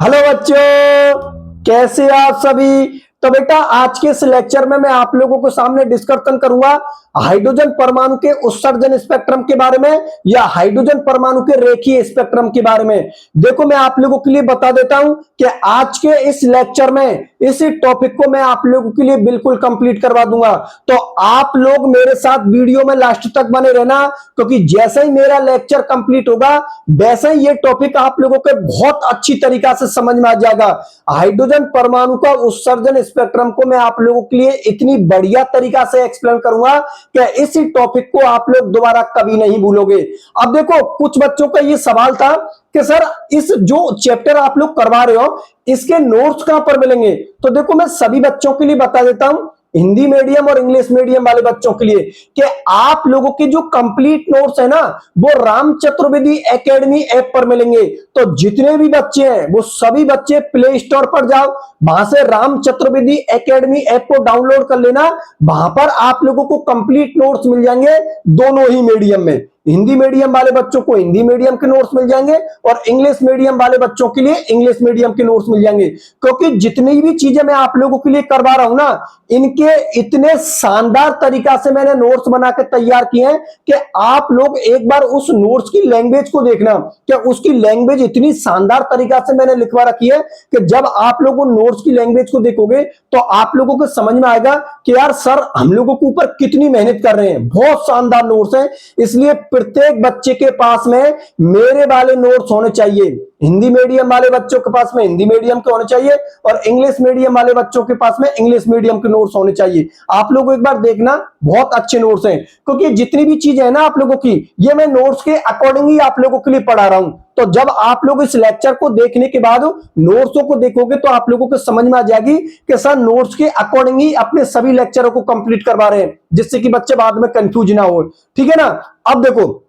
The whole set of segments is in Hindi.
हेलो बच्चों, कैसे आप सभी। तो बेटा आज के इस लेक्चर में मैं आप लोगों को सामने डिस्कशन करूंगा हाइड्रोजन परमाणु के उत्सर्जन स्पेक्ट्रम के बारे में या हाइड्रोजन परमाणु के रेखीय स्पेक्ट्रम के बारे में। देखो मैं आप लोगों के लिए बता देता हूं कि आज के इस लेक्चर में इस टॉपिक को मैं आप लोगों के लिए बिल्कुल कंप्लीट करवा दूंगा। तो आप लोग मेरे साथ वीडियो में लास्ट तक बने रहना, क्योंकि जैसे ही मेरा लेक्चर कंप्लीट होगा वैसे ही ये टॉपिक आप लोगों के बहुत अच्छी तरीका से समझ में आ जाएगा। हाइड्रोजन परमाणु का उत्सर्जन स्पेक्ट्रम को मैं आप लोगों के लिए इतनी बढ़िया तरीका से एक्सप्लेन करूंगा कि इसी टॉपिक को आप लोग दोबारा कभी नहीं भूलोगे। अब देखो कुछ बच्चों का ये सवाल था कि सर इस जो चैप्टर आप लोग करवा रहे हो इसके नोट्स कहां पर मिलेंगे। तो देखो मैं सभी बच्चों के लिए बता देता हूं, हिंदी मीडियम और इंग्लिश मीडियम वाले बच्चों के लिए, कि आप लोगों के जो कंप्लीट नोट्स है ना वो राम चतुर्वेदी एकेडमी ऐप पर मिलेंगे। तो जितने भी बच्चे हैं वो सभी बच्चे प्ले स्टोर पर जाओ, वहां से राम चतुर्वेदी एकेडमी ऐप को डाउनलोड कर लेना। वहां पर आप लोगों को कंप्लीट नोट्स मिल जाएंगे दोनों ही मीडियम में। हिंदी मीडियम वाले बच्चों को हिंदी मीडियम के नोट्स मिल जाएंगे और इंग्लिश मीडियम वाले बच्चों के लिए इंग्लिश मीडियम के नोट्स मिल जाएंगे। क्योंकि जितनी भी चीजें मैं आप लोगों के लिए करवा रहा हूं ना, इनके इतने शानदार तरीका से मैंने नोट्स बना के तैयार किए हैं कि आप लोग एक बार उस नोट्स की लैंग्वेज को देखना, क्या उसकी लैंग्वेज इतनी शानदार तरीका से मैंने लिखवा रखी है कि जब आप लोग उन नोट्स की लैंग्वेज को देखोगे तो आप लोगों को समझ में आएगा कि यार सर हम लोगों के ऊपर कितनी मेहनत कर रहे हैं। बहुत शानदार नोट्स हैं, इसलिए प्रत्येक बच्चे के पास में मेरे वाले नोट्स होने चाहिए। हिंदी मीडियम वाले बच्चों के पास में हिंदी मीडियम के होने चाहिए और इंग्लिश मीडियम वाले बच्चों के पास में इंग्लिश मीडियम के नोट्स होने चाहिए। आप लोग एक बार देखना, बहुत अच्छे नोट्स हैं, क्योंकि जितनी भी चीजें हैं ना आप लोगों की, ये मैं नोट्स के अकॉर्डिंग ही आप लोगों के लिए पढ़ा रहा हूं। तो जब आप लोग इस लेक्चर को देखने के बाद नोट्सों को देखोगे तो आप लोगों को समझ में आ जाएगी कि सर नोट्स के अकॉर्डिंग ही अपने सभी लेक्चरों को कंप्लीट करवा रहे हैं, जिससे कि बच्चे बाद में कंफ्यूज ना हो। ठीक है ना। अब देखो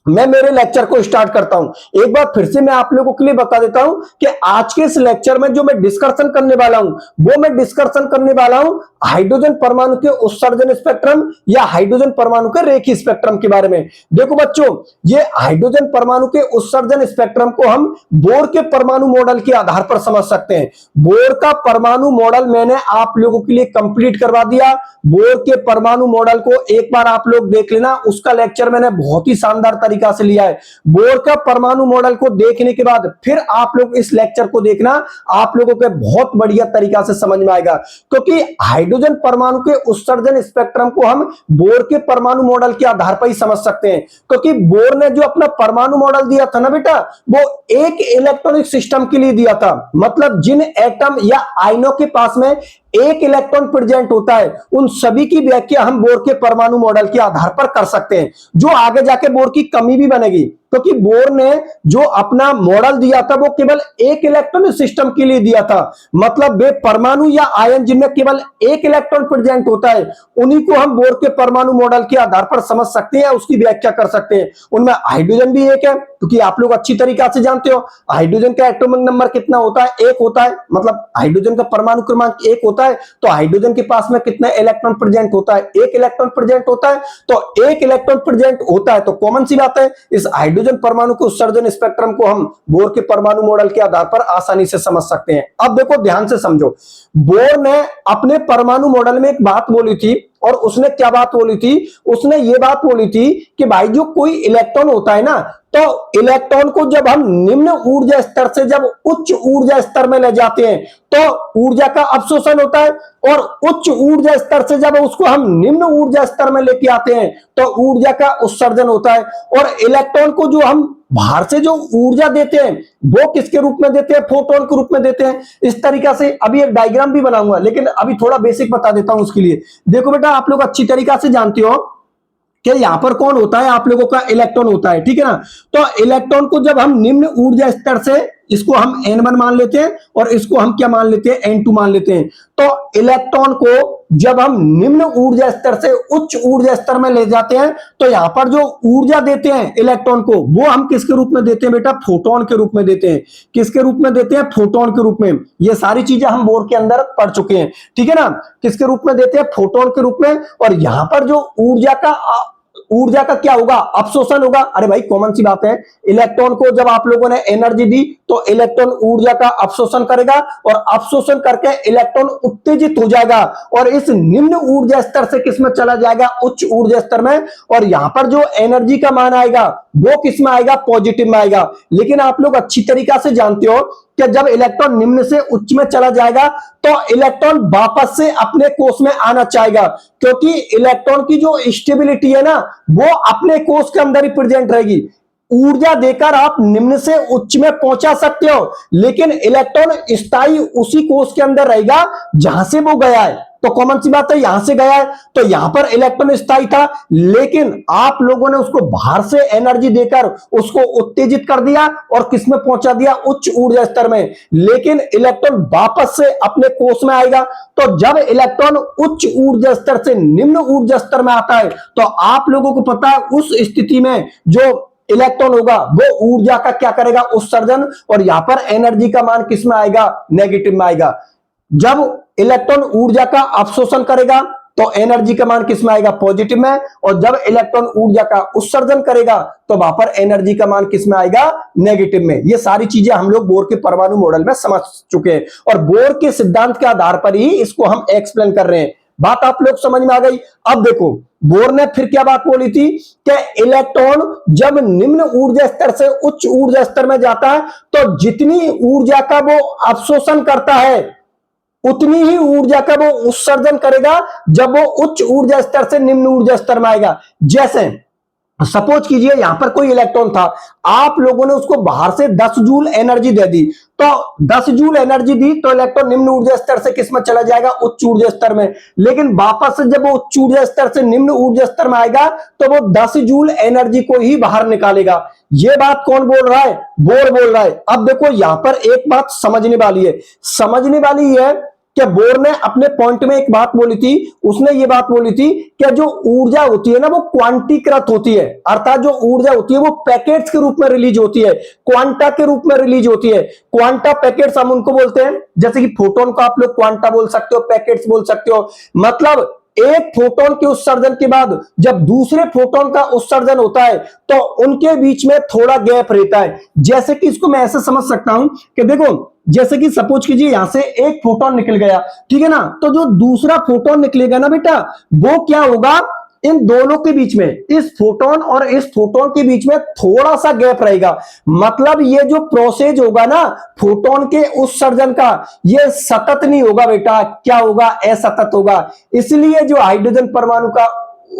मैं मेरे लेक्चर को स्टार्ट करता हूं। एक बार फिर से मैं आप लोगों के लिए बता देता हूं कि आज के इस लेक्चर में जो मैं डिस्कशन करने वाला हूं वो मैं डिस्कशन करने वाला हूं हाइड्रोजन परमाणु के उत्सर्जन स्पेक्ट्रम या हाइड्रोजन परमाणु के रेखीय स्पेक्ट्रम के बारे में। देखो बच्चों, ये हाइड्रोजन परमाणु के उत्सर्जन स्पेक्ट्रम को हम बोर के परमाणु मॉडल के आधार पर समझ सकते हैं। बोर का परमाणु मॉडल मैंने आप लोगों के लिए कंप्लीट करवा दिया। बोर के परमाणु मॉडल को एक बार आप लोग देख लेना, उसका लेक्चर मैंने बहुत ही शानदार तरीका से लिया है। बोर का परमाणु मॉडल को देखने के बाद फिर आप लोग इस लेक्चर को देखना, आप लोगों के बहुत बढ़िया तरीका से समझ में आएगा। क्योंकि हाइड्रोजन परमाणु के उत्सर्जन स्पेक्ट्रम को हम बोर के परमाणु मॉडल के आधार पर ही समझ सकते हैं। क्योंकि बोर ने जो अपना परमाणु मॉडल दिया था ना बेटा, वो एक इलेक्ट्रॉनिक सिस्टम के लिए दिया था। मतलब जिन एटम या आयनों के पास में एक इलेक्ट्रॉन प्रेजेंट होता है उन सभी की व्याख्या हम बोर के परमाणु मॉडल के आधार पर कर सकते हैं, जो आगे जाके बोर की कमी भी बनेगी। क्योंकि बोर ने जो अपना मॉडल दिया था वो केवल एक इलेक्ट्रॉनिक सिस्टम के लिए दिया था। मतलब वे परमाणु या आयन जिनमें केवल एक इलेक्ट्रॉन प्रेजेंट होता है उन्हीं को हम बोर के परमाणु मॉडल के आधार पर समझ सकते हैं, उसकी व्याख्या कर सकते हैं। उनमें हाइड्रोजन भी एक है, क्योंकि आप लोग अच्छी तरीका से जानते हो हाइड्रोजन का एटॉमिक नंबर कितना होता है, एक होता है। मतलब हाइड्रोजन का परमाणु क्रमांक एक होता है, तो हाइड्रोजन के पास में कितना इलेक्ट्रॉन प्रेजेंट होता है, एक इलेक्ट्रॉन प्रेजेंट होता है। तो एक इलेक्ट्रॉन प्रेजेंट होता है तो कॉमन सी बात है, इस हाइड्रोजन परमाणु के उत्सर्जन स्पेक्ट्रम को हम बोर के परमाणु मॉडल के आधार पर आसानी से समझ सकते हैं। अब देखो ध्यान से समझो, बोर ने अपने परमाणु मॉडल में एक बात बोली थी, और उसने क्या बात बोली थी, उसने ये बात बोली थी कि भाई जो कोई इलेक्ट्रॉन होता है ना, तो इलेक्ट्रॉन को जब हम निम्न ऊर्जा स्तर से जब उच्च ऊर्जा स्तर में ले जाते हैं तो ऊर्जा का अवशोषण होता है, और उच्च ऊर्जा स्तर से जब उसको हम निम्न ऊर्जा स्तर में लेके आते हैं तो ऊर्जा का उत्सर्जन होता है। और इलेक्ट्रॉन को जो हम बाहर से जो ऊर्जा देते हैं वो किसके रूप में देते हैं, फोटोन के रूप में देते हैं। इस तरीका से अभी एक डायग्राम भी बनाऊंगा, लेकिन अभी थोड़ा बेसिक बता देता हूं उसके लिए। देखो बेटा, आप लोग अच्छी तरीका से जानते हो कि यहां पर कौन होता है, आप लोगों का इलेक्ट्रॉन होता है। ठीक है ना। तो इलेक्ट्रॉन को जब हम निम्न ऊर्जा स्तर से, इसको हम N1 मान लेते हैं और इसको हम क्या मान लेते हैं, N2 मान लेते हैं। तो इलेक्ट्रॉन को जब हम निम्न ऊर्जा स्तर से उच्च ऊर्जा स्तर में ले जाते हैं तो यहां पर जो ऊर्जा देते हैं इलेक्ट्रॉन को, वो हम किसके रूप में देते हैं बेटा, फोटोन के रूप में देते हैं। किसके रूप में देते हैं, फोटोन के रूप में। ये सारी चीजें हम बोर के अंदर पढ़ चुके हैं। ठीक है ना। किसके रूप में देते हैं, फोटोन के रूप में। और यहां पर जो ऊर्जा का ऊर्जा का क्या होगा, अवशोषण होगा। अरे भाई कॉमन सी बात है, इलेक्ट्रॉन को जब आप लोगों ने एनर्जी दी तो इलेक्ट्रॉन ऊर्जा का अवशोषण करेगा और अवशोषण करके इलेक्ट्रॉन उत्तेजित हो जाएगा और इस निम्न ऊर्जा स्तर से किसमें चला जाएगा, उच्च ऊर्जा स्तर में। और यहां पर जो एनर्जी का मान आएगा वो किसमें आएगा, पॉजिटिव में आएगा। लेकिन आप लोग अच्छी तरीका से जानते हो कि जब इलेक्ट्रॉन निम्न से उच्च में चला जाएगा तो इलेक्ट्रॉन वापस से अपने कोष में आना चाहेगा, क्योंकि इलेक्ट्रॉन की जो स्टेबिलिटी है ना वो अपने कोष के अंदर ही प्रेजेंट रहेगी। ऊर्जा देकर आप निम्न से उच्च में पहुंचा सकते हो, लेकिन इलेक्ट्रॉन स्थायी उसी कोष के अंदर रहेगा जहां से वो गया है। तो कॉमन सी बात है, यहां से गया है तो यहां पर इलेक्ट्रॉन स्थायी था, लेकिन आप लोगों ने उसको बाहर से एनर्जी देकर उसको उत्तेजित कर दिया और किसमें पहुंचा दिया, उच्च ऊर्जा स्तर में। लेकिन इलेक्ट्रॉन वापस से अपने कोष में आएगा। तो जब इलेक्ट्रॉन उच्च ऊर्जा स्तर से निम्न ऊर्जा स्तर में आता है तो आप लोगों को पता है उस स्थिति में जो इलेक्ट्रॉन होगा वो ऊर्जा का क्या करेगा, उत्सर्जन। और यहां पर एनर्जी का मान किसमें आएगा, नेगेटिव में आएगा। जब इलेक्ट्रॉन ऊर्जा का अवशोषण करेगा तो एनर्जी का मान किसमें आएगा, पॉजिटिव में। और जब इलेक्ट्रॉन ऊर्जा का उत्सर्जन करेगा तो वहां पर एनर्जी का मान किसमें आएगा, नेगेटिव में। ये सारी चीजें हम लोग बोर के परमाणु मॉडल में समझ चुके हैं और बोर के सिद्धांत के आधार पर ही इसको हम एक्सप्लेन कर रहे हैं। बात आप लोग समझ में आ गई। अब देखो बोर ने फिर क्या बात बोली थी कि इलेक्ट्रॉन जब निम्न ऊर्जा स्तर से उच्च ऊर्जा स्तर में जाता है तो जितनी ऊर्जा का वो अवशोषण करता है उतनी ही ऊर्जा का वो उत्सर्जन करेगा जब वो उच्च ऊर्जा स्तर से निम्न ऊर्जा स्तर में आएगा। जैसे सपोज कीजिए यहां पर कोई इलेक्ट्रॉन था, आप लोगों ने उसको बाहर से 10 जूल एनर्जी दे दी, तो 10 जूल एनर्जी दी तो इलेक्ट्रॉन निम्न ऊर्जा स्तर से किस में चला जाएगा, उच्च ऊर्जा स्तर में। लेकिन वापस से जब वो उच्च ऊर्जा स्तर से निम्न ऊर्जा स्तर में आएगा तो वो 10 जूल एनर्जी को ही बाहर निकालेगा। ये बात कौन बोल रहा है, बोर बोल रहा है। अब देखो यहां पर एक बात समझने वाली है, समझने वाली है कि बोर ने अपने पॉइंट में एक बात बोली थी। उसने ये बात बोली थी कि जो ऊर्जा होती है ना वो क्वांटीकृत होती है, अर्थात जो ऊर्जा होती है वो पैकेट्स के रूप में रिलीज होती है, क्वांटा के रूप में रिलीज होती है। क्वांटा पैकेट्स हम उनको बोलते हैं, जैसे कि फोटोन को आप लोग क्वांटा बोल सकते हो, पैकेट्स बोल सकते हो। मतलब एक फोटोन के उत्सर्जन के बाद जब दूसरे फोटोन का उत्सर्जन होता है तो उनके बीच में थोड़ा गैप रहता है। जैसे कि इसको मैं ऐसे समझ सकता हूं कि देखो जैसे कि सपोज कीजिए यहां से एक फोटोन निकल गया, ठीक है ना, तो जो दूसरा फोटोन निकलेगा ना बेटा वो क्या होगा, इन दोनों के बीच में, इस फोटोन और इस फोटोन के बीच में थोड़ा सा गैप रहेगा। मतलब ये जो प्रोसेस होगा ना फोटोन के उत्सर्जन का, ये सतत नहीं होगा बेटा, क्या होगा, असतत होगा। इसलिए जो हाइड्रोजन परमाणु का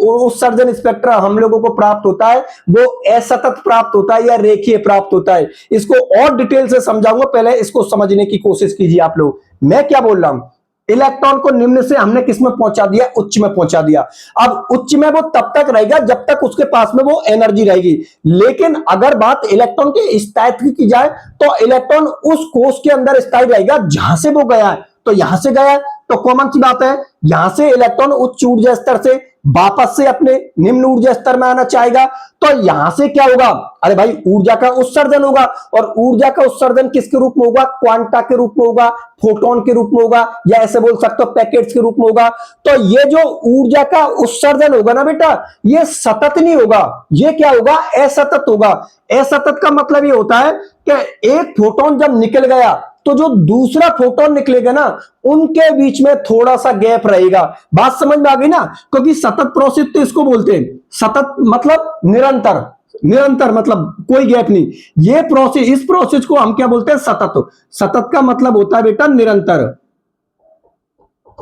उत्सर्जन स्पेक्ट्रम हम लोगों को प्राप्त होता है वो असतत प्राप्त होता है या रेखीय प्राप्त होता है। इसको और डिटेल से समझाऊंगा, पहले इसको समझने की कोशिश कीजिए आप लोग। मैं क्या बोल रहा हूं, इलेक्ट्रॉन को निम्न से हमने किस में पहुंचा दिया, उच्च में पहुंचा दिया। अब उच्च में वो तब तक रहेगा जब तक उसके पास में वो एनर्जी रहेगी। लेकिन अगर बात इलेक्ट्रॉन के स्थायित्व की जाए तो इलेक्ट्रॉन उस कोष के अंदर स्थायी रहेगा जहां से वो गया है। तो यहां से गया है तो कॉमन सी बात है, यहां से इलेक्ट्रॉन उच्च ऊर्जा स्तर से वापस से अपने निम्न ऊर्जा स्तर में आना चाहेगा। तो यहां से क्या होगा, अरे भाई ऊर्जा का उत्सर्जन होगा। और ऊर्जा का उत्सर्जन किसके रूप में होगा, क्वांटा के रूप में होगा, फोटोन के रूप में होगा, या ऐसे बोल सकते हो पैकेट्स के रूप में होगा। तो ये जो ऊर्जा का उत्सर्जन होगा ना बेटा, ये सतत नहीं होगा, ये क्या होगा, असतत होगा। असतत का मतलब ये होता है कि एक फोटोन जब निकल गया तो जो दूसरा फोटोन निकलेगा ना उनके बीच में थोड़ा सा गैप रहेगा। बात समझ में आ गई ना, क्योंकि सतत प्रोसेस तो इसको बोलते हैं, सतत मतलब निरंतर, निरंतर मतलब कोई गैप नहीं। ये प्रोसेस, इस प्रोसेस को हम क्या बोलते हैं, सतत। सतत का मतलब होता है बेटा निरंतर,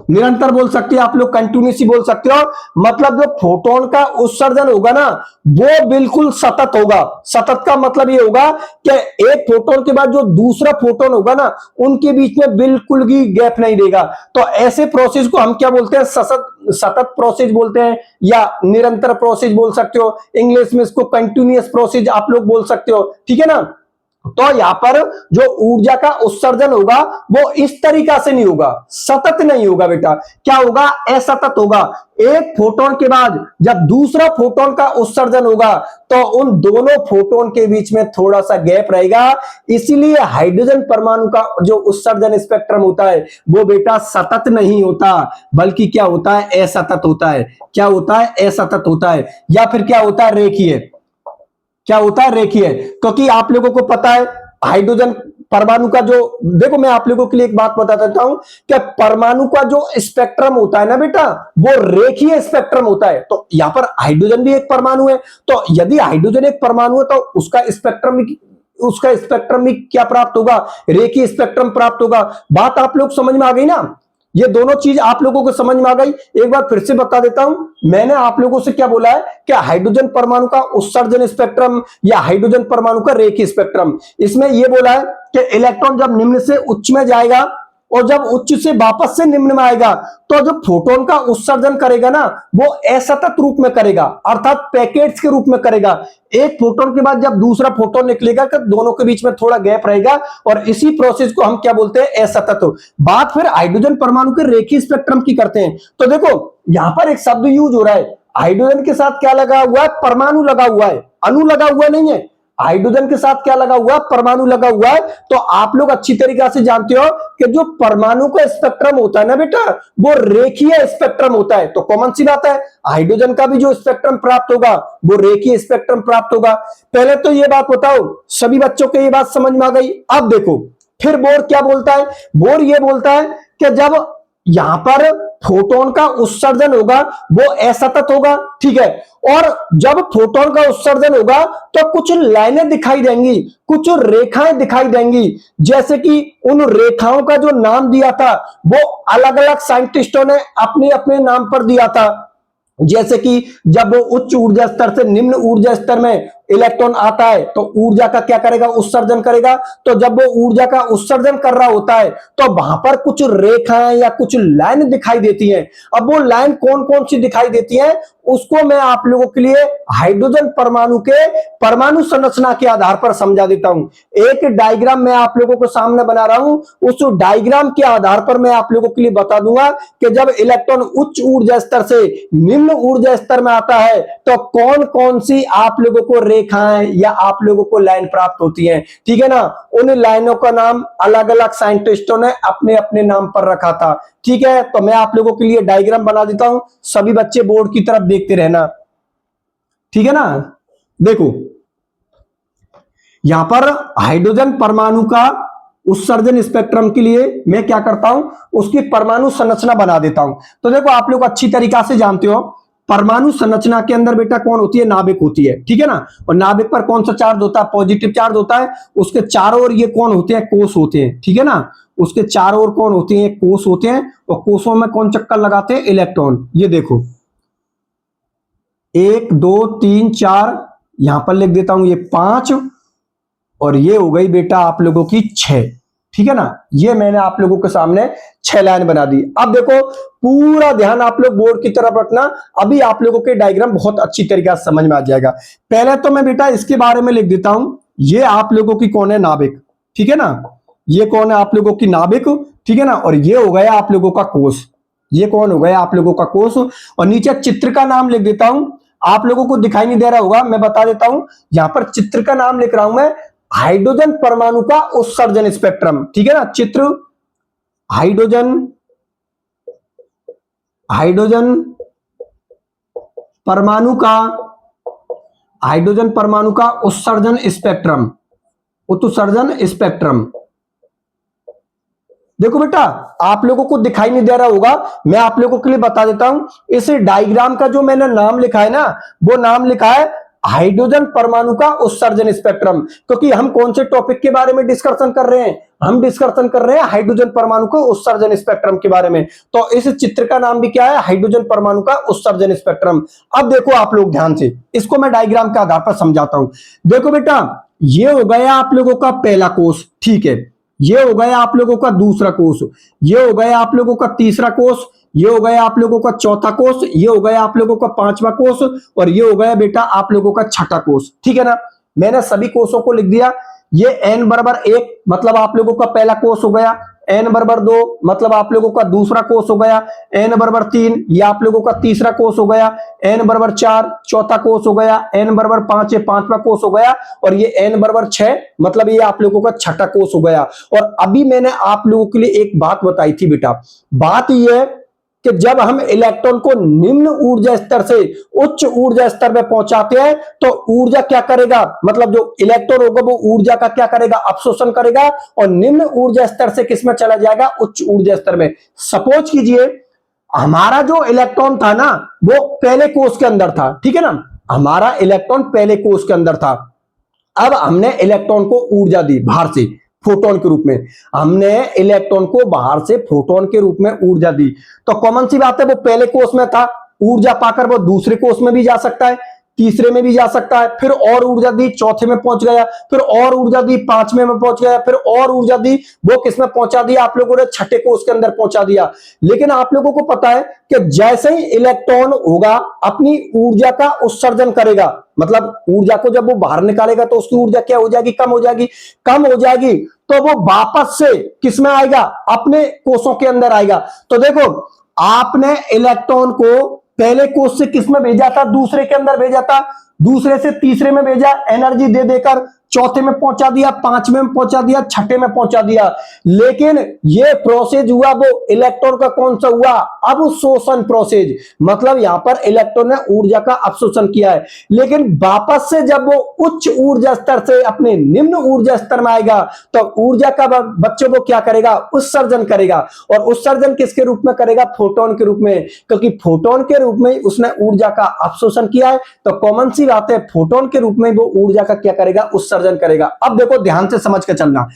निरंतर बोल सकते हैं आप लोग, कंटिन्यूसी बोल सकते हो। मतलब जो फोटोन का उत्सर्जन होगा ना वो बिल्कुल सतत होगा। सतत का मतलब ये होगा कि एक फोटोन के बाद जो दूसरा फोटोन होगा ना उनके बीच में बिल्कुल भी गैप नहीं रहेगा। तो ऐसे प्रोसेस को हम क्या बोलते हैं, सतत प्रोसेस बोलते हैं, या निरंतर प्रोसेस बोल सकते हो। इंग्लिश में इसको कंटिन्यूअस प्रोसेस आप लोग बोल सकते हो, ठीक है ना। तो यहां पर जो ऊर्जा का उत्सर्जन होगा वो इस तरीका से नहीं होगा, सतत नहीं होगा बेटा, क्या होगा, असतत होगा। एक फोटोन के बाद जब दूसरा फोटोन का उत्सर्जन होगा तो उन दोनों फोटोन के बीच में थोड़ा सा गैप रहेगा। इसीलिए हाइड्रोजन परमाणु का जो उत्सर्जन स्पेक्ट्रम होता है वो बेटा सतत नहीं होता, बल्कि क्या होता है, असतत होता है। क्या होता है, असतत होता है, या फिर क्या होता है, रेखीय। क्या होता है, रेखीय। क्योंकि आप लोगों को पता है हाइड्रोजन परमाणु का जो, देखो मैं आप लोगों के लिए एक बात बता देता हूं कि परमाणु का जो स्पेक्ट्रम होता है ना बेटा, वो रेखीय स्पेक्ट्रम होता है। तो यहां पर हाइड्रोजन भी एक परमाणु है, तो यदि हाइड्रोजन एक परमाणु है तो उसका स्पेक्ट्रम भी क्या प्राप्त होगा, रेखीय स्पेक्ट्रम प्राप्त होगा। बात आप लोग समझ में आ गई ना, ये दोनों चीज आप लोगों को समझ में आ गई। एक बार फिर से बता देता हूं, मैंने आप लोगों से क्या बोला है कि हाइड्रोजन परमाणु का उत्सर्जन स्पेक्ट्रम या हाइड्रोजन परमाणु का रेखीय स्पेक्ट्रम, इसमें यह बोला है कि इलेक्ट्रॉन जब निम्न से उच्च में जाएगा और जब उच्च से वापस से निम्न में आएगा तो जो फोटोन का उत्सर्जन करेगा ना वो असतत रूप में करेगा, अर्थात पैकेट्स के रूप में करेगा। एक फोटोन के बाद जब दूसरा फोटोन निकलेगा तो दोनों के बीच में थोड़ा गैप रहेगा और इसी प्रोसेस को हम क्या बोलते हैं, असतत। बात फिर हाइड्रोजन परमाणु के रेखीय स्पेक्ट्रम की करते हैं। तो देखो यहां पर एक शब्द यूज हो रहा है, हाइड्रोजन के साथ क्या लगा हुआ है, परमाणु लगा हुआ है, अणु लगा हुआ नहीं है। हाइड्रोजन के साथ क्या लगा हुआ है, परमाणु लगा हुआ है। तो आप लोग अच्छी तरीके से जानते हो कि जो परमाणु का स्पेक्ट्रम होता है ना बेटा, वो रेखीय स्पेक्ट्रम होता है। तो कॉमन सी बात है, हाइड्रोजन का भी जो स्पेक्ट्रम प्राप्त होगा वो रेखीय स्पेक्ट्रम प्राप्त होगा। पहले तो ये बात बताओ, सभी बच्चों को ये बात समझ में आ गई। अब देखो फिर बोर क्या बोलता है, बोर ये बोलता है कि जब यहां पर फोटोन का उत्सर्जन होगा वो असतत होगा, ठीक है, और जब फोटोन का उत्सर्जन होगा तो कुछ लाइनें दिखाई देंगी, कुछ रेखाएं दिखाई देंगी, जैसे कि उन रेखाओं का जो नाम दिया था वो अलग अलग साइंटिस्टों ने अपने अपने नाम पर दिया था। जैसे कि जब वो उच्च ऊर्जा स्तर से निम्न ऊर्जा स्तर में इलेक्ट्रॉन आता है तो ऊर्जा का क्या करेगा, उत्सर्जन करेगा। तो जब वो ऊर्जा का उत्सर्जन कर रहा होता है तो वहां पर कुछ रेखाएं या कुछ लाइन दिखाई देती हैं। अब वो लाइन कौन कौन सी दिखाई देती हैं उसको मैं आप लोगों के लिए हाइड्रोजन परमाणु के परमाणु संरचना के आधार पर समझा देता हूं। एक डायग्राम मैं आप लोगों को सामने बना रहा हूं, उस डायग्राम के आधार पर मैं आप लोगों के लिए बता दूंगा कि जब इलेक्ट्रॉन उच्च ऊर्जा स्तर से निम्न ऊर्जा स्तर में आता है तो कौन कौन सी आप लोगों को रेखाएं या आप लोगों को लाइन प्राप्त होती हैं, ठीक है ना। उन लाइनों का नाम अलग अलग साइंटिस्टों ने अपने अपने नाम पर रखा था, ठीक है। तो मैं आप लोगों के लिए डायग्राम बना देता हूं, सभी बच्चे बोर्ड की तरफ देखते रहना, ठीक है ना। देखो यहां पर हाइड्रोजन परमाणु का उत्सर्जन स्पेक्ट्रम के लिए मैं क्या करता हूं, उसकी परमाणु संरचना बना देता हूं। तो देखो आप लोग अच्छी तरीका से जानते हो परमाणु संरचना के अंदर बेटा कौन होती है, नाभिक होती है, ठीक है ना। और नाभिक पर कौन सा चार्ज होता है, पॉजिटिव चार्ज होता है। उसके चारों ओर ये कौन होते हैं, कोष होते हैं, ठीक है ना। उसके चारों ओर कौन होते हैं, कोष होते हैं। और कोषों में कौन चक्कर लगाते हैं, इलेक्ट्रॉन। ये देखो 1 2 3 4, यहां पर लिख देता हूं ये 5, और ये हो गई बेटा आप लोगों की 6, ठीक है ना। ये मैंने आप लोगों के सामने 6 लाइन बना दी। अब देखो पूरा ध्यान आप लोग बोर्ड की तरफ रखना, अभी आप लोगों के डायग्राम बहुत अच्छी तरीके से समझ में आ जाएगा। पहले तो मैं बेटा इसके बारे में लिख देता हूं, ये आप लोगों की कौन है, नाभिक, ठीक है ना। ये कौन है, आप लोगों की नाभिक, ठीक है ना। और ये हो गया आप लोगों का कोष, ये कौन हो गया, आप लोगों का कोष। और नीचे चित्र का नाम लिख देता हूं, आप लोगों को दिखाई नहीं दे रहा होगा, मैं बता देता हूं। यहां पर चित्र का नाम लिख रहा हूं मैं, हाइड्रोजन परमाणु का उत्सर्जन स्पेक्ट्रम, ठीक है ना। चित्र हाइड्रोजन परमाणु का, हाइड्रोजन परमाणु का उत्सर्जन स्पेक्ट्रम, उत्सर्जन स्पेक्ट्रम। देखो बेटा आप लोगों को दिखाई नहीं दे रहा होगा, मैं आप लोगों के लिए बता देता हूं। इस डायग्राम का जो मैंने नाम लिखा है ना, वो नाम लिखा है हाइड्रोजन परमाणु का उत्सर्जन स्पेक्ट्रम। क्योंकि हम कौन से टॉपिक के बारे में डिस्कशन कर रहे हैं, हम डिस्कशन कर रहे हैं हाइड्रोजन परमाणु को उत्सर्जन स्पेक्ट्रम के बारे में। तो इस चित्र का नाम भी क्या है, हाइड्रोजन परमाणु का उत्सर्जन स्पेक्ट्रम। अब देखो आप लोग ध्यान से, इसको मैं डायग्राम के आधार पर समझाता हूं। देखो बेटा ये हो गया आप लोगों का पहला कोष, ठीक है। ये हो गया आप लोगों का दूसरा कोष, ये हो गया आप लोगों का तीसरा कोष, ये हो गया आप लोगों का चौथा कोष, ये हो गया आप लोगों का पांचवा कोष, और ये हो गया बेटा आप लोगों का छठा कोष, ठीक है ना। मैंने सभी कोषों को लिख दिया। ये n बराबर 1 मतलब आप लोगों का पहला कोष हो गया, n बराबर 2 मतलब आप लोगों का दूसरा कोष हो गया, n बराबर 3 ये आप लोगों का तीसरा कोष हो गया, n बराबर 4 चौथा कोष हो गया, n बराबर 5 ये पांचवा कोष हो गया, और ये n बराबर 6 मतलब ये आप लोगों का छठा कोष हो गया। और अभी मैंने आप लोगों के लिए एक बात बताई थी बेटा, बात ये कि जब हम इलेक्ट्रॉन को निम्न ऊर्जा स्तर से उच्च ऊर्जा स्तर में पहुंचाते हैं तो ऊर्जा क्या करेगा, मतलब जो इलेक्ट्रॉन होगा वो ऊर्जा का क्या करेगा, अवशोषण करेगा और निम्न ऊर्जा स्तर से किसमें चला जाएगा, उच्च ऊर्जा स्तर में। सपोज कीजिए हमारा जो इलेक्ट्रॉन था ना वो पहले कोष के अंदर था, ठीक है ना, हमारा इलेक्ट्रॉन पहले कोष के अंदर था। अब हमने इलेक्ट्रॉन को ऊर्जा दी बाहर से फोटोन के रूप में, हमने इलेक्ट्रॉन को बाहर से फोटोन के रूप में ऊर्जा दी, तो कॉमन सी बात है वो पहले कोष में था, ऊर्जा पाकर वो दूसरे कोष में भी जा सकता है, तीसरे में भी जा सकता है, फिर और ऊर्जा दी चौथे में पहुंच गया, फिर और ऊर्जा दी पांचवें में पहुंच गया, फिर और ऊर्जा दी वो किसमें पहुंचा दिया, आप लोगों ने छठे कोष के अंदर पहुंचा दिया। लेकिन आप लोगों को पता है कि जैसे ही इलेक्ट्रॉन होगा अपनी ऊर्जा का उत्सर्जन करेगा, मतलब ऊर्जा को जब वो बाहर निकालेगा तो उसकी ऊर्जा क्या हो जाएगी, कम हो जाएगी, कम हो जाएगी, तो वो वापस से किसमें आएगा, अपने कोषों के अंदर आएगा। तो देखो आपने इलेक्ट्रॉन को पहले कोष से किसमें भेजा था, दूसरे के अंदर भेजा था, दूसरे से तीसरे में भेजा, एनर्जी दे देकर चौथे में पहुंचा दिया, पांचवें में पहुंचा दिया, छठे में पहुंचा दिया। लेकिन ये प्रोसेस हुआ वो इलेक्ट्रॉन का कौन सा हुआ, अवशोषण प्रोसेस, मतलब यहां पर इलेक्ट्रॉन ने ऊर्जा का अवशोषण किया है। लेकिन वापस से जब वो उच्च ऊर्जा स्तर से अपने निम्न ऊर्जा स्तर में आएगा तो ऊर्जा का बच्चों को क्या करेगा, उत्सर्जन करेगा, और उत्सर्जन किसके रूप में करेगा, फोटोन के रूप में, क्योंकि फोटोन के रूप में उसने ऊर्जा का अवशोषण किया है, तो कॉमन सी बात है फोटोन के रूप में वो ऊर्जा का क्या करेगा, उत्सर्जन करेगा। अब देखो ध्यान से समझ के चलना,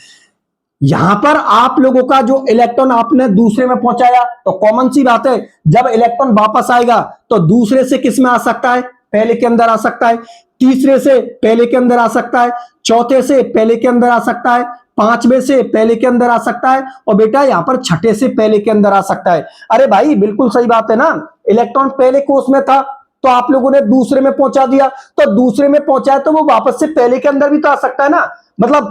यहां पर आप लोगों का जो इलेक्ट्रॉन आपने दूसरे में पहुंचाया तो कॉमन सी बात है जब इलेक्ट्रॉन वापस आएगा तो दूसरे से किस में आ सकता है, पहले के अंदर आ सकता है, तीसरे से पहले के अंदर आ सकता है, चौथे से पहले के अंदर आ सकता है, पांचवें से पहले के अंदर आ सकता है, और बेटा यहां पर छठे से पहले के अंदर आ सकता है। अरे भाई बिल्कुल सही बात है ना, इलेक्ट्रॉन पहले कोष में था तो आप लोगों ने दूसरे में पहुंचा दिया, तो दूसरे में पहुंचाया तो वो वापस से पहले के अंदर भी तो आ सकता है ना, मतलब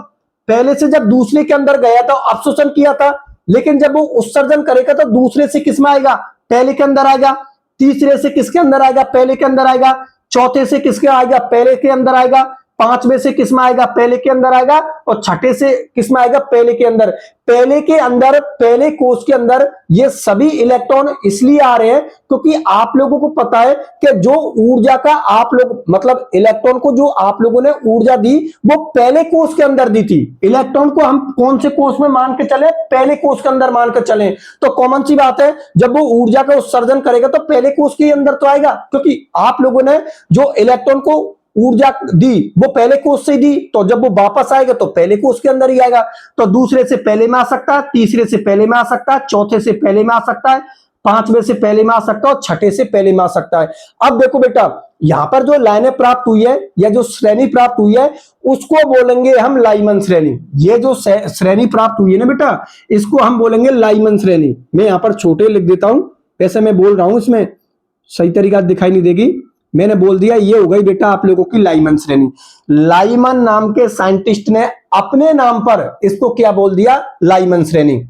पहले से जब दूसरे के अंदर गया तो अवशोषण किया था, लेकिन जब वो उत्सर्जन करेगा तो दूसरे से किसमें आएगा, पहले के अंदर आएगा, तीसरे से किसके अंदर आएगा, पहले के अंदर आएगा, चौथे से किसके आएगा, पहले के अंदर आएगा, पांचवें से किसमें आएगा, पहले के अंदर आएगा, और छठे से किसमें आएगा, पहले के अंदर। पहले के अंदर, पहले कोष के अंदर ये सभी इलेक्ट्रॉन इसलिए आ रहे हैं क्योंकि आप लोगों को पता है कि जो ऊर्जा का आप लोग, मतलब इलेक्ट्रॉन को जो आप लोगों ने ऊर्जा दी वो पहले कोष के अंदर दी थी। इलेक्ट्रॉन को हम कौन से कोष में मान के चले, पहले कोष के अंदर मान के चले, तो कॉमन सी बात है जब वो ऊर्जा का उत्सर्जन करेगा तो पहले कोष के अंदर तो आएगा, क्योंकि आप लोगों ने जो इलेक्ट्रॉन को ऊर्जा दी वो पहले कोष से दी, तो जब वो वापस आएगा तो पहले कोष के अंदर ही आएगा, तो दूसरे से पहले में आ सकता है, तीसरे से पहले में आ सकता है, चौथे से पहले में आ सकता है, पांचवें से पहले में आ सकता है, और छठे से पहले में आ सकता है। अब देखो बेटा यहां पर जो लाइनें प्राप्त हुई है या जो श्रेणी प्राप्त हुई है उसको बोलेंगे हम लाइमन श्रेणी। ये जो श्रेणी प्राप्त हुई है ना बेटा इसको हम बोलेंगे लाइमन श्रेणी। मैं यहां पर छोटे लिख देता हूं, वैसे मैं बोल रहा हूं इसमें सही तरीका दिखाई नहीं देगी, मैंने बोल दिया ये हो गई बेटा आप लोगों की लाइमन श्रेणी। लाइमन नाम के साइंटिस्ट ने अपने नाम पर इसको क्या बोल दिया, लाइमन श्रेणी।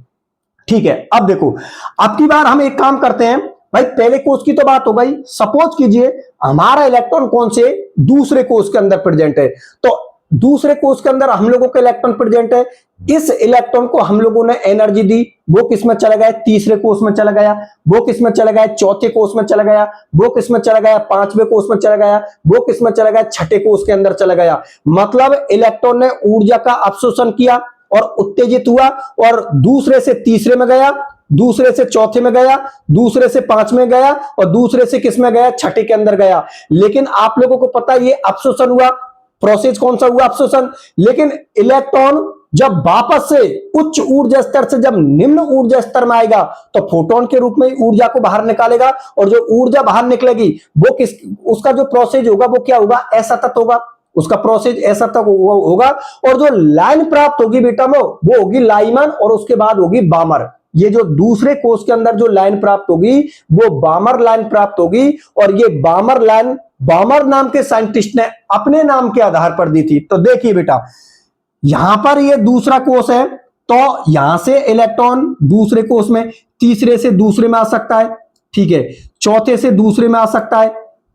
ठीक है, अब देखो अब की बार हम एक काम करते हैं भाई, पहले कोष की तो बात हो गई, सपोज कीजिए हमारा इलेक्ट्रॉन कौन से दूसरे कोष के अंदर प्रेजेंट है, तो दूसरे कोष के अंदर हम लोगों का इलेक्ट्रॉन प्रेजेंट है, इस इलेक्ट्रॉन को हम लोगों ने एनर्जी दी, वो किसमें चला गया, तीसरे कोष में चला गया, वो किसमें चला गया, चौथे कोष में चला गया, वो किसमें चला गया, पांचवें कोष में चला गया, वो किसमें चला गया, छठे कोष के अंदर चला गया। मतलब इलेक्ट्रॉन ने ऊर्जा का अवशोषण किया और उत्तेजित हुआ और दूसरे से तीसरे में गया, दूसरे से चौथे में गया, दूसरे से पांचवें गया, और दूसरे से किसमें गया, छठे के अंदर गया। लेकिन आप लोगों को पता है ये अवशोषण हुआ, प्रोसेस कौन सा हुआ, अवशोषण। लेकिन इलेक्ट्रॉन जब वापस से उच्च ऊर्जा स्तर से जब निम्न ऊर्जा स्तर में आएगा तो फोटोन के रूप में ऊर्जा को बाहर निकालेगा, और जो ऊर्जा बाहर निकलेगी वो किस, उसका जो प्रोसेस होगा वो क्या होगा, ऐसा तत्व होगा, उसका प्रोसेस ऐसा तक होगा, और जो लाइन प्राप्त होगी बेटा वो होगी लाइमन, और उसके बाद होगी बामर। ये जो दूसरे कोष के अंदर जो लाइन प्राप्त होगी वो बामर लाइन प्राप्त होगी, और ये बामर लाइन बामर नाम के साइंटिस्ट ने अपने नाम के आधार पर दी थी। तो देखिए बेटा यहां पर ये दूसरा कोष है, तो यहां से इलेक्ट्रॉन दूसरे कोष में, तीसरे से दूसरे में आ सकता है, ठीक है, चौथे से दूसरे में आ सकता है,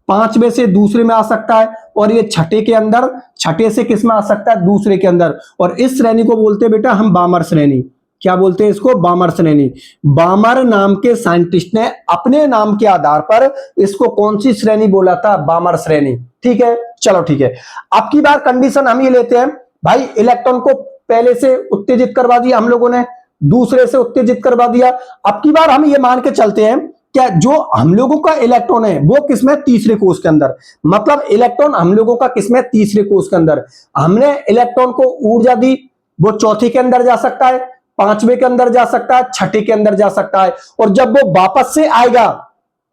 पांचवें से दूसरे में आ सकता है, और ये छठे के अंदर, छठे से किस में आ सकता है, दूसरे के अंदर। और इस श्रेणी को बोलते हैं बेटा हम बामर श्रेणी। क्या बोलते हैं इसको? बामर श्रेणी। बामर नाम के साइंटिस्ट ने अपने नाम के आधार पर इसको कौन सी श्रेणी बोला था? बामर श्रेणी। ठीक है, चलो ठीक है। अब की बार कंडीशन हम ये लेते हैं, भाई इलेक्ट्रॉन को पहले से उत्तेजित करवा दिया हम लोगों ने, दूसरे से उत्तेजित करवा दिया। अब की बार हम ये मान के चलते हैं क्या जो हम लोगों का इलेक्ट्रॉन है वो किसमें? तीसरे कोष के अंदर। मतलब इलेक्ट्रॉन हम लोगों का किसमें? तीसरे कोष के अंदर। हमने इलेक्ट्रॉन को ऊर्जा दी, वो चौथे के अंदर जा सकता है, पांचवें के अंदर जा सकता है, छठे के अंदर जा सकता है। और जब वो वापस से आएगा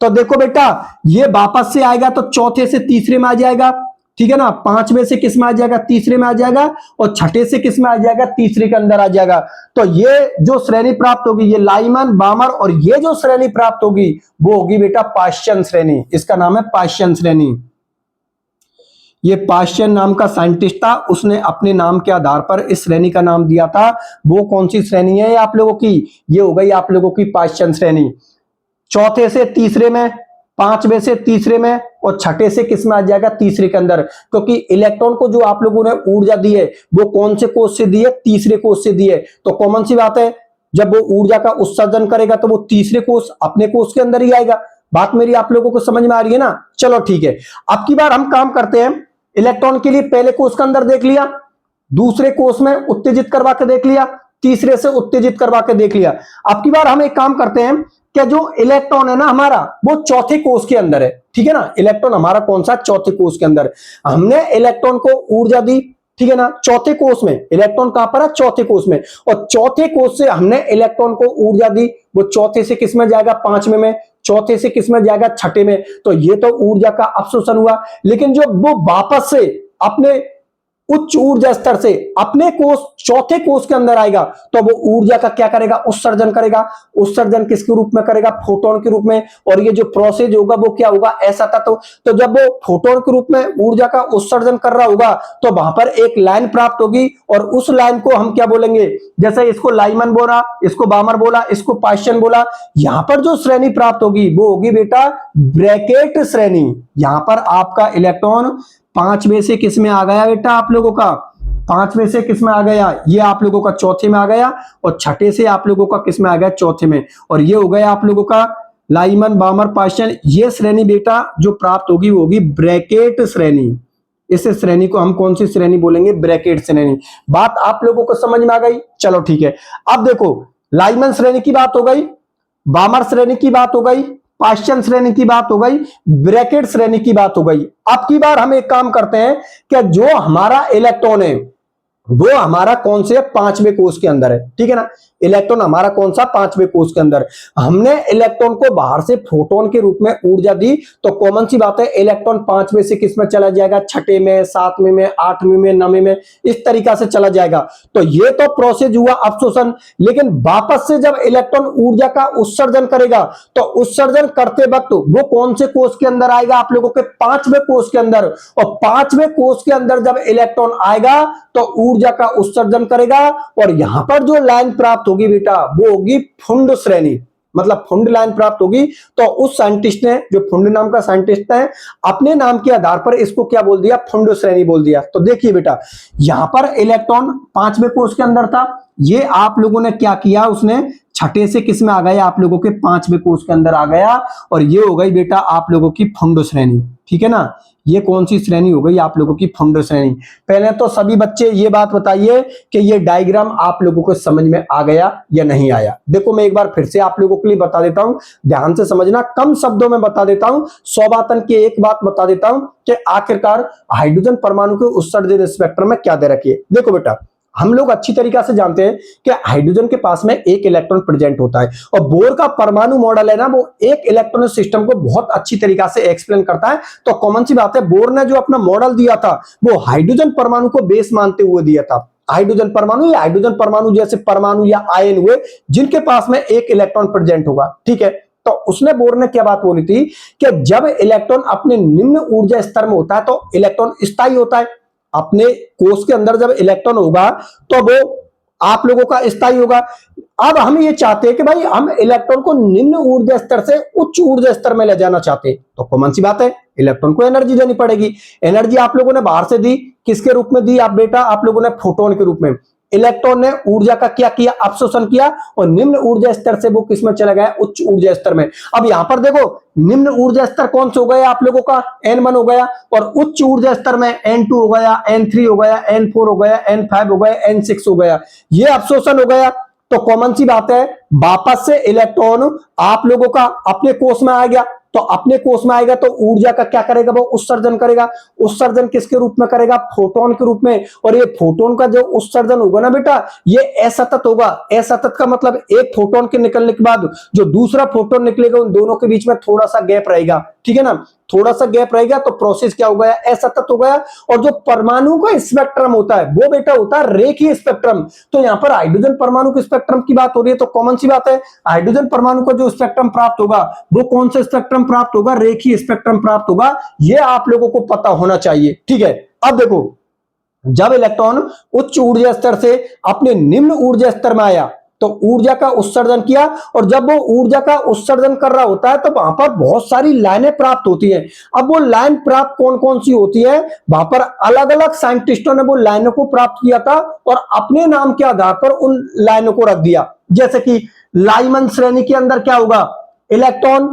तो देखो बेटा, ये वापस से आएगा तो चौथे से तीसरे में आ जाएगा, ठीक है ना, पांचवें से किस में आ जाएगा? तीसरे में आ जाएगा, और छठे से किस में आ जाएगा? तीसरे के अंदर आ जाएगा। तो ये जो श्रेणी प्राप्त होगी, ये लाइमन, बामर, और ये जो श्रेणी प्राप्त होगी वो होगी बेटा पाश्चियन श्रेणी। इसका नाम है पाश्चियन श्रेणी। ये पाश्चियन नाम का साइंटिस्ट था, उसने अपने नाम के आधार पर इस श्रेणी का नाम दिया था। वो कौन सी श्रेणी है आप लोगों की? ये हो गई आप लोगों की पाश्चियन श्रेणी। चौथे से तीसरे में, पांचवें से तीसरे में, और छठे से किस में आ जाएगा? तीसरे के अंदर। क्योंकि इलेक्ट्रॉन को जो आप लोगों ने ऊर्जा दी है वो कौन से कोष से दी है? तीसरे कोष से दी है। तो कॉमन सी बात है, जब वो ऊर्जा का उत्सर्जन करेगा तो वो तीसरे कोष, अपने कोष के अंदर ही आएगा। बात मेरी आप लोगों को समझ में आ रही है ना? चलो ठीक है। अब की बार हम काम करते हैं, इलेक्ट्रॉन के लिए पहले कोष के अंदर देख लिया, दूसरे कोष में उत्तेजित करवा के देख लिया, तीसरे से उत्तेजित करवा के देख लिया। अब की बार हम एक काम करते हैं, क्या जो इलेक्ट्रॉन है ना हमारा, वो चौथे कोष के अंदर है, ठीक है ना। इलेक्ट्रॉन हमारा कौन सा? चौथे कोष के अंदर। हमने इलेक्ट्रॉन को ऊर्जा दी, ठीक है ना, चौथे कोष में। इलेक्ट्रॉन कहां पर है? चौथे कोष में। और चौथे कोष से हमने इलेक्ट्रॉन को ऊर्जा दी, वो चौथे से किस में जाएगा? पांचवें में। चौथे से किस में जाएगा? छठे में। तो ये तो ऊर्जा का अवशोषण हुआ। लेकिन जो वो वापस से अपने उच्च ऊर्जा स्तर से अपने कोष, चौथे कोष के अंदर आएगा, तो वो ऊर्जा का क्या करेगा? उत्सर्जन करेगा। उत्सर्जन किसके रूप में करेगा? फोटोन के रूप में। और ये जो प्रोसेस होगा वो क्या होगा? ऐसा था। तो जब वो फोटोन के रूप में ऊर्जा का उत्सर्जन कर रहा होगा तो वहां पर एक लाइन प्राप्त होगी, और उस लाइन को हम क्या बोलेंगे? जैसे इसको लाइमन बोला, इसको बामर बोला, इसको पाश्चियन बोला। यहां पर जो श्रेणी प्राप्त होगी वो होगी बेटा ब्रैकेट श्रेणी। यहां पर आपका इलेक्ट्रॉन पांचवें से किस में आ गया बेटा? आप लोगों का पांचवें से किस में आ गया? ये आप लोगों का चौथे में आ गया, और छठे से आप लोगों का किस में आ गया? चौथे में। और ये हो गया आप लोगों का लाइमन, बामर, पाश्चियन। ये श्रेणी बेटा जो प्राप्त होगी वो होगी ब्रैकेट श्रेणी। इस श्रेणी को हम कौन सी श्रेणी बोलेंगे? ब्रैकेट श्रेणी। बात आप लोगों को समझ में आ गई? चलो ठीक है। अब देखो, लाइमन श्रेणी की बात हो गई, बामर श्रेणी की बात हो गई, पाश्चियन श्रेणी की बात हो गई, ब्रैकेट श्रेणी की बात हो गई। अब की बार हम एक काम करते हैं कि जो हमारा इलेक्ट्रॉन है वो हमारा कौन से? पांचवें कोष के अंदर है, ठीक है ना। इलेक्ट्रॉन हमारा कौन सा? पांचवें कोष के अंदर। हमने इलेक्ट्रॉन को बाहर से फोटोन के रूप में ऊर्जा दी, तो कॉमन सी बात है इलेक्ट्रॉन पांचवें से किस में चला जाएगा? छठे में, सातवें में, आठवीं में, नवीं में, इस तरीका से चला जाएगा। तो ये तो प्रोसेस हुआ अवशोषण। लेकिन वापस से जब इलेक्ट्रॉन ऊर्जा का उत्सर्जन करेगा तो उत्सर्जन करते वक्त वो कौन से कोष के अंदर आएगा? आप लोगों के पांचवें कोष के अंदर। और पांचवें कोष के अंदर जब इलेक्ट्रॉन आएगा तो ऊर्जा का उत्सर्जन करेगा, और यहां पर जो लाइन प्राप्त होगी बेटा वो होगी फुंड श्रेणी। मतलब फुंड लाइन प्राप्त होगी। तो उस साइंटिस्ट ने, जो फुंड नाम का साइंटिस्ट है, अपने नाम के आधार पर इसको क्या बोल दिया? फुंड श्रेणी बोल दिया। तो देखिए बेटा, यहां पर इलेक्ट्रॉन पांचवें कोष के अंदर था, ये आप लोगों ने क्या किया? उसने छठे से किस में आ गया? आप लोगों के पांचवें कोष के अंदर आ गया, और ये हो गई बेटा आप लोगों की फुंड श्रेणी, ठीक है ना। ये कौन सी श्रेणी हो गई? आप लोगों की फुंड श्रेणी। पहले तो सभी बच्चे ये बात बताइए कि ये डायग्राम आप लोगों को समझ में आ गया या नहीं आया। देखो मैं एक बार फिर से आप लोगों के लिए बता देता हूं, ध्यान से समझना, कम शब्दों में बता देता हूं, 100 बातन की एक बात बता देता हूं कि आखिरकार हाइड्रोजन परमाणु के उत्सर्जन स्पेक्ट्रम में क्या दे रखी है। देखो बेटा, हम लोग अच्छी तरीका से जानते हैं कि हाइड्रोजन के पास में एक इलेक्ट्रॉन प्रेजेंट होता है, और बोर का परमाणु मॉडल है ना, वो एक इलेक्ट्रॉनिक सिस्टम को बहुत अच्छी तरीका से एक्सप्लेन करता है। तो कॉमन सी बात है, बोर ने जो अपना मॉडल दिया था वो हाइड्रोजन परमाणु को बेस मानते हुए दिया था। हाइड्रोजन परमाणु या हाइड्रोजन परमाणु जैसे परमाणु या आयन हुए जिनके पास में एक इलेक्ट्रॉन प्रेजेंट होगा, ठीक है। तो उसने, बोर ने क्या बात बोली थी कि जब इलेक्ट्रॉन अपने निम्न ऊर्जा स्तर में होता है तो इलेक्ट्रॉन स्थायी होता है, अपने कोष के अंदर जब इलेक्ट्रॉन होगा तो वो आप लोगों का स्थायी होगा। अब हम ये चाहते हैं कि भाई हम इलेक्ट्रॉन को निम्न ऊर्जा स्तर से उच्च ऊर्जा स्तर में ले जाना चाहते हैं, तो कॉमन सी बात है इलेक्ट्रॉन को एनर्जी देनी पड़ेगी। एनर्जी आप लोगों ने बाहर से दी, किसके रूप में दी आप बेटा, आप लोगों ने फोटोन के रूप में। इलेक्ट्रॉन ने ऊर्जा का क्या किया, अवशोषण किया और निम्न ऊर्जा स्तर से वो किस में चला गया, उच्च ऊर्जा स्तर में। अब यहां पर देखो निम्न ऊर्जा स्तर कौन सा हो गया आप लोगों का, N1 हो गया, और उच्च ऊर्जा स्तर में N2 हो गया, N3 हो गया, N4 हो गया, N5 हो गया, N6 हो गया। ये अवशोषण हो गया। तो कॉमन सी बात है वापस से इलेक्ट्रॉन आप लोगों का अपने कोष में आ गया, तो अपने कोष में आएगा तो ऊर्जा का क्या करेगा, वो उत्सर्जन करेगा। उत्सर्जन किसके रूप में करेगा, फोटोन के रूप में। और ये फोटोन का जो उत्सर्जन होगा ना बेटा, ये असतत होगा। असतत का मतलब एक फोटोन के निकलने के बाद जो दूसरा फोटोन निकलेगा उन दोनों के बीच में थोड़ा सा गैप रहेगा, ठीक है ना, थोड़ा सा गैप रहेगा, तो प्रोसेस क्या हो गया, असतत हो गया। और जो परमाणु का स्पेक्ट्रम होता है वो बेटा होता है रेखीय स्पेक्ट्रम। तो यहां पर हाइड्रोजन परमाणु के स्पेक्ट्रम की बात हो रही है, तो कॉमन सी बात है हाइड्रोजन परमाणु को जो स्पेक्ट्रम प्राप्त होगा वो कौन सा स्पेक्ट्रम प्राप्त होगा, रेखीय स्पेक्ट्रम प्राप्त होगा। ये आप लोगों को पता होना चाहिए, ठीक है। अब देखो जब इलेक्ट्रॉन उच्च ऊर्जा स्तर से अपने निम्न ऊर्जा स्तर में आया तो ऊर्जा का उत्सर्जन किया, और जब वो ऊर्जा का उत्सर्जन कर रहा होता है तो वहां पर बहुत सारी लाइनें प्राप्त होती हैं। अब वो लाइन प्राप्त कौन कौन सी होती है, वहां पर अलग अलग साइंटिस्टों ने वो लाइनों को प्राप्त किया था और अपने नाम के आधार पर उन लाइनों को रख दिया। जैसे कि लाइमन श्रेणी के अंदर क्या होगा, इलेक्ट्रॉन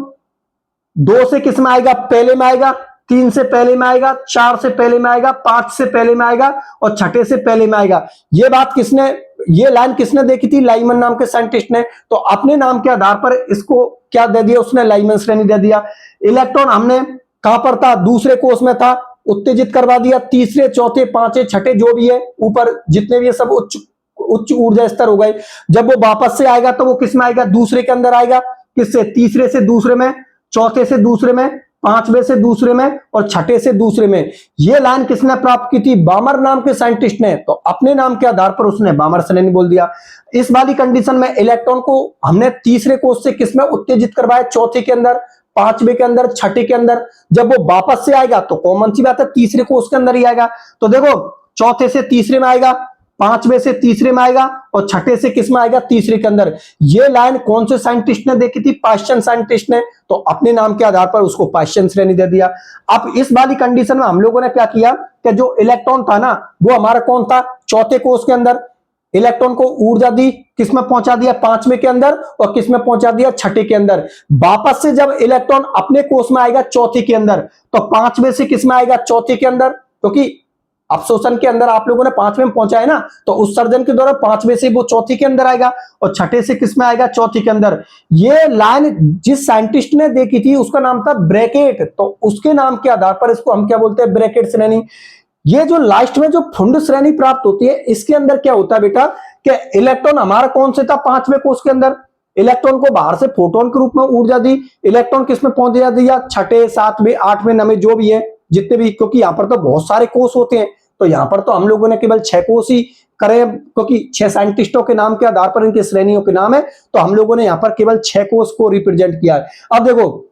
2 से किस में आएगा, पहले में आएगा, 3 से पहले में आएगा, 4 से पहले में आएगा, 5 से पहले में आएगा और 6 से पहले में आएगा। ये बात किसने, ये लाइन किसने देखी थी, लाइमन नाम के साइंटिस्ट ने। तो अपने नाम के आधार पर इसको क्या दे दिया उसने, लाइमन श्रेणी दे दिया। इलेक्ट्रॉन हमने कहां पर था, दूसरे कोष में था, उत्तेजित करवा दिया। तीसरे, चौथे, पांचवे, छठे जो भी है ऊपर जितने भी है सब उच्च ऊर्जा स्तर हो गए। जब वो वापस से आएगा तो वो किस में आएगा, दूसरे के अंदर आएगा। किससे, तीसरे से दूसरे में, चौथे से दूसरे में, पांचवें से दूसरे में और छठे से दूसरे में। ये लाइन किसने प्राप्त की थी, बामर नाम के साइंटिस्ट ने। तो अपने नाम के आधार पर उसने बामर श्रेणी बोल दिया। इस वाली कंडीशन में इलेक्ट्रॉन को हमने तीसरे कोष से किसमें उत्तेजित करवाया, चौथे के अंदर, पांचवें के अंदर, छठे के अंदर। जब वो वापस से आएगा तो कॉमन सी बात है तीसरे कोष के अंदर ही आएगा। तो देखो चौथे से तीसरे में आएगा, पांचवें से तीसरे में आएगा और छठे से किस में आएगा, तीसरे के अंदर। ये लाइन कौन से साइंटिस्ट ने देखी थी, पाश्चन साइंटिस्ट ने। तो अपने नाम के आधार पर उसको पाश्चन श्रेणी दे दिया। अब इस वाली कंडीशन में हम लोगों ने क्या किया कि जो इलेक्ट्रॉन था ना वो हमारा कौन था, चौथे कोष के अंदर। इलेक्ट्रॉन को ऊर्जा दी, किसमें पहुंचा दिया, पांचवें के अंदर, और किसमें पहुंचा दिया, छठे के अंदर। वापस से जब इलेक्ट्रॉन अपने कोष में आएगा चौथे के अंदर, तो पांचवें से किसमें आएगा, चौथे के अंदर, क्योंकि अवशोषण के अंदर आप लोगों ने पांचवें में पहुंचा है ना, तो उत्सर्जन के दौरान पांचवें से वो चौथी के अंदर आएगा और छठे से किसमें आएगा, चौथी के अंदर। ये लाइन जिस साइंटिस्ट ने देखी थी उसका नाम था ब्रैकेट। तो उसके नाम के आधार पर इसको हम क्या बोलते हैं, ब्रैकेट श्रेणी। ये जो लास्ट में जो फुंड श्रेणी प्राप्त होती है इसके अंदर क्या होता है बेटा कि इलेक्ट्रॉन हमारा कौन से था, पांचवें कोष के अंदर। इलेक्ट्रॉन को बाहर से फोटोन के रूप में ऊर्जा दी, इलेक्ट्रॉन किसमें पहुंचा दिया, छठे, सातवें, आठवें, नवें जो भी है जितने भी, क्योंकि यहां पर तो बहुत सारे कोष होते हैं। तो यहां पर तो हम लोगों ने केवल 6 कोष ही करे, क्योंकि 6 साइंटिस्टों के नाम के आधार पर इनकी श्रेणियों के नाम है, तो हम लोगों ने यहां पर केवल 6 कोष को रिप्रेजेंट किया है। अब देखो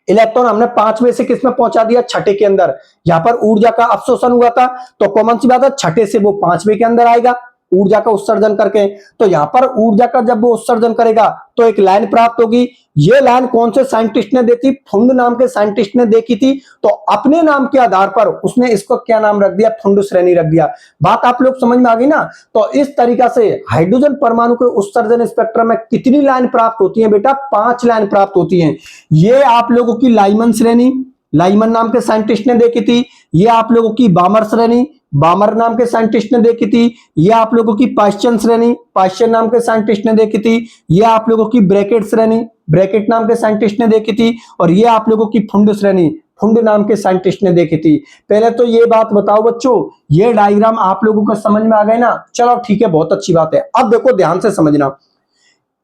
इलेक्ट्रॉन हमने पांचवें से किसमें पहुंचा दिया, छठे के अंदर। यहां पर ऊर्जा का अवशोषण हुआ था, तो कॉमन सी बात है छठे से वो पांचवें के अंदर आएगा ऊर्जा का उत्सर्जन करके। तो यहां पर ऊर्जा का जब वो उत्सर्जन करेगा तो एक लाइन प्राप्त होगी। ये लाइन कौन से साइंटिस्ट ने देखी, फुंड नाम के साइंटिस्ट ने देखी थी। तो अपने नाम के आधार पर उसने इसको क्या नाम रख दिया, फुंड श्रेणी रख दिया। बात आप लोग समझ में आ गई ना। तो इस तरीका से हाइड्रोजन परमाणु के उत्सर्जन स्पेक्ट्रम में कितनी लाइन प्राप्त होती है बेटा, 5 लाइन प्राप्त होती है। ये आप लोगों की लाइमन श्रेणी, लाइमन नाम के साइंटिस्ट ने देखी थी। ये आप लोगों की बामर श्रेणी, बामर नाम के साइंटिस्ट ने देखी थी। ये आप लोगों की पाश्चन श्रेणी, पाश्चन नाम के साइंटिस्ट ने देखी थी। ये आप लोगों की ब्रैकेट श्रेणी, ब्रैकेट नाम के साइंटिस्ट ने देखी थी। और ये आप लोगों की फुंड श्रेणी, फुंड नाम के साइंटिस्ट ने देखी थी। पहले तो ये बात बताओ बच्चों, ये डायग्राम आप लोगों को समझ में आ गए ना। चलो ठीक है, बहुत अच्छी बात है। अब देखो ध्यान से समझना,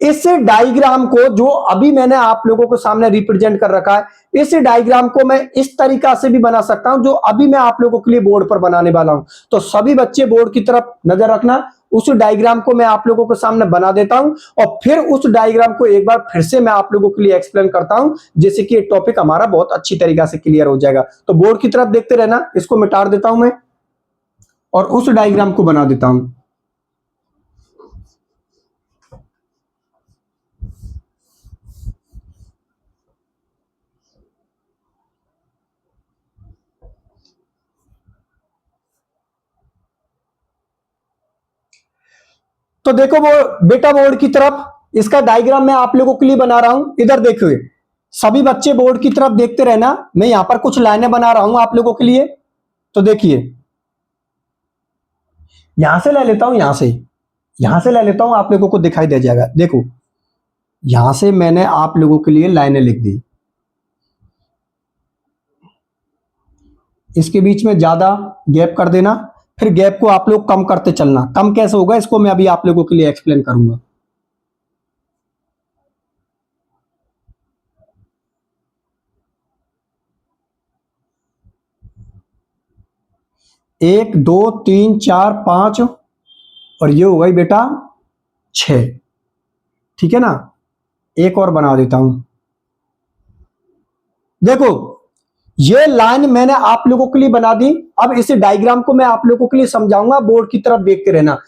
इस डायग्राम को जो अभी मैंने आप लोगों को सामने रिप्रेजेंट कर रखा है, इस डायग्राम को मैं इस तरीका से भी बना सकता हूं जो अभी मैं आप लोगों के लिए बोर्ड पर बनाने वाला हूं। तो सभी बच्चे बोर्ड की तरफ नजर रखना। उस डायग्राम को मैं आप लोगों के सामने बना देता हूं और फिर उस डायग्राम को एक बार फिर से मैं आप लोगों के लिए एक्सप्लेन करता हूं, जैसे कि ये टॉपिक हमारा बहुत अच्छी तरीका से क्लियर हो जाएगा। तो बोर्ड की तरफ देखते रहना। इसको मिटा देता हूं मैं। और उस डायग्राम को बना देता हूं। तो देखो वो बेटा बोर्ड की तरफ इसका डायग्राम मैं आप लोगों के लिए बना रहा हूं। इधर देखिए सभी बच्चे बोर्ड की तरफ देखते रहना, मैं यहां पर कुछ लाइनें बना रहा हूं आप लोगों के लिए। तो देखिए यहां से ले लेता हूं, यहां से ले लेता हूं, आप लोगों को दिखाई दे जाएगा। देखो यहां से मैंने आप लोगों के लिए लाइनें लिख दी, इसके बीच में ज्यादा गैप कर देना, फिर गैप को आप लोग कम करते चलना। कम कैसे होगा इसको मैं अभी आप लोगों के लिए एक्सप्लेन करूंगा। एक दो तीन चार पांच और ये हो गई बेटा 6, ठीक है ना। एक और बना देता हूं। देखो ये लाइन मैंने आप लोगों के लिए बना दी। अब इस डायग्राम को मैं आप लोगों के लिए समझाऊंगा, बोर्ड की तरफ देखते रहना।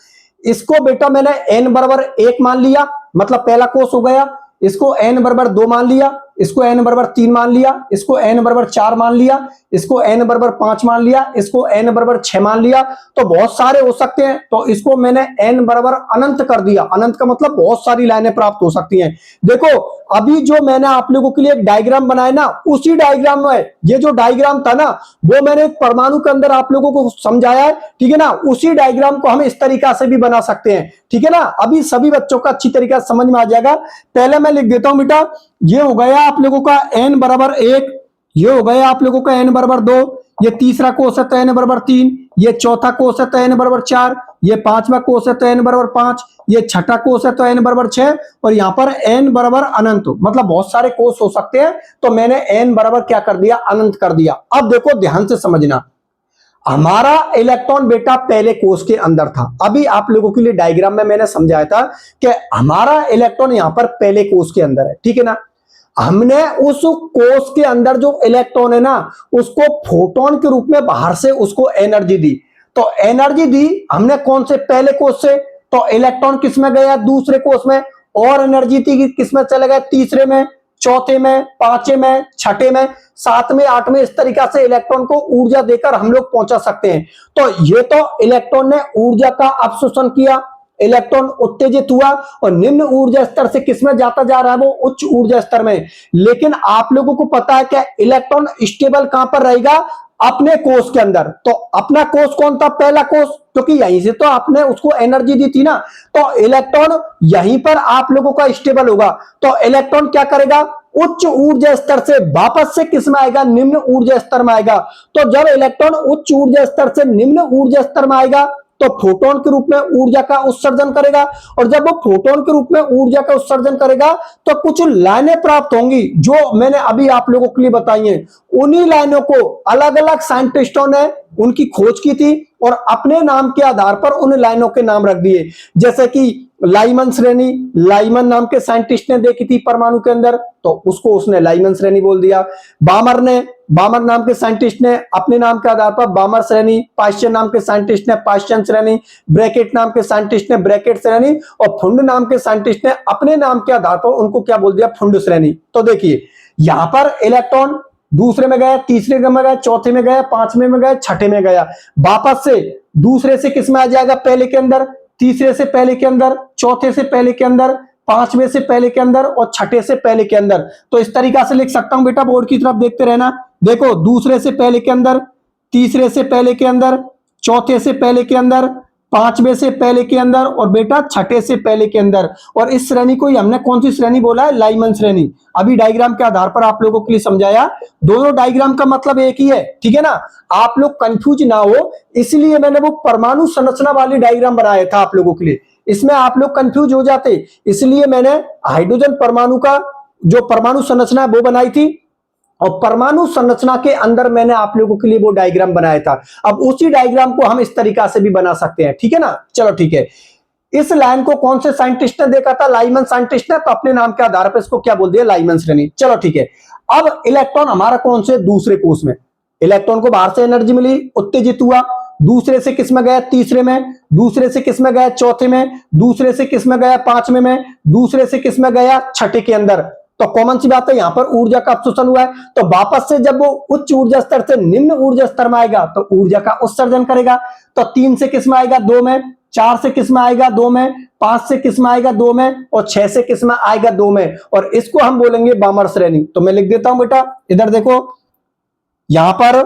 इसको बेटा मैंने n बराबर 1 मान लिया, मतलब पहला कोस हो गया। इसको n बराबर 2 मान लिया, इसको n बराबर 3 मान लिया, इसको n बराबर 4 मान लिया, इसको n बराबर 5 मान लिया, इसको n बराबर 6 मान लिया। तो बहुत सारे हो सकते हैं, तो इसको मैंने n बराबर अनंत कर दिया। अनंत का मतलब बहुत सारी लाइनें प्राप्त हो सकती हैं। देखो अभी जो मैंने आप लोगों के लिए एक डायग्राम बनाया ना, उसी डायग्राम में ये जो डायग्राम था ना वो मैंने एक परमाणु के अंदर आप लोगों को समझाया है, ठीक है ना। उसी डायग्राम को हम इस तरीका से भी बना सकते हैं, ठीक है ना। अभी सभी बच्चों का अच्छी तरीका से समझ में आ जाएगा। पहले मैं लिख देता हूं बेटा, ये हो गया आप लोगों का n बराबर 1, ये हो गया आप लोगों का n बराबर 2, ये तीसरा कोस है तो n बराबर 3, ये चौथा कोस है तो n बराबर 4, ये पांचवा कोस है तो n बराबर 5, ये छठा कोस है तो n बराबर 6, और यहां पर n बराबर अनंत, मतलब बहुत सारे कोस हो सकते हैं। तो मैंने n बराबर क्या कर दिया, अनंत कर दिया। अब देखो ध्यान से समझना, हमारा इलेक्ट्रॉन बेटा पहले कोष के अंदर था। अभी आप लोगों के लिए डायग्राम में मैंने समझाया था कि हमारा इलेक्ट्रॉन यहां पर पहले कोष के अंदर है, ठीक है ना। हमने उस कोष के अंदर जो इलेक्ट्रॉन है ना उसको फोटोन के रूप में बाहर से उसको एनर्जी दी। तो एनर्जी दी हमने कौन से, पहले कोष से। तो इलेक्ट्रॉन किस में गया, दूसरे कोष में, और एनर्जी थी किस में चले गए, तीसरे में, चौथे में, पांचवें में, छठे में, सातवें, आठवें। इस तरीका से इलेक्ट्रॉन को ऊर्जा देकर हम लोग पहुंचा सकते हैं। तो ये तो इलेक्ट्रॉन ने ऊर्जा का अवशोषण किया, इलेक्ट्रॉन उत्तेजित हुआ और निम्न ऊर्जा स्तर से किसमें जाता जा रहा है, वो उच्च ऊर्जा स्तर में। लेकिन आप लोगों को पता है कि इलेक्ट्रॉन स्टेबल कहां पर रहेगा, अपने कोष के अंदर। तो अपना कोष कौन था, पहला कोष, क्योंकि यहीं से तो आपने उसको एनर्जी दी थी ना। तो इलेक्ट्रॉन यहीं पर आप लोगों का स्टेबल होगा। तो इलेक्ट्रॉन क्या करेगा, उच्च ऊर्जा स्तर से वापस से किस में आएगा, निम्न ऊर्जा स्तर में आएगा। तो जब इलेक्ट्रॉन उच्च ऊर्जा स्तर से निम्न ऊर्जा स्तर में आएगा तो फोटोन के रूप में ऊर्जा का उत्सर्जन करेगा, और जब वो फोटोन के रूप में ऊर्जा का उत्सर्जन करेगा तो कुछ लाइनें प्राप्त होंगी जो मैंने अभी आप लोगों के लिए बताई हैं। उन्हीं लाइनों को अलग अलग साइंटिस्टों ने उनकी खोज की थी और अपने नाम के आधार पर उन लाइनों के नाम रख दिए। जैसे कि लाइमन श्रेणी, लाइमन नाम के साइंटिस्ट ने देखी थी परमाणु के अंदर, तो उसको उसने लाइमन श्रेणी बोल दिया। बामर नाम के साइंटिस्ट ने अपने नाम के आधार पर बामर श्रेणी, पाश्चन नाम के साइंटिस्ट ने पाश्चन श्रेणी, ब्रैकेट नाम के साइंटिस्ट ने ब्रैकेट श्रेणी, और फुंड नाम के साइंटिस्ट ने अपने नाम के आधार पर उनको क्या बोल दिया, फुंड श्रेणी। तो देखिए यहां पर इलेक्ट्रॉन दूसरे में गया, तीसरे में गया, चौथे में गया, पांचवें में गया, छठे में गया, वापस से दूसरे से किस में आ जाएगा, पहले के अंदर, तीसरे से पहले के अंदर, चौथे से पहले के अंदर, पांचवें से पहले के अंदर और छठे से पहले के अंदर। तो इस तरीका से लिख सकता हूं बेटा, बोर्ड की तरफ देखते रहना। देखो दूसरे से पहले के अंदर, तीसरे से पहले के अंदर, चौथे से पहले के अंदर, पांचवें से पहले के अंदर और बेटा छठे से पहले के अंदर। और इस श्रेणी को हमने कौन सी श्रेणी बोला है, लाइमन श्रेणी। अभी डायग्राम के आधार पर आप लोगों के लिए समझाया, दोनों डायग्राम का मतलब एक ही है, ठीक है ना। आप लोग कंफ्यूज ना हो, इसलिए मैंने वो परमाणु संरचना वाली डायग्राम बनाया था आप लोगों के लिए। इसमें आप लोग कंफ्यूज हो जाते, इसलिए मैंने हाइड्रोजन परमाणु का जो परमाणु संरचना है वो बनाई थी, और परमाणु संरचना के अंदर मैंने आप लोगों के लिए वो डायग्राम बनाया था। अब उसी डायग्राम को हम इस तरीका से भी बना सकते हैं, ठीक है ना। चलो ठीक है, इस लाइन को कौन से साइंटिस्ट ने देखा था, लाइमन साइंटिस्ट ने, तो अपने नाम के आधार पर इसको क्या बोल दिया, लाइमन श्रेणी। चलो ठीक है, अब इलेक्ट्रॉन हमारा कौन से, दूसरे कोष में। इलेक्ट्रॉन को बाहर से एनर्जी मिली, उत्तेजित हुआ, दूसरे से किस में गया तीसरे में, दूसरे से किस में गया चौथे में, दूसरे से किस में गया पांचवें में, दूसरे से किस में गया छठे के अंदर। तो कॉमन सी बात है, यहां पर ऊर्जा का अवशोषण हुआ है, तो वापस से जब वो उच्च ऊर्जा स्तर से निम्न ऊर्जा स्तर में आएगा तो ऊर्जा का उत्सर्जन करेगा। तो 3 से किस में आएगा 2 में, 4 से किस में आएगा 2 में, 5 से किस में आएगा 2 में, और 6 से किस में आएगा 2 में, और इसको हम बोलेंगे बामर श्रेणी। तो मैं लिख देता हूं बेटा, इधर देखो, यहां पर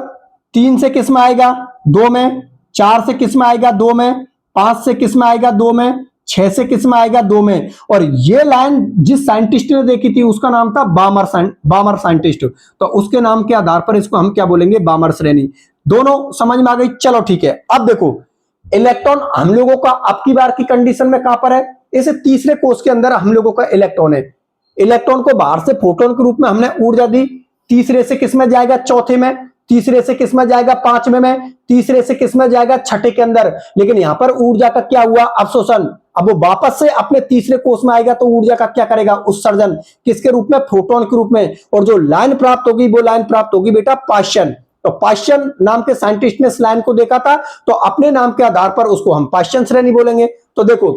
3 से किस में आएगा 2 में, 4 से किस में आएगा 2 में, 5 से किस में आएगा 2 में, 6 से किस में आएगा 2 में। और ये लाइन जिस साइंटिस्ट ने देखी थी उसका नाम था बामर साइंटिस्ट। तो उसके नाम के आधार पर इसको हम क्या बोलेंगे, बामर श्रेणी। दोनों समझ में आ गई। चलो ठीक है, अब देखो इलेक्ट्रॉन हम लोगों का अब की बार की कंडीशन में कहां पर है, इस तीसरे कोष के अंदर हम लोगों का इलेक्ट्रॉन है। इलेक्ट्रॉन को बाहर से फोटोन के रूप में हमने ऊर्जा दी, तीसरे से किस में जाएगा चौथे में, तीसरे से किस में जाएगा पांचवें में, तीसरे से किस में जाएगा छठे के अंदर। लेकिन यहां पर ऊर्जा का क्या हुआ, अवशोषण। अब वो वापस से अपने तीसरे कोष में आएगा तो ऊर्जा का क्या करेगा, उत्सर्जन। किसके रूप में, फोटोन के रूप में। और जो लाइन प्राप्त होगी वो लाइन प्राप्त होगी बेटा पाश्चन। तो पाश्चन नाम के साइंटिस्ट ने इस लाइन को देखा था, तो अपने नाम के आधार पर उसको हम पाश्चन श्रेणी बोलेंगे। तो देखो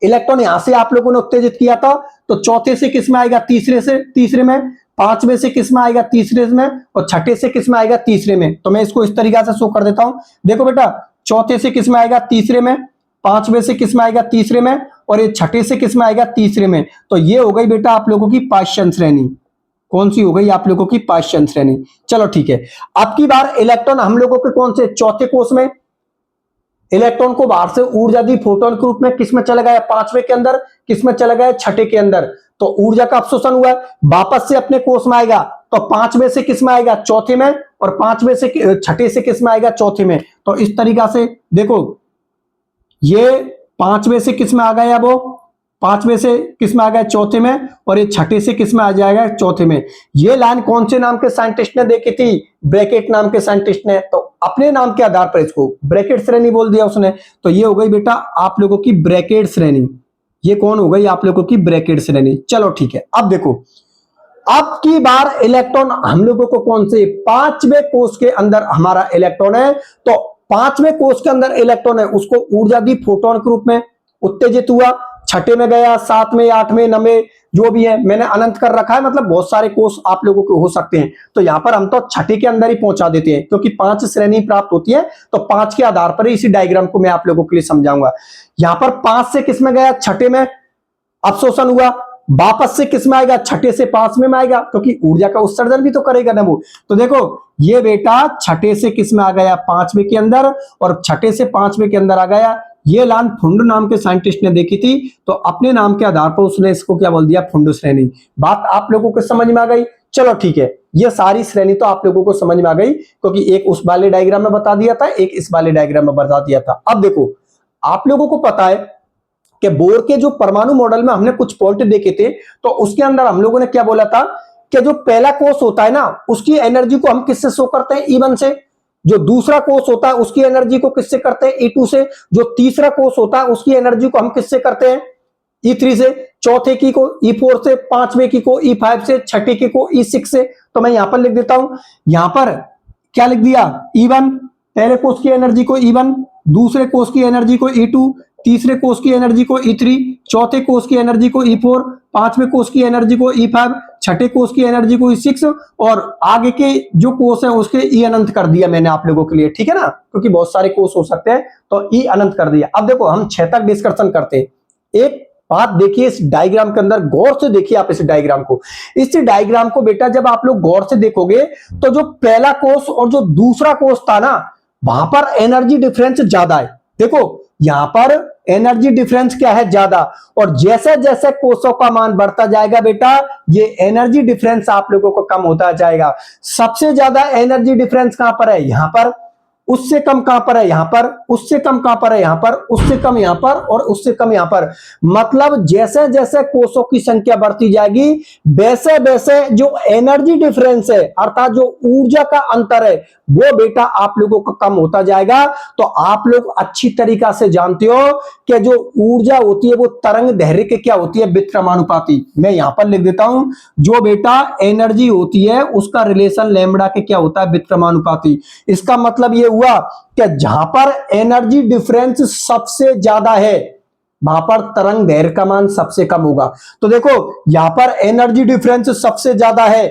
इलेक्ट्रॉन यहां से आप लोगों ने उत्तेजित किया था, तो चौथे से किस में आएगा तीसरे से तीसरे में, पांचवें से किस में आएगा तीसरे में, और छठे से किस में आएगा तीसरे में। तो मैं इसको इस तरीके से शो कर देता हूं। देखो बेटा, चौथे से किस में आएगा तीसरे में, पांचवें से किस में आएगा तीसरे में, और ये छठे से किस में आएगा तीसरे में। तो ये हो गई बेटा आप लोगों की पाश्चन श्रेणी। कौन सी हो गई आप लोगों की, पाश्चन श्रेणी। चलो ठीक है, अब की बार इलेक्ट्रॉन हम लोगों के कौन से, चौथे कोष में। इलेक्ट्रॉन को बाहर से ऊर्जा दी फोटोन के रूप में, किस में चला गया पांचवें के अंदर, किस में चला गया छठे के अंदर। तो ऊर्जा का अवशोषण हुआ, वापस से अपने कोष में आएगा, तो पांचवें से किस में आएगा चौथे में, और पांचवें से छठे से किस में आएगा चौथे में। तो इस तरीका से देखो, ये पांचवें से किस में आ गया, वो पांचवें से किस में आ गया चौथे में, और ये छठे से किस में आ जाएगा चौथे में। ये लाइन कौन से नाम के साइंटिस्ट ने देखी थी, ब्रैकेट नाम के साइंटिस्ट ने। तो अपने नाम के आधार पर इसको ब्रैकेट श्रेणी बोल दिया उसने। तो ये हो गई बेटा आप लोगों की ब्रैकेट श्रेणी। ये कौन हो गई आप लोगों की ब्रैकेट श्रेणी। चलो ठीक है, अब देखो अब की बार इलेक्ट्रॉन हम लोगों को कौन से, पांचवें कोष के अंदर हमारा इलेक्ट्रॉन है। तो पांचवें कोष के अंदर इलेक्ट्रॉन है, उसको ऊर्जा दी फोटोन के रूप में, उत्तेजित हुआ, छठे में गया, सातवें, आठवें, नवें, जो भी है मैंने अनंत कर रखा है, मतलब बहुत सारे कोष आप लोगों को हो सकते हैं। तो यहां पर हम तो छठे के अंदर ही पहुंचा देते हैं, क्योंकि 5 श्रेणी प्राप्त होती है। तो 5 के आधार पर इसी डायग्राम को मैं आप लोगों के लिए समझाऊंगा। यहां पर 5 से किस में गया, छठे में अवशोषण हुआ, वापस से किस में आएगा, छठे से पांचवें में आएगा, क्योंकि ऊर्जा का उत्सर्जन भी तो करेगा ना वो। तो देखो ये बेटा छठे से किस में आ गया, पांचवें के अंदर, और छठे से पांचवें के अंदर आ गया। ये लाइन फुंडू नाम के साइंटिस्ट ने देखी थी, तो अपने नाम के आधार पर उसने इसको क्या बोल दिया, फुंडू श्रेणी। बात आप लोगों को समझ में आ गई। चलो ठीक है, ये सारी श्रेणी तो आप लोगों को समझ में आ गई, क्योंकि एक उस वाले डायग्राम में बता दिया था, एक इस वाले डायग्राम में बता दिया था। अब देखो आप लोगों को पता है कि बोर के जो परमाणु मॉडल में हमने कुछ पॉइंट देखे थे, तो उसके अंदर हम लोगों ने क्या बोला था कि जो पहला कोष होता है ना, उसकी एनर्जी को हम किससे शो करते हैं, E1 से। जो दूसरा कोष होता है उसकी एनर्जी को किससे करते हैं, E2 से। जो तीसरा कोष होता है उसकी एनर्जी को हम किससे करते हैं, E3 से। चौथे की को E4 से, पांचवें की को E5 से, छठे की को E6 से। तो मैं यहां पर लिख देता हूं, यहां पर क्या लिख दिया, E1, पहले कोष की एनर्जी को E1, दूसरे कोष की एनर्जी को E2, तीसरे कोष की एनर्जी को E3, चौथे कोष की एनर्जी को E4, पांचवें कोष की एनर्जी को E5, छठे कोष की एनर्जी को E6, और आगे के जो कोष है उसके E अनंत कर दिया मैंने आप लोगों के लिए, ठीक है ना, क्योंकि बहुत सारे कोष हो सकते हैं, तो E अनंत कर दिया। अब देखो हम 6 तक डिस्कशन करते हैं। एक बात देखिए इस डायग्राम के अंदर, गौर से देखिए आप इस डायग्राम को। इस डायग्राम को बेटा जब आप लोग गौर से देखोगे, तो जो पहला कोष और जो दूसरा कोष था ना, वहां पर एनर्जी डिफरेंस ज्यादा है। देखो यहां पर एनर्जी डिफरेंस क्या है, ज्यादा। और जैसे जैसे कोषों का मान बढ़ता जाएगा बेटा, ये एनर्जी डिफरेंस आप लोगों को कम होता जाएगा। सबसे ज्यादा एनर्जी डिफरेंस कहां पर है, यहां पर। उससे कम कहां पर है, यहां पर। उससे कम कहां पर है, यहां पर। उससे कम यहां पर, और उससे कम यहां पर। मतलब जैसे जैसे कोषों की संख्या बढ़ती जाएगी, वैसे वैसे जो एनर्जी डिफरेंस है, अर्थात जो ऊर्जा का अंतर है, वो बेटा आप लोगों का कम होता जाएगा। तो आप लोग अच्छी तरीका से जानते हो कि जो ऊर्जा होती है वो तरंग दैर्घ्य के क्या होती है, व्युत्क्रमानुपाती। मैं यहां पर लिख देता हूं, जो बेटा एनर्जी होती है उसका रिलेशन लैम्बडा के क्या होता है, व्युत्क्रमानुपाती। इसका मतलब ये हुआ कि जहां पर एनर्जी डिफरेंस सबसे ज्यादा है वहां पर तरंग दैर्घ्य का मान सबसे कम होगा। तो देखो यहां पर एनर्जी डिफरेंस सबसे ज्यादा है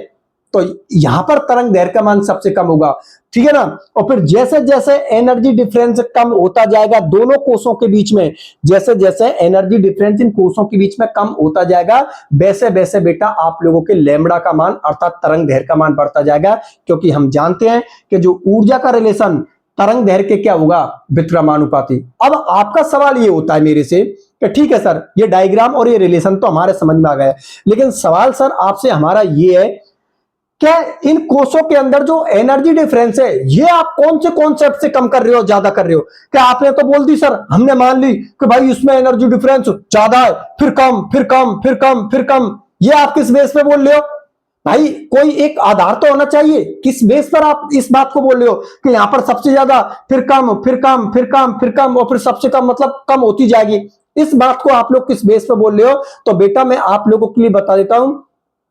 तो यहां पर तरंग दैर्घ्य का मान सबसे कम होगा, ठीक है ना। और फिर जैसे जैसे एनर्जी डिफरेंस कम होता जाएगा दोनों कोषों के बीच में, जैसे जैसे एनर्जी डिफरेंस इन कोषों के बीच में कम होता जाएगा वैसे वैसे बेटा आप लोगों के लैम्बडा का मान अर्थात तरंग दैर्घ्य का मान बढ़ता जाएगा, क्योंकि हम जानते हैं कि जो ऊर्जा का रिलेशन तरंग दैर्घ्य के क्या होगा, व्युत्क्रमानुपाती। अब आपका सवाल ये होता है मेरे से कि ठीक है सर ये डायग्राम और ये रिलेशन तो हमारे समझ में आ गया, लेकिन सवाल सर आपसे हमारा ये है क्या इन कोषों के अंदर जो एनर्जी डिफरेंस है ये आप कौन से कॉन्सेप्ट से कम कर रहे हो ज्यादा कर रहे हो? क्या आपने तो बोल दी सर, हमने मान ली कि भाई इसमें एनर्जी डिफरेंस ज्यादा है फिर कम फिर कम फिर कम फिर कम, ये आप किस बेस पे बोल रहे हो? भाई कोई एक आधार तो होना चाहिए, किस बेस पर आप इस बात को बोल रहे हो कि यहां पर सबसे ज्यादा फिर कम फिर कम फिर कम फिर कम और फिर सबसे कम मतलब कम होती जाएगी, इस बात को आप लोग किस बेस पर बोल रहे हो? तो बेटा मैं आप लोगों के लिए बता देता हूं,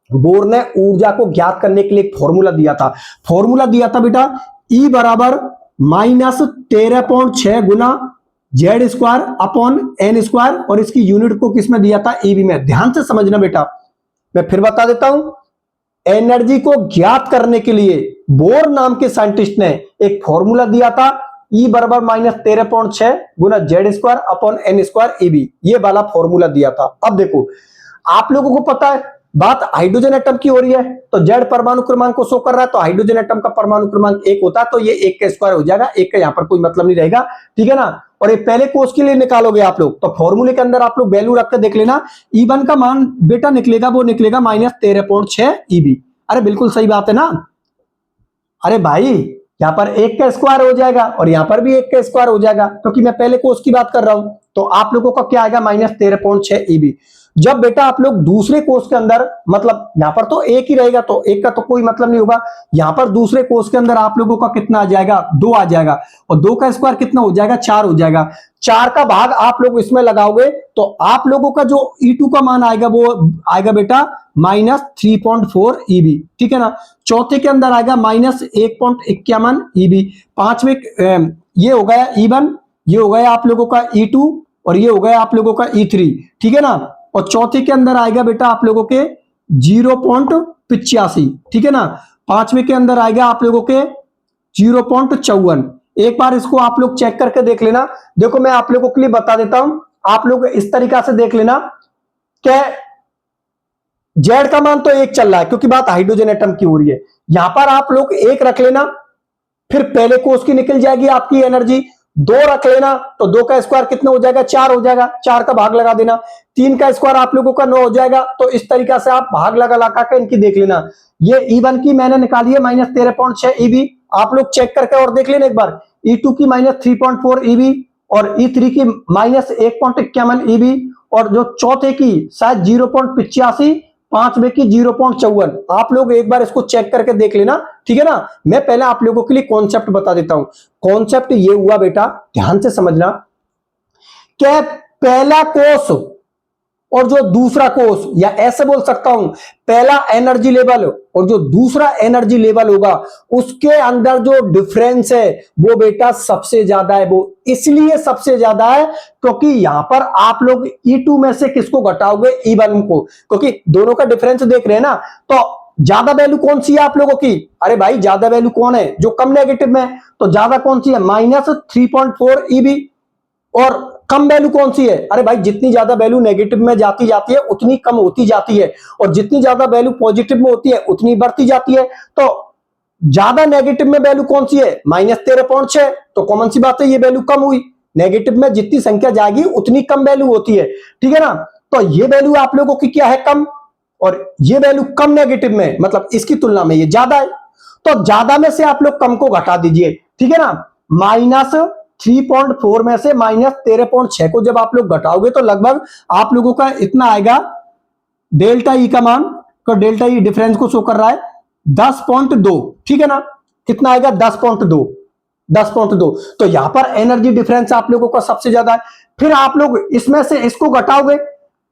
बोर ने ऊर्जा को ज्ञात करने के लिए एक फॉर्मूला दिया था, फॉर्मूला दिया था बेटा E बराबर -13.6 गुना Z square upon n square, और इसकी यूनिट को किसमें दिया था, ईबी में। ध्यान से समझना बेटा, मैं फिर बता देता हूं, एनर्जी को ज्ञात करने के लिए बोर नाम के साइंटिस्ट ने एक फॉर्मूला दिया था E बराबर -13.6 गुना Z square upon n square ईबी, ये वाला फॉर्मूला दिया था। अब देखो आप लोगों को पता है बात हाइड्रोजन एटम की हो रही है तो जेड परमाणु क्रमांक को शो कर रहा है, तो हाइड्रोजन एटम का परमाणु क्रमांक 1 होता है तो ये 1 का स्क्वायर हो जाएगा, 1 का यहां पर कोई मतलब नहीं रहेगा, ठीक है ना। और ये पहले कोष के लिए निकालोगे आप लोग तो फॉर्मूले के अंदर आप लोग वैल्यू रख के देख लेना, E1 का मान बेटा निकलेगा वो निकलेगा -13.6 ईबी। अरे बिल्कुल सही बात है ना। अरे भाई यहां पर 1 का स्क्वायर हो जाएगा और यहां पर भी 1 का स्क्वायर हो जाएगा, क्योंकि मैं पहले कोष की बात कर रहा हूं, तो आप लोगों का क्या आएगा -13.6 ईबी। जब बेटा आप लोग दूसरे कोष के अंदर, मतलब यहां पर तो 1 ही रहेगा तो 1 का तो कोई मतलब नहीं होगा, यहां पर दूसरे कोष के अंदर आप लोगों का कितना आ जाएगा, 2 आ जाएगा, और 2 का स्क्वायर कितना हो जाएगा, 4 हो जाएगा। 4 का भाग आप लोग इसमें लगाओगे तो आप लोगों का जो E2 का मान आएगा वो आएगा बेटा -3.4 ईबी, ठीक है ना। चौथे के अंदर आएगा -1.51 ईबी। पांचवें ये हो गया E1, ये हो गया आप लोगों का E2 और ये हो गया आप लोगों का E3, ठीक है ना। और चौथे के अंदर आएगा बेटा आप लोगों के 0.85, ठीक है ना। पांचवें के अंदर आएगा आप लोगों के 0.54। एक बार इसको आप लोग चेक करके देख लेना। देखो मैं आप लोगों के लिए बता देता हूं, आप लोग इस तरीका से देख लेना कि जेड का मान तो 1 चल रहा है क्योंकि बात हाइड्रोजन एटम की हो रही है, यहां पर आप लोग 1 रख लेना, फिर पहले कोष की निकल जाएगी आपकी एनर्जी। 2 रख लेना तो 2 का स्क्वायर कितना हो जाएगा, 4 हो जाएगा, 4 का भाग लगा देना। 3 का स्क्वायर आप लोगों का 9 हो जाएगा, तो इस तरीका से आप भाग लगा कर इनकी देख लेना। ये E1 की मैंने निकाली है -13.6 ईबी, आप लोग चेक करके और देख लेना एक बार। E2 की -3.4 ईबी और E3 की -1.51 ईबी, और जो चौथे की शायद 0.85, पांचवे की 0.54। आप लोग एक बार इसको चेक करके देख लेना, ठीक है ना। मैं पहले आप लोगों के लिए कॉन्सेप्ट बता देता हूं। कॉन्सेप्ट ये हुआ बेटा, ध्यान से समझना, क्या पहला कोष और जो दूसरा कोष, या ऐसे बोल सकता हूं पहला एनर्जी लेवल और जो दूसरा एनर्जी लेवल होगा उसके अंदर जो डिफरेंस है वो बेटा सबसे ज्यादा है। वो इसलिए सबसे ज्यादा है क्योंकि यहां पर आप लोग E2 में से किसको घटाओगे, E1 को, क्योंकि दोनों का डिफरेंस देख रहे हैं ना। तो ज्यादा वैल्यू कौन सी है आप लोगों की, अरे भाई ज्यादा वैल्यू कौन है, जो कम नेगेटिव में, तो ज्यादा कौन सी है, -3.4 ईबी। और कम वैल्यू कौन सी है, अरे भाई जितनी ज्यादा वैल्यू नेगेटिव में जाती जाती है उतनी कम होती जाती है, और जितनी ज्यादा वैल्यू पॉजिटिव में होती है उतनी बढ़ती जाती है। तो ज्यादा नेगेटिव में वैल्यू कौन सी है, -13.6, तो कॉमन सी बात है ये वैल्यू कम हुई। नेगेटिव में जितनी संख्या जाएगी उतनी कम वैल्यू होती है, ठीक है ना। तो ये वैल्यू आप लोगों की क्या है, कम, और ये वैल्यू कम नेगेटिव में, मतलब इसकी तुलना में ये ज्यादा है। तो ज्यादा में से आप लोग कम को घटा दीजिए, ठीक है ना। -3.4 में से -13.6 को जब आप लोग घटाओगे तो लगभग आप लोगों का इतना आएगा, डेल्टा ई का मान, तो डेल्टा ई डिफरेंस को शो कर रहा है 10.2, ठीक है ना। कितना आएगा, 10.2, 10.2। तो यहां पर एनर्जी डिफरेंस आप लोगों का सबसे ज्यादा है। फिर आप लोग इसमें से इसको घटाओगे,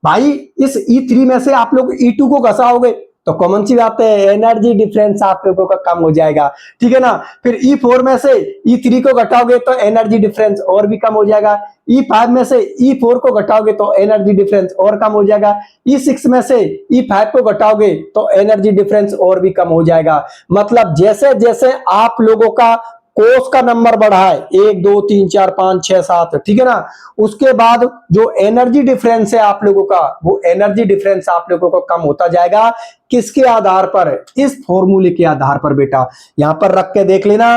भाई इस E3 में से आप लोग E2 को घटाओगे तो कॉमन सी बात है, एनर्जी डिफरेंस आप लोगों का कम हो जाएगा, ठीक है ना। फिर E4 में से E3 को घटाओगे तो एनर्जी डिफरेंस और भी कम हो जाएगा। E5 में से E4 को घटाओगे तो एनर्जी डिफरेंस और कम हो जाएगा। E6 में से E5 को घटाओगे तो एनर्जी डिफरेंस और भी कम हो जाएगा। मतलब जैसे जैसे आप लोगों का कोस का नंबर बढ़ा है 1 2 3 4 5 6 7, ठीक है ना, उसके बाद जो एनर्जी डिफरेंस है आप लोगों का, वो एनर्जी डिफरेंस आप लोगों का कम होता जाएगा। किसके आधार पर? इस फॉर्मूले के आधार पर बेटा। यहां पर रख के देख लेना,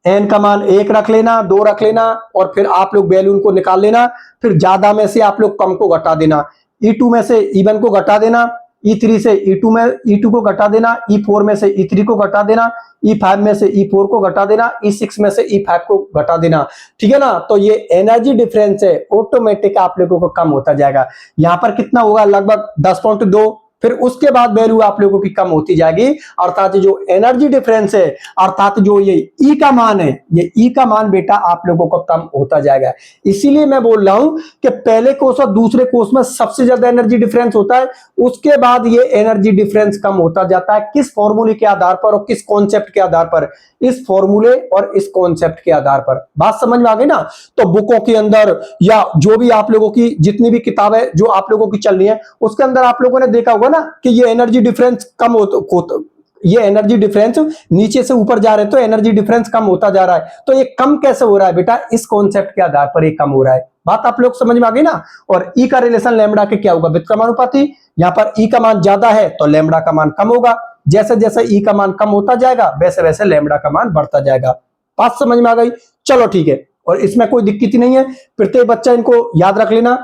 एन का मान 1 रख लेना, 2 रख लेना, और फिर आप लोग वैल्यू को निकाल लेना। फिर ज्यादा में से आप लोग कम को घटा देना। E2 में से E1 को घटा देना, E3 से E2 को घटा देना, E4 में से E3 को घटा देना, E5 में से E4 को घटा देना, E6 में से E5 को घटा देना, ठीक है ना। तो ये एनर्जी डिफरेंस है, ऑटोमेटिक आप लोगों को कम होता जाएगा। यहां पर कितना होगा? लगभग 10.2। फिर उसके बाद वैल्यू आप लोगों की कम होती जाएगी, अर्थात जो एनर्जी डिफरेंस है, अर्थात जो ये ई का मान है, ये ई का मान बेटा आप लोगों को कम होता जाएगा। इसीलिए मैं बोल रहा हूं कि पहले कोर्स और दूसरे कोर्स में सबसे ज्यादा एनर्जी डिफरेंस होता है, उसके बाद ये एनर्जी डिफरेंस कम होता जाता है। किस फॉर्मूले के आधार पर और किस कॉन्सेप्ट के आधार पर? इस फॉर्मूले और इस कॉन्सेप्ट के आधार पर। बात समझ में आ गई ना। तो बुकों के अंदर या जो भी आप लोगों की जितनी भी किताबें जो आप लोगों की चल रही है, उसके अंदर आप लोगों ने देखा होगा ना कि ये एनर्जी डिफरेंस कम होता, ये एनर्जी डिफरेंस नीचे से ऊपर जा रहे हैं तो एनर्जी डिफरेंस कम होता जा रहा है। तो ये कम कैसे हो रहा है बेटा? इस कॉन्सेप्ट के आधार पर ये कम हो रहा है। बात आप लोग समझ में आ गई ना। और ई का रिलेशन लैम्बडा के क्या होगा? व्युत्क्रमानुपाती। यहां पर ई का मान ज्यादा है तो लैम्बडा का मान कम होगा। जैसे जैसे ई का मान कम होता जाएगा वैसे वैसे लैम्बडा का मान बढ़ता जाएगा। बात समझ में आ गई? चलो ठीक है। और इसमें कोई दिक्कत ही नहीं है। प्रत्येक बच्चा इनको याद रख लेना।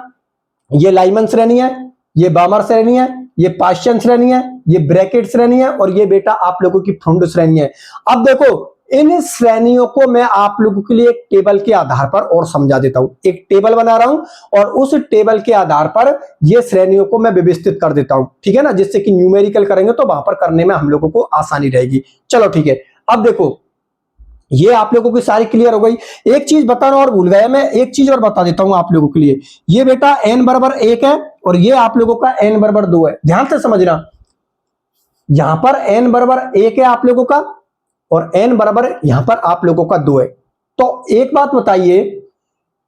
ये लाइमन श्रेणी है, ये बामर श्रेणी है, ये पाश्चियन श्रेणी है, ये ब्रैकेट श्रेणी है, और ये बेटा आप लोगों की फ्रुंड श्रेणी है। अब देखो, इन श्रेणियों को मैं आप लोगों के लिए एक टेबल के आधार पर और समझा देता हूं। एक टेबल बना रहा हूं और उस टेबल के आधार पर ये श्रेणियों को मैं व्यवस्थित कर देता हूं, ठीक है ना, जिससे कि न्यूमेरिकल करेंगे तो वहां पर करने में हम लोगों को आसानी रहेगी। चलो ठीक है। अब देखो, ये आप लोगों की सारी क्लियर हो गई। एक चीज बताना और भूल गया मैं, एक चीज और बता देता हूं आप लोगों के लिए। ये बेटा n बराबर 1 है और ये आप लोगों का n बराबर 2 है। ध्यान से समझना, यहां पर n बराबर 1 है आप लोगों का और n बराबर यहां पर आप लोगों का 2 है। तो एक बात बताइए,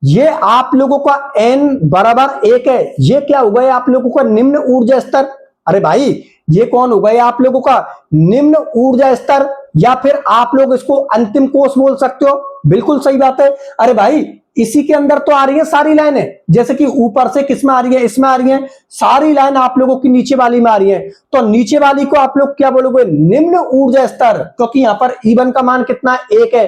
ये आप लोगों का n बराबर 1 है, ये क्या होगा? ये आप लोगों का निम्न ऊर्जा स्तर। अरे भाई, ये कौन होगा? ये आप लोगों का निम्न ऊर्जा स्तर, या फिर आप लोग इसको अंतिम कोष बोल सकते हो। बिल्कुल सही बात है। अरे भाई, इसी के अंदर तो आ रही है सारी लाइनें, जैसे कि ऊपर से किस में आ रही है? इसमें आ रही है। सारी लाइन आप लोगों की नीचे वाली में आ रही है, तो नीचे वाली को आप लोग क्या बोलोगे? निम्न ऊर्जा स्तर। क्योंकि यहां पर E1 का मान कितना? 1 है।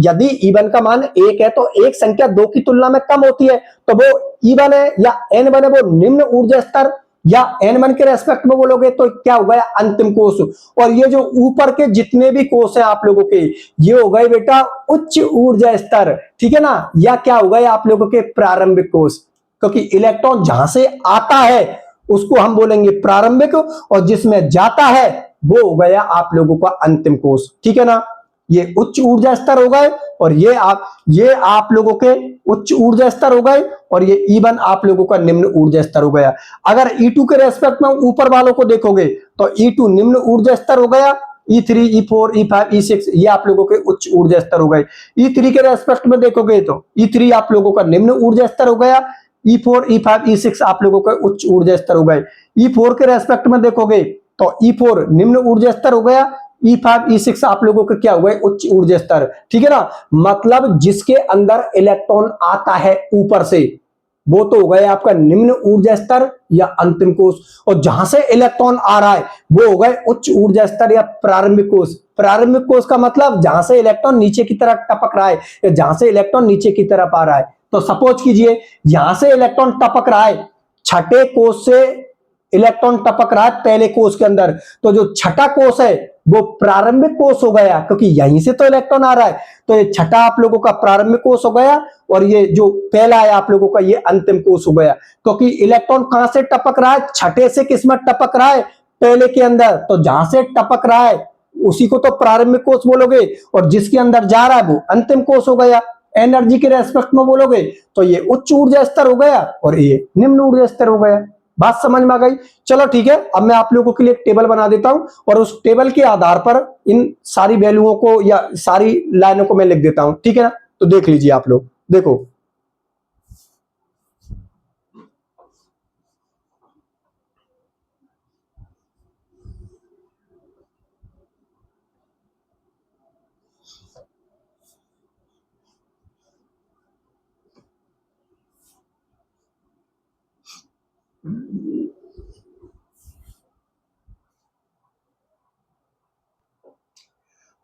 यदि E1 का मान 1 है तो एक संख्या 2 की तुलना में कम होती है, तो वो E1 है या N1 है, वो निम्न ऊर्जा स्तर। या N1 के रेस्पेक्ट में बोलोगे तो क्या होगा? अंतिम कोष। और ये जो ऊपर के जितने भी कोष हैं आप लोगों के, ये हो गए बेटा उच्च ऊर्जा स्तर, ठीक है ना। या क्या हो गए आप लोगों के? प्रारंभिक कोष। क्योंकि इलेक्ट्रॉन जहां से आता है उसको हम बोलेंगे प्रारंभिक, और जिसमें जाता है वो हो गया आप लोगों का अंतिम कोष, ठीक है ना। ये उच्च ऊर्जा स्तर हो गए और ये आप लोगों के उच्च ऊर्जा स्तर हो गए, और ये E1 आप लोगों का निम्न ऊर्जा स्तर हो गया। अगर E2 के रेस्पेक्ट में ऊपर वालों को देखोगे तो E2 निम्न ऊर्जा स्तर हो गया, E3 E4 E5 E6 ये आप लोगों के उच्च ऊर्जा स्तर हो गए। E3 के रेस्पेक्ट में देखोगे तो E3 आप लोगों का निम्न ऊर्जा स्तर हो गया, E4 E5 E6 आप लोगों का उच्च ऊर्जा स्तर हो गए। E4 के रेस्पेक्ट में देखोगे तो E4 निम्न ऊर्जा स्तर हो गया, E5 E6 आप लोगों के क्या हुए? उच्च ऊर्जा स्तर, ठीक है ना। मतलब जिसके अंदर इलेक्ट्रॉन आता है ऊपर से, वो तो हो गए आपका निम्न ऊर्जा स्तर या अंतिम कोष, और जहां से इलेक्ट्रॉन आ रहा है वो हो गए उच्च ऊर्जा स्तर या प्रारंभिक कोष। प्रारंभिक कोष का मतलब जहां से इलेक्ट्रॉन नीचे की तरफ टपक रहा है या जहां से इलेक्ट्रॉन नीचे की तरफ आ रहा है। तो सपोज कीजिए यहां से इलेक्ट्रॉन टपक रहा है, छठे कोष से इलेक्ट्रॉन टपक रहा है पहले कोष के अंदर, तो जो छठा कोष है वो प्रारंभिक कोष हो गया, क्योंकि यहीं से तो इलेक्ट्रॉन आ रहा है। तो ये छठा आप लोगों का प्रारंभिक कोष हो गया, और ये जो पहला है आप लोगों का ये अंतिम कोष हो गया। क्योंकि इलेक्ट्रॉन कहां से टपक रहा है? छठे से किस में टपक रहा है? पहले के अंदर। तो जहां से टपक रहा है उसी को तो प्रारंभिक कोष बोलोगे, और जिसके अंदर जा रहा है वो अंतिम कोष हो गया। एनर्जी के रेस्पेक्ट में बोलोगे तो ये उच्च ऊर्जा स्तर हो गया और ये निम्न ऊर्जा स्तर हो गया। बात समझ में आ गई? चलो ठीक है, अब मैं आप लोगों के लिए एक टेबल बना देता हूं और उस टेबल के आधार पर इन सारी वैल्यूओं को या सारी लाइनों को मैं लिख देता हूं, ठीक है ना? तो देख लीजिए आप लोग, देखो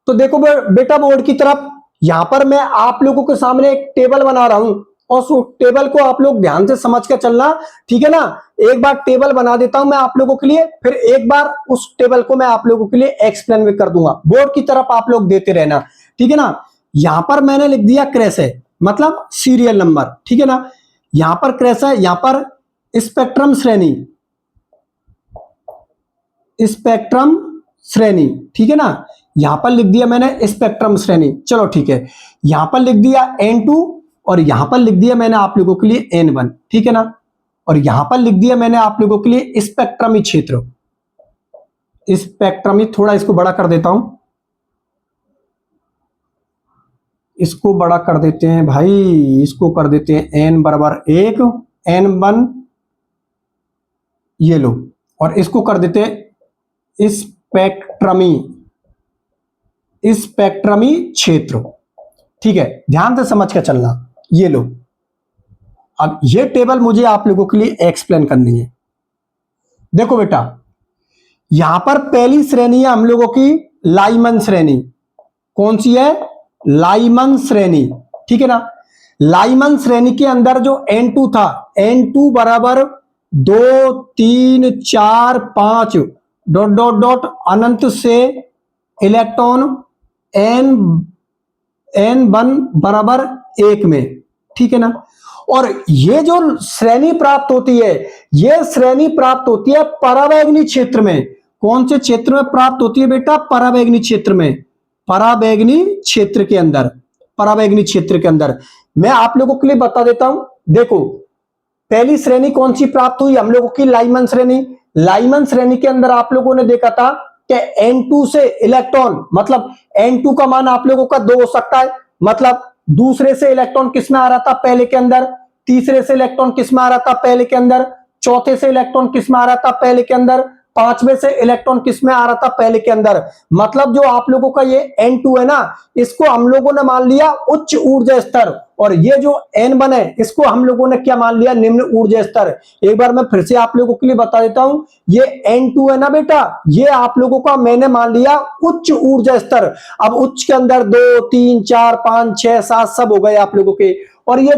तो देखो बेटा बोर्ड की तरफ, यहां पर मैं आप लोगों के सामने एक टेबल बना रहा हूं और उस टेबल को आप लोग ध्यान से समझ कर चलना, ठीक है ना? एक बार टेबल बना देता हूं मैं आप लोगों के लिए, फिर एक बार उस टेबल को मैं आप लोगों के लिए एक्सप्लेन भी कर दूंगा। बोर्ड की तरफ आप लोग देते रहना, ठीक है ना? यहां पर मैंने लिख दिया क्रैश है, मतलब सीरियल नंबर, ठीक है ना? यहां पर क्रैश है, यहां पर स्पेक्ट्रम श्रेणी, स्पेक्ट्रम श्रेणी, ठीक है ना? यहां पर लिख दिया मैंने स्पेक्ट्रम श्रेणी, चलो ठीक है। यहां पर लिख दिया N2 और यहां पर लिख दिया मैंने आप लोगों के लिए N1, ठीक है ना? और यहां पर लिख दिया मैंने आप लोगों के लिए स्पेक्ट्रमी क्षेत्र, स्पेक्ट्रमी, थोड़ा इसको बड़ा कर देता हूं, इसको बड़ा कर देते हैं भाई, इसको कर देते हैं N बराबर 1, N1, ये लो, और इसको कर देते हैं स्पेक्ट्रमी, स्पेक्ट्रमी क्षेत्र, ठीक है? ध्यान से समझ के चलना, ये लो। अब ये टेबल मुझे आप लोगों के लिए एक्सप्लेन करनी है। देखो बेटा, यहां पर पहली श्रेणी है हम लोगों की लाइमन श्रेणी, कौन सी है? लाइमन श्रेणी, ठीक है ना? लाइमन श्रेणी के अंदर जो N2 था, N2 बराबर 2 3 4 5 डॉट डॉट डॉट अनंत से इलेक्ट्रॉन N1 बराबर 1 में, ठीक है ना? और ये जो श्रेणी प्राप्त होती है, ये श्रेणी प्राप्त होती है पराबैंगनी क्षेत्र में। कौन से क्षेत्र में प्राप्त होती है बेटा? पराबैंगनी क्षेत्र में, पराबैंगनी क्षेत्र के अंदर, पराबैंगनी क्षेत्र के अंदर। मैं आप लोगों के लिए बता देता हूं, देखो पहली श्रेणी कौन सी प्राप्त हुई हम लोगों की? लाइमन श्रेणी। लाइमन श्रेणी के अंदर आप लोगों ने देखा था कि N2 से इलेक्ट्रॉन, मतलब N2 का मान आप लोगों का 2 हो सकता है, मतलब दूसरे से इलेक्ट्रॉन किस में आ रहा था? पहले के अंदर। तीसरे से इलेक्ट्रॉन किस में आ रहा था? पहले के अंदर। चौथे से इलेक्ट्रॉन किस में आ रहा था? पहले के अंदर। पांचवें से इलेक्ट्रॉन किस में आ रहा था? पहले के अंदर। मतलब जो आप लोगों का ये N2 है ना, इसको हम लोगों ने मान लिया उच्च ऊर्जा स्तर, और ये जो N1 है इसको हम लोगों ने क्या मान लिया? निम्न ऊर्जा स्तर। एक बार मैं फिर से आप लोगों के लिए बता देता हूं, ये N2 है ना बेटा, ये आप लोगों का मैंने मान लिया उच्च ऊर्जा स्तर। अब उच्च के अंदर 2 3 4 5 6 7 सब हो गए आप लोगों के। और ये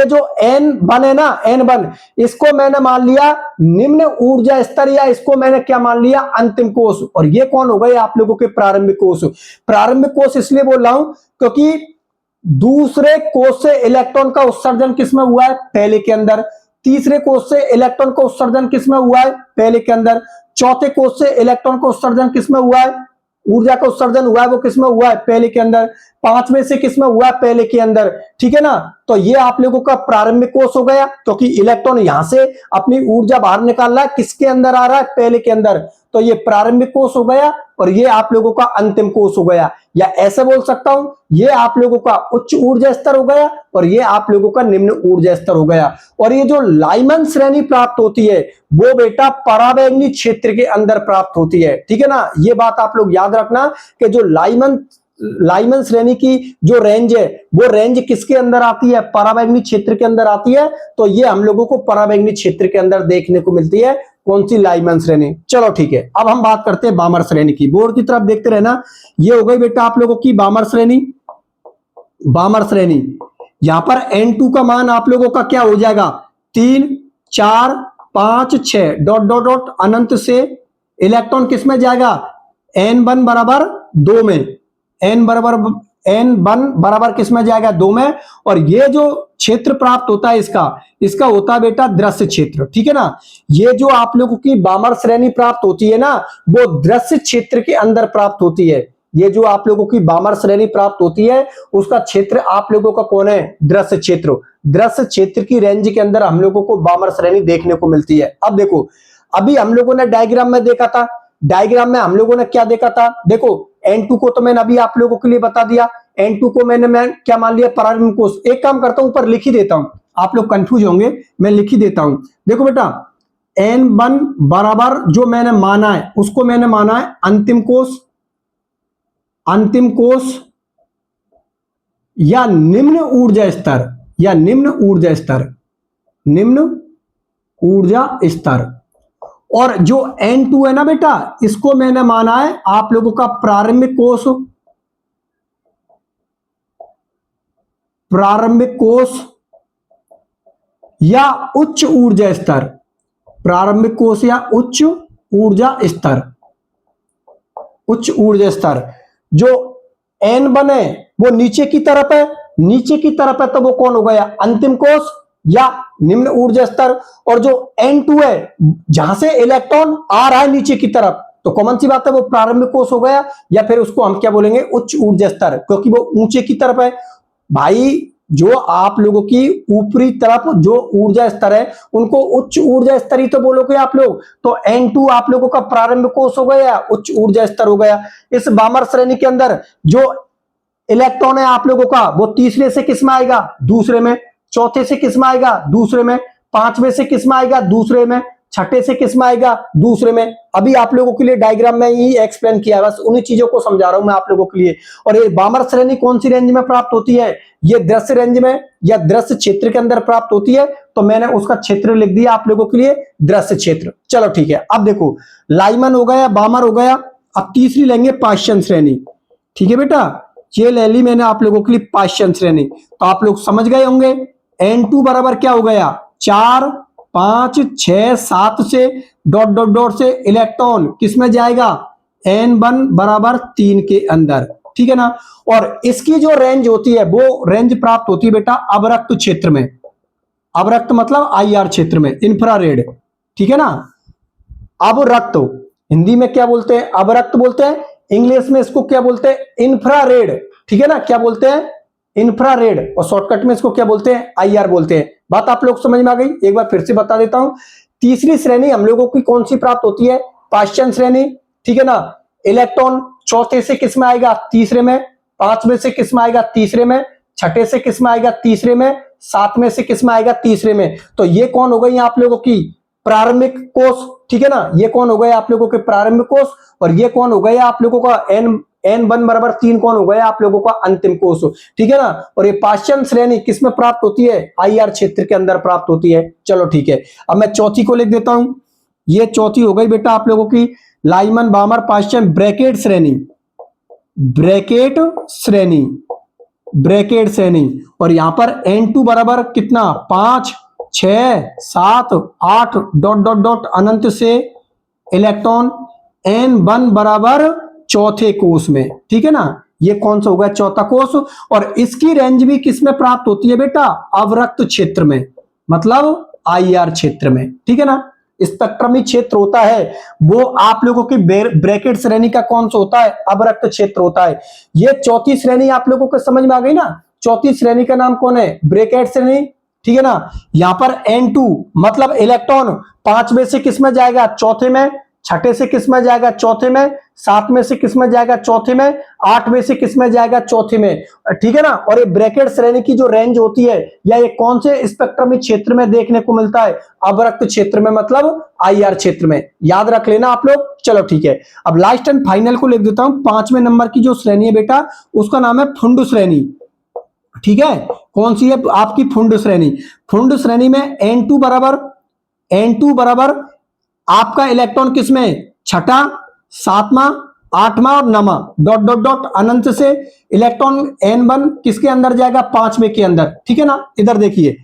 जो N1 है ना, N1, इसको मैंने मान लिया निम्न ऊर्जा स्तर, या इसको मैंने क्या मान लिया? अंतिम कोष। और ये कौन हो गए आप लोगों के? प्रारंभिक कोष। प्रारंभिक कोष इसलिए बोल रहा हूं क्योंकि दूसरे कोष से इलेक्ट्रॉन का उत्सर्जन किसमें हुआ है? पहले के अंदर। तीसरे कोष से इलेक्ट्रॉन का उत्सर्जन किसमें हुआ है? पहले के अंदर। चौथे कोष से इलेक्ट्रॉन का उत्सर्जन किसमें हुआ है? ऊर्जा का उत्सर्जन हुआ है, वो किसमें हुआ है? पहले के अंदर। पांचवें से किसमें हुआ है? पहले के अंदर, ठीक है ना? तो ये आप लोगों का प्रारंभिक कोष हो गया, क्योंकि इलेक्ट्रॉन यहां से अपनी ऊर्जा बाहर निकाल रहा है, किसके अंदर आ रहा है? पहले के अंदर। तो ये प्रारंभिक कोष हो गया, और ये आप लोगों का अंतिम कोष हो गया। या ऐसे बोल सकता हूं, ये आप लोगों का उच्च ऊर्जा स्तर हो गया, और ये आप लोगों का निम्न ऊर्जा स्तर हो गया। और ये जो लाइमन श्रेणी प्राप्त होती है, वो बेटा पराबैंगनी क्षेत्र के अंदर प्राप्त होती है, ठीक है ना? ये बात आप लोग याद रखना कि जो लाइमन श्रेणी की जो रेंज है, वो रेंज किसके अंदर आती है? पराबैंगनी क्षेत्र के अंदर आती है। तो ये हम लोगों को पराबैंगनी क्षेत्र के अंदर देखने को मिलती है। कौन सी? लाइमन श्रेणी। चलो ठीक है, अब हम बात करते हैं बामर श्रेणी की। बोर्ड की तरफ देखते रहना, ये हो गई बेटा आप लोगों की बामर श्रेणी। बामर श्रेणी, यहां पर N2 का मान आप लोगों का क्या हो जाएगा? 3 4 5 6 डॉट डॉट डॉट अनंत से इलेक्ट्रॉन किसमें जाएगा? N1 बराबर 2 में। N1 बराबर किसमें जाएगा? 2 में। और ये जो क्षेत्र प्राप्त होता है इसका होता है बेटा दृश्य क्षेत्र, ठीक है ना? ये जो आप लोगों की बामर श्रेणी प्राप्त होती है ना, वो दृश्य क्षेत्र के अंदर प्राप्त होती है। ये जो आप लोगों की बामर श्रेणी प्राप्त होती है उसका क्षेत्र आप लोगों का कौन है, दृश्य क्षेत्र। दृश्य क्षेत्र की रेंज के अंदर हम लोगों को बामर श्रेणी देखने को मिलती है। अब देखो, अभी हम लोगों ने डायग्राम में देखा था, डायग्राम में हम लोगों ने क्या देखा था, देखो N2 को तो मैंने अभी आप लोगों के लिए बता दिया, N2 को मैं क्या मान लिया, प्रारंभिक कोष। एक काम करता हूं, ऊपर लिख ही देता हूं, आप लोग कंफ्यूज होंगे, मैं लिख ही देता हूं। देखो बेटा, N1 बराबर जो मैंने माना है उसको मैंने माना है अंतिम कोष, अंतिम कोष या निम्न ऊर्जा स्तर, या निम्न ऊर्जा स्तर, निम्न ऊर्जा स्तर। और जो N2 है ना बेटा, इसको मैंने माना है आप लोगों का प्रारंभिक कोष, प्रारंभिक कोष या उच्च ऊर्जा स्तर, प्रारंभिक कोष या उच्च ऊर्जा स्तर, उच्च ऊर्जा स्तर। जो N1 है वो नीचे की तरफ है, नीचे की तरफ है तो वो कौन हो गया, अंतिम कोष या निम्न ऊर्जा स्तर। और जो N2 है जहां से इलेक्ट्रॉन आ रहा है नीचे की तरफ, तो कॉमन सी बात है वो प्रारंभिक कोष हो गया, या फिर उसको हम क्या बोलेंगे, उच्च ऊर्जा स्तर, क्योंकि वो ऊंचे की तरफ है। भाई जो आप लोगों की ऊपरी तरफ जो ऊर्जा स्तर है उनको उच्च ऊर्जा स्तर ही तो बोलोगे आप लोग। तो N2 आप लोगों का प्रारंभिक कोष हो गया, उच्च ऊर्जा स्तर हो गया। इस बामर श्रेणी के अंदर जो इलेक्ट्रॉन है आप लोगों का वो तीसरे से किस में आएगा, दूसरे में, चौथे से किस में आएगा, दूसरे में, पांचवें से किस में आएगा, दूसरे में, छठे से किस में आएगा, दूसरे में। अभी आप लोगों के लिए डायग्राम में ही एक्सप्लेन किया है, बस उन्हीं चीजों को समझा रहा हूं मैं आप लोगों के लिए। और ये बामर श्रेणी कौन सी रेंज में प्राप्त होती है, ये दृश्य रेंज में या दृश्य क्षेत्र के अंदर प्राप्त होती है, तो मैंने उसका क्षेत्र लिख दिया आप लोगों के लिए, दृश्य क्षेत्र। चलो ठीक है, अब देखो लाइमन हो गया, बामर हो गया, अब तीसरी लेंगे पाश्चन श्रेणी। ठीक है बेटा, ये ले ली मैंने आप लोगों के लिए पाश्चन श्रेणी। तो आप लोग समझ गए होंगे N2 बराबर क्या हो गया, 4 5 6 7 से डॉट डॉट डॉट से इलेक्ट्रॉन किस में जाएगा, N1 बराबर 3 के अंदर। ठीक है ना। और इसकी जो रेंज होती है वो रेंज प्राप्त होती है बेटा अवरक्त क्षेत्र में, अवरक्त मतलब IR क्षेत्र में, इंफ्रारेड। ठीक है ना। अवरक्त हिंदी में क्या बोलते हैं, अवरक्त बोलते हैं, इंग्लिश में इसको क्या बोलते हैं, इंफ्रारेड। ठीक है ना, क्या बोलते हैं, इंफ्रारेड। और शॉर्टकट में इसको क्या बोलते हैं, IR बोलते हैं। बात आप लोग समझ में आ गई, एक बार फिर से बता देता हूं। तीसरी श्रेणी हम लोगों की कौन सी प्राप्त होती है, पाश्चन श्रेणी। ठीक है ना। इलेक्ट्रॉन चौथे से किस में आएगा, तीसरे में, पांचवें से किस में आएगा, तीसरे में, छठे से किस में आएगा, तीसरे में, सातवें से किस में आएगा, तीसरे में। तो ये कौन हो गई आप लोगों की प्रारंभिक कोष। ठीक है ना, ये कौन हो गया आप लोगों के प्रारंभिक कोष, और ये कौन हो गया आप लोगों का N1 बराबर 3 कौन हो गया आप लोगों का अंतिम कोष। ठीक है ना। और ये पाश्चन श्रेणी किस में प्राप्त होती है, IR क्षेत्र के अंदर प्राप्त होती है। चलो ठीक है, अब मैं चौथी को लिख देता हूं। ये चौथी हो गई बेटा आप लोगों की लाइमन बामर पाश्चन ब्रैकेट श्रेणी, ब्रैकेट श्रेणी, ब्रैकेट श्रेणी। और यहां पर N2 बराबर कितना, 5 6 7 8 डॉट डॉट डॉट अनंत से इलेक्ट्रॉन N1 बराबर चौथे कोष में। ठीक है ना, ये कौन सा होगा, चौथा कोष। और इसकी रेंज भी किस में प्राप्त होती है बेटा, अवरक्त क्षेत्र में, मतलब IR क्षेत्र में। ठीक है ना। स्पेक्ट्रमी क्षेत्र होता है वो आप लोगों की ब्रैकेट श्रेणी का कौन सा होता है, अवरक्त क्षेत्र होता है। ये चौथी श्रेणी आप लोगों को समझ में आ गई ना, चौथी श्रेणी का नाम कौन है, ब्रैकेट श्रेणी। ठीक है ना। यहां पर N2 मतलब इलेक्ट्रॉन पांचवें से किस में जाएगा, चौथे में, छठे से किस में जाएगा, चौथे में, सातवें से किस में जाएगा, चौथे में, आठवें से किस में जाएगा, चौथे में। ठीक है ना। और ये ब्रैकेट श्रेणी की जो रेंज होती है, या ये कौन से स्पेक्ट्रमी क्षेत्र में देखने को मिलता है, अवरक्त क्षेत्र में, मतलब IR क्षेत्र में। याद रख लेना आप लोग। चलो ठीक है, अब लास्ट एंड फाइनल को लिख देता हूं। 5वें नंबर की जो श्रेणी है बेटा उसका नाम है फुंड श्रेणी। ठीक है, कौन सी है आपकी फुंड श्रेणी। फुंड श्रेणी में N2 बराबर आपका इलेक्ट्रॉन किसमें, छठा, सातवां, आठवां और नवा डॉट डॉट डॉट अनंत से इलेक्ट्रॉन N1 किसके अंदर जाएगा, पांचवें के अंदर। ठीक है ना। इधर देखिए,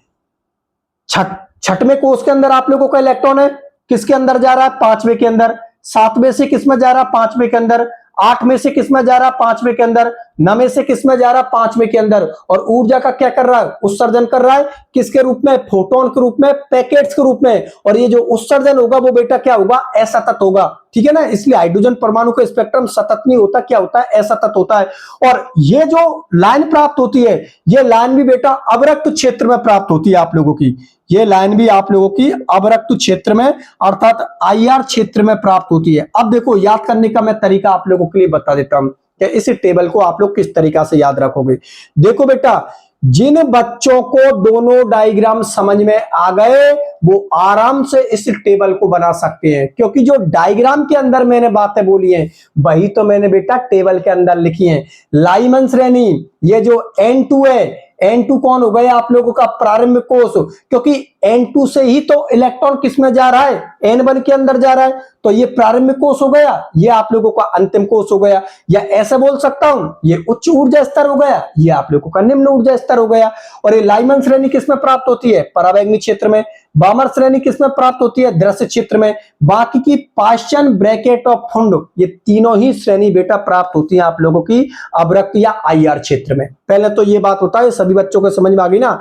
छठवें कोष के अंदर आप लोगों का इलेक्ट्रॉन है, किसके अंदर जा रहा है, पांचवें के अंदर। सातवें से किसमें जा रहा है, पांचवें के अंदर। आठवें से किसमें जा रहा है, पांचवें के अंदर। नवे से किसमें जा रहा है, पांचवें के अंदर। और ऊर्जा का क्या कर रहा है, उत्सर्जन कर रहा है, किसके रूप में, फोटोन के रूप में, पैकेट्स के रूप में। और ये जो उत्सर्जन होगा वो बेटा क्या होगा, असतत होगा। ठीक है ना, इसलिए हाइड्रोजन परमाणु का स्पेक्ट्रम सतत नहीं होता, क्या होता है, असतत होता है। और ये जो लाइन प्राप्त होती है, ये लाइन भी बेटा अवरक्त क्षेत्र में प्राप्त होती है आप लोगों की, ये लाइन भी आप लोगों की अवरक्त क्षेत्र में अर्थात IR क्षेत्र में प्राप्त होती है। अब देखो याद करने का मैं तरीका आप लोगों के लिए बता देता हूं कि इस टेबल को आप लोग किस तरीका से याद रखोगे। देखो बेटा, जिन बच्चों को दोनों डायग्राम समझ में आ गए वो आराम से इस टेबल को बना सकते हैं, क्योंकि जो डायग्राम के अंदर मैंने बातें बोली हैं वही तो मैंने बेटा टेबल के अंदर लिखी हैं। लाइमन श्रेणी, ये जो N2 है, N2 कौन हो गया आप लोगों का प्रारंभिक कोष, क्योंकि N2 से ही तो इलेक्ट्रॉन किस में जा रहा है, N1 के अंदर जा रहा है, तो ये प्रारंभिक कोष हो गया, ये आप लोगों का अंतिम कोष हो गया। या ऐसे बोल सकता हूं ये उच्च ऊर्जा स्तर हो गया, ये आप लोगों का निम्न ऊर्जा स्तर हो गया। और ये लाइमन श्रेणी किसमें प्राप्त होती है, परावैंगनी क्षेत्र में। बामर श्रेणी किसमें प्राप्त होती है, दृश्य क्षेत्र में। बाकी की पाश्चन, ब्रैकेट और फुंड, ये तीनों ही श्रेणी बेटा प्राप्त होती है आप लोगों की अवरक्त या IR क्षेत्र में। पहले तो ये बात होता है, सभी बच्चों को समझ में आ गई ना।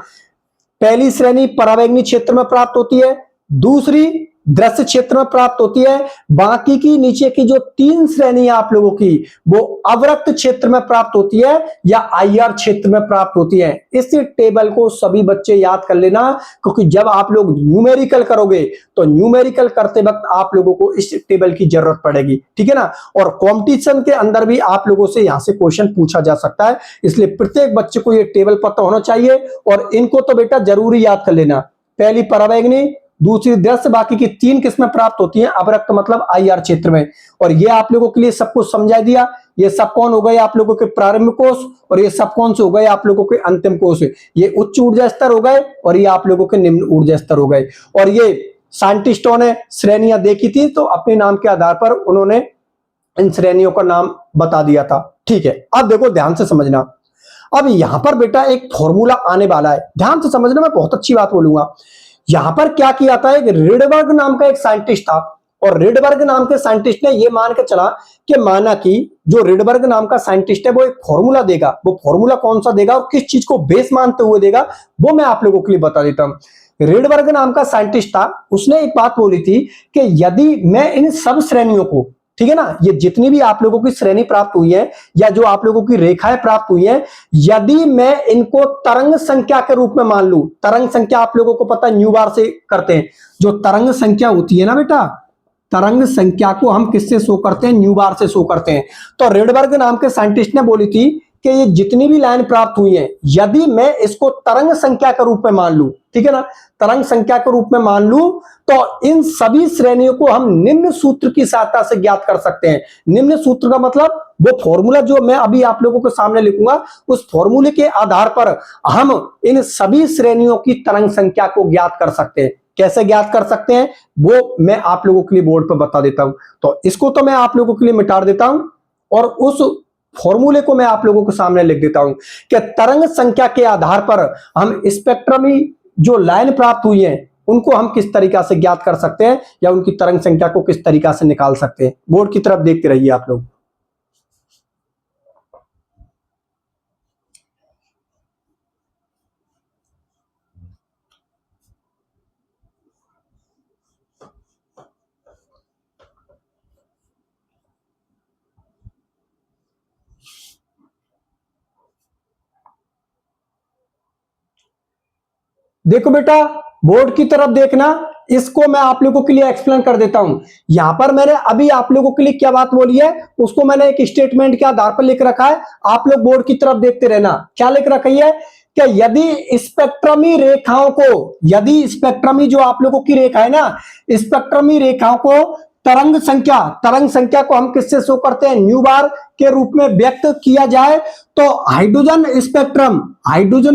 पहली श्रेणी परावैंगनी क्षेत्र में प्राप्त होती है, दूसरी दृश्य क्षेत्र में प्राप्त होती है, बाकी की नीचे की जो 3 श्रेणी आप लोगों की वो अवरक्त क्षेत्र में प्राप्त होती है या IR क्षेत्र में प्राप्त होती है। इस टेबल को सभी बच्चे याद कर लेना, क्योंकि जब आप लोग न्यूमेरिकल करोगे तो न्यूमेरिकल करते वक्त आप लोगों को इस टेबल की जरूरत पड़ेगी, ठीक है ना। और कंपटीशन के अंदर भी आप लोगों से यहां से क्वेश्चन पूछा जा सकता है, इसलिए प्रत्येक बच्चे को ये टेबल पता होना चाहिए और इनको तो बेटा जरूरी याद कर लेना। पहली परावैंगनी, दूसरी दृश्य, बाकी की 3 किस्में प्राप्त होती हैं अवरक्त मतलब IR क्षेत्र में। और ये आप लोगों के लिए सब कुछ समझा दिया। ये सब कौन हो गए आप लोगों के प्रारंभिक कोष और ये सब कौन से हो गए आप लोगों के अंतिम कोष। ये उच्च ऊर्जा स्तर हो गए और ये आप लोगों के निम्न ऊर्जा स्तर हो गए। और ये साइंटिस्टों ने श्रेणियां देखी थी तो अपने नाम के आधार पर उन्होंने इन श्रेणियों का नाम बता दिया था, ठीक है। अब देखो ध्यान से समझना, अब यहां पर बेटा एक फॉर्मूला आने वाला है, ध्यान से समझना, मैं बहुत अच्छी बात बोलूंगा। यहां पर क्या किया था, एक रिडबर्ग नाम का एक साइंटिस्ट था और रिडबर्ग नाम के साइंटिस्ट ने यह मान के चला कि माना कि जो रिडबर्ग नाम का साइंटिस्ट है वो एक फॉर्मूला देगा। वो फॉर्मूला कौन सा देगा और किस चीज को बेस मानते हुए देगा वो मैं आप लोगों के लिए बता देता हूं। रिडबर्ग नाम का साइंटिस्ट था, उसने एक बात बोली थी कि यदि मैं इन सब श्रेणियों को, ठीक है ना, ये जितनी भी आप लोगों की श्रेणी प्राप्त हुई है या जो आप लोगों की रेखाएं प्राप्त हुई है, यदि मैं इनको तरंग संख्या के रूप में मान लूं, तरंग संख्या आप लोगों को पता है न्यू बार से करते हैं, जो तरंग संख्या होती है ना बेटा, तरंग संख्या को हम किससे शो करते हैं, न्यू बार से शो करते हैं। तो रिडबर्ग नाम के साइंटिस्ट ने बोली थी कि ये जितनी भी लाइन प्राप्त हुई है यदि मैं इसको तरंग संख्या के रूप में मान लूं, ठीक है ना, तरंग संख्या के रूप में मान लूं तो इन सभी श्रेणियों को हम निम्न सूत्र की सहायता से ज्ञात कर सकते हैं। निम्न सूत्र का मतलब वो फॉर्मूला जो मैं अभी आप लोगों के सामने लिखूंगा, उस फॉर्मूले के आधार पर हम इन सभी श्रेणियों की तरंग संख्या को ज्ञात कर सकते हैं। कैसे ज्ञात कर सकते हैं वो मैं आप लोगों के लिए बोर्ड पर बता देता हूं। तो इसको तो मैं आप लोगों के लिए मिटा देता हूं और उस फॉर्मूले को मैं आप लोगों के सामने लिख देता हूं कि तरंग संख्या के आधार पर हम स्पेक्ट्रमी जो लाइन प्राप्त हुई है उनको हम किस तरीका से ज्ञात कर सकते हैं या उनकी तरंग संख्या को किस तरीका से निकाल सकते हैं। बोर्ड की तरफ देखते रहिए आप लोग। देखो बेटा, बोर्ड की तरफ देखना, इसको मैं आप लोगों के लिए एक्सप्लेन कर देता हूं। यहां पर मैंने अभी आप लोगों के लिए क्या बात बोली है उसको मैंने एक स्टेटमेंट के आधार पर लिख रखा है, आप लोग बोर्ड की तरफ देखते रहना। क्या लिख रखी है कि यदि स्पेक्ट्रमी रेखाओं को, यदि स्पेक्ट्रमी जो आप लोगों की रेखा है ना, स्पेक्ट्रमी रेखाओं को तरंग संख्या को हम किससे शो करते हैं, न्यू बार के रूप में व्यक्त किया जाए तो हाइड्रोजन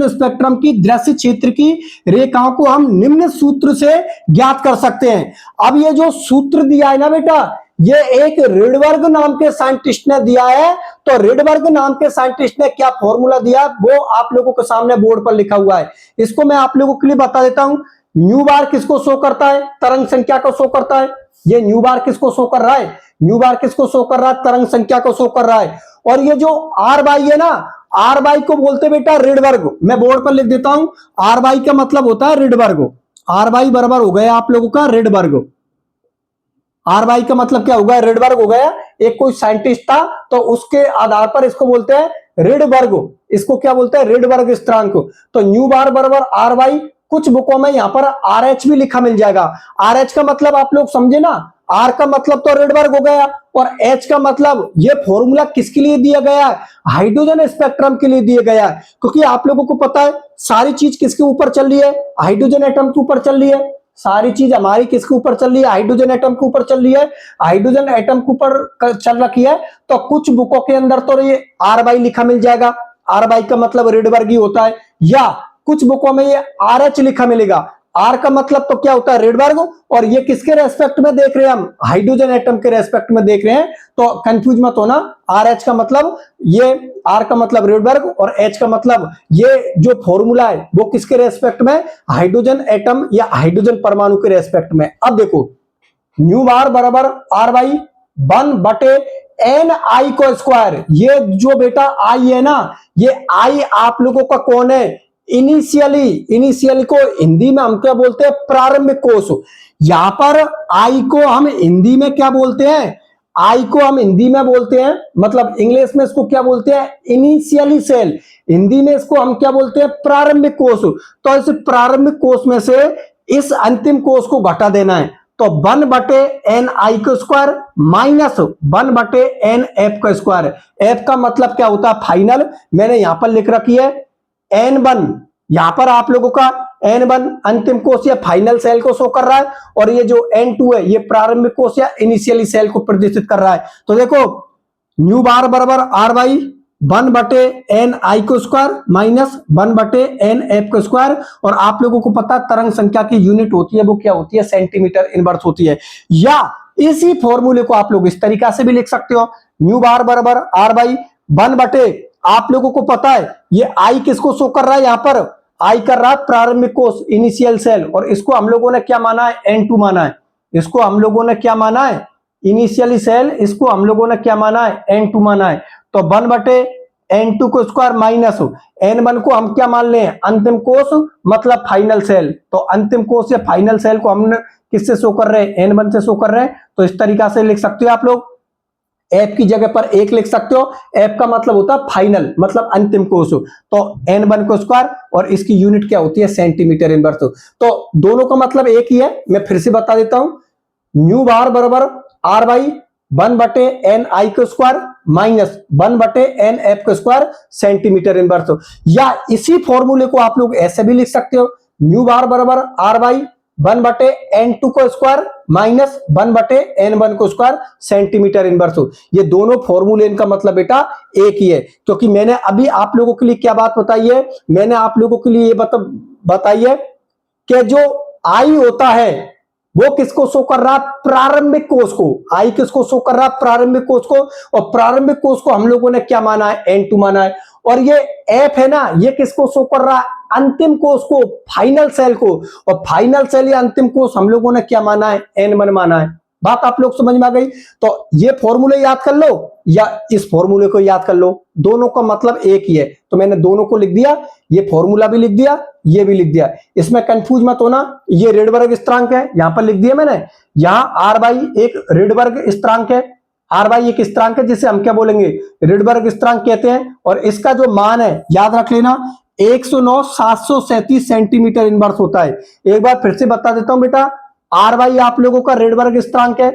स्पेक्ट्रम की दृश्य क्षेत्र की रेखाओं को हम निम्न सूत्र से ज्ञात कर सकते हैं। अब ये जो सूत्र दिया है ना बेटा, ये एक रिडबर्ग नाम के साइंटिस्ट ने दिया है। तो रिडबर्ग नाम के साइंटिस्ट ने क्या फॉर्मूला दिया वो आप लोगों के सामने बोर्ड पर लिखा हुआ है, इसको मैं आप लोगों के लिए बता देता हूं। न्यू बार किसको शो करता है, तरंग संख्या को शो करता है। ये न्यू बार किसको शो कर रहा है, न्यू बार किसको शो कर रहा है, तरंग संख्या को शो कर रहा है। और ये जो आर बाई है ना, आर बाई को बोलते बेटा रिडबर्ग, मैं बोर्ड पर लिख देता हूं। आर बाई का मतलब होता है रिडबर्ग, आर बाई बराबर हो गया आप लोगों का रिडबर्ग, आर वाई का मतलब क्या होगा, रेडबर्ग हो गया। एक कोई साइंटिस्ट था तो उसके आधार पर इसको बोलते हैं रेडबर्ग, इसको क्या बोलते हैं, रेडबर्ग स्थिरांक। तो न्यू बार बराबर आर वाई, कुछ बुकों में यहां पर आर एच भी लिखा मिल जाएगा। आर एच का मतलब आप लोग समझे ना, आर का मतलब तो रेडबर्ग हो गया और एच का मतलब ये फॉर्मूला किसके लिए दिया गया है, हाइड्रोजन स्पेक्ट्रम के लिए दिया गया है। क्योंकि आप लोगों को पता है सारी चीज किसके ऊपर चल रही है, हाइड्रोजन एटम के ऊपर चल रही है। सारी चीज हमारी किसके ऊपर चल रही है, हाइड्रोजन एटम के ऊपर चल रही है। हाइड्रोजन एटम के ऊपर चल रखी है तो कुछ बुकों के अंदर तो ये आर वाई लिखा मिल जाएगा, आर वाई का मतलब रेडबर्ग ही होता है, या कुछ बुकों में ये आर एच लिखा मिलेगा। आर का मतलब तो क्या होता है, रेडबर्ग, और ये किसके रेस्पेक्ट में देख रहे हैं हम, हाइड्रोजन एटम के रेस्पेक्ट में देख रहे हैं। तो कंफ्यूज मत होना, आर एच का मतलब ये, आर का मतलब रेडबर्ग और एच का मतलब ये जो फॉर्मूला है वो किसके रेस्पेक्ट में, हाइड्रोजन एटम या हाइड्रोजन परमाणु के रेस्पेक्ट में। अब देखो न्यू बार बराबर आर वाई 1/n आई को स्क्वायर, ये जो बेटा आई है ना, ये आई आप लोगों का कौन है, इनिशियली को हिंदी में हम क्या बोलते हैं, प्रारंभिक कोष। यहां पर आई को हम हिंदी में क्या बोलते हैं, आई को हम हिंदी में बोलते हैं, मतलब इंग्लिश में इसको क्या बोलते हैं, इनिशियली सेल, हिंदी में इसको हम क्या बोलते हैं, प्रारंभिक कोष। तो इस प्रारंभिक कोष में से इस अंतिम कोष को घटा देना है, तो 1/n आई का स्क्वायर माइनस 1/n एफ का स्क्वायर। एफ का मतलब क्या होता है, फाइनल, मैंने यहां पर लिख रखी है n1, यहां पर आप लोगों का n1 अंतिम कोष या फाइनल सेल को शो कर रहा है, और ये जो n2 है ये प्रारंभिक कोष या इनिशियली सेल को प्रदर्शित कर रहा है। तो देखो न्यू बार बराबर आर वाई 1/n आई को स्क्वायर माइनस 1/n एफ को स्क्वायर, और आप लोगों को पता तरंग संख्या की यूनिट होती है वो क्या होती है, सेंटीमीटर इनवर्स होती है। या इसी फॉर्मूले को आप लोग इस तरीका से भी लिख सकते हो, न्यू बार बराबर आर वाई 1/, आप लोगों को पता है ये आई किसको शो कर रहा है, यहां पर आई कर रहा है प्रारंभिक कोष इनिशियल सेल, और इसको हम लोगों ने क्या माना है, n2 माना है, इसको हम लोगों ने क्या माना है, इनिशियली सेल, इसको हम लोगों ने क्या माना है, n2 माना है। तो 1/n2 को स्क्वायर माइनस n1 को हम क्या मान लें, अंतिम कोष मतलब फाइनल सेल। तो अंतिम कोष या फाइनल सेल को हमने किससे शो कर रहे हैं, n1 से शो कर रहे हैं। तो इस तरीका से लिख सकते हो आप लोग, एफ की जगह पर 1 लिख सकते हो, एफ का मतलब होता है फाइनल मतलब अंतिम कोष। तो n1 को स्क्वायर, और इसकी यूनिट क्या होती है, सेंटीमीटर इनवर्स। तो दोनों का मतलब एक ही है, मैं फिर से बता देता हूं, न्यू बार बराबर आर वाई 1/n आई को स्क्वायर माइनस 1/n एफ को स्क्वायर सेंटीमीटर इनवर्स। या इसी फॉर्मूले को आप लोग ऐसे भी लिख सकते हो, न्यू बार बराबर आर वाई 1/n2 को स्क्वायर माइनस 1/n1 को स्क्वायर सेंटीमीटर इनवर्स। ये दोनों फॉर्मूले, इनका मतलब बेटा एक ही है। क्योंकि मैंने अभी आप लोगों के लिए क्या बात बताई है, मैंने आप लोगों के लिए ये बताई है कि जो आई होता है वो किसको शो कर रहा, प्रारंभिक कोष को। आई किसको शो कर रहा, प्रारंभिक कोष को, और प्रारंभिक कोष को हम लोगों ने क्या माना है, n2 माना है। और ये एफ है ना, ये किसको शो कर रहा है, अंतिम कोष को, फाइनल सेल को, और फाइनल सेल या अंतिम कोष हम लोगों ने क्या माना है, n1 माना है। बात आप लोग समझ में आ गई। तो ये फॉर्मूले याद कर लो या इस फॉर्मूले को याद कर लो, दोनों का मतलब एक ही है। तो मैंने दोनों को लिख दिया, ये फॉर्मूला भी लिख दिया, ये भी लिख दिया, इसमें कंफ्यूज मत होना। ये रेडबर्ग स्थिरांक है, यहां पर लिख दिया मैंने, यहां आर वाई एक रेडबर्ग स्थिरांक है, आर वाई एक स्थिरांक है जिसे हम क्या बोलेंगे, रेडबर्ग स्थिरांक कहते हैं। और इसका जो मान है याद रख लेना, 109,737 सेंटीमीटर इनवर्स होता है। एक बार फिर से बता देता हूं बेटा, आर वाई आप लोगों का रेडबर्ग स्थिरांक है,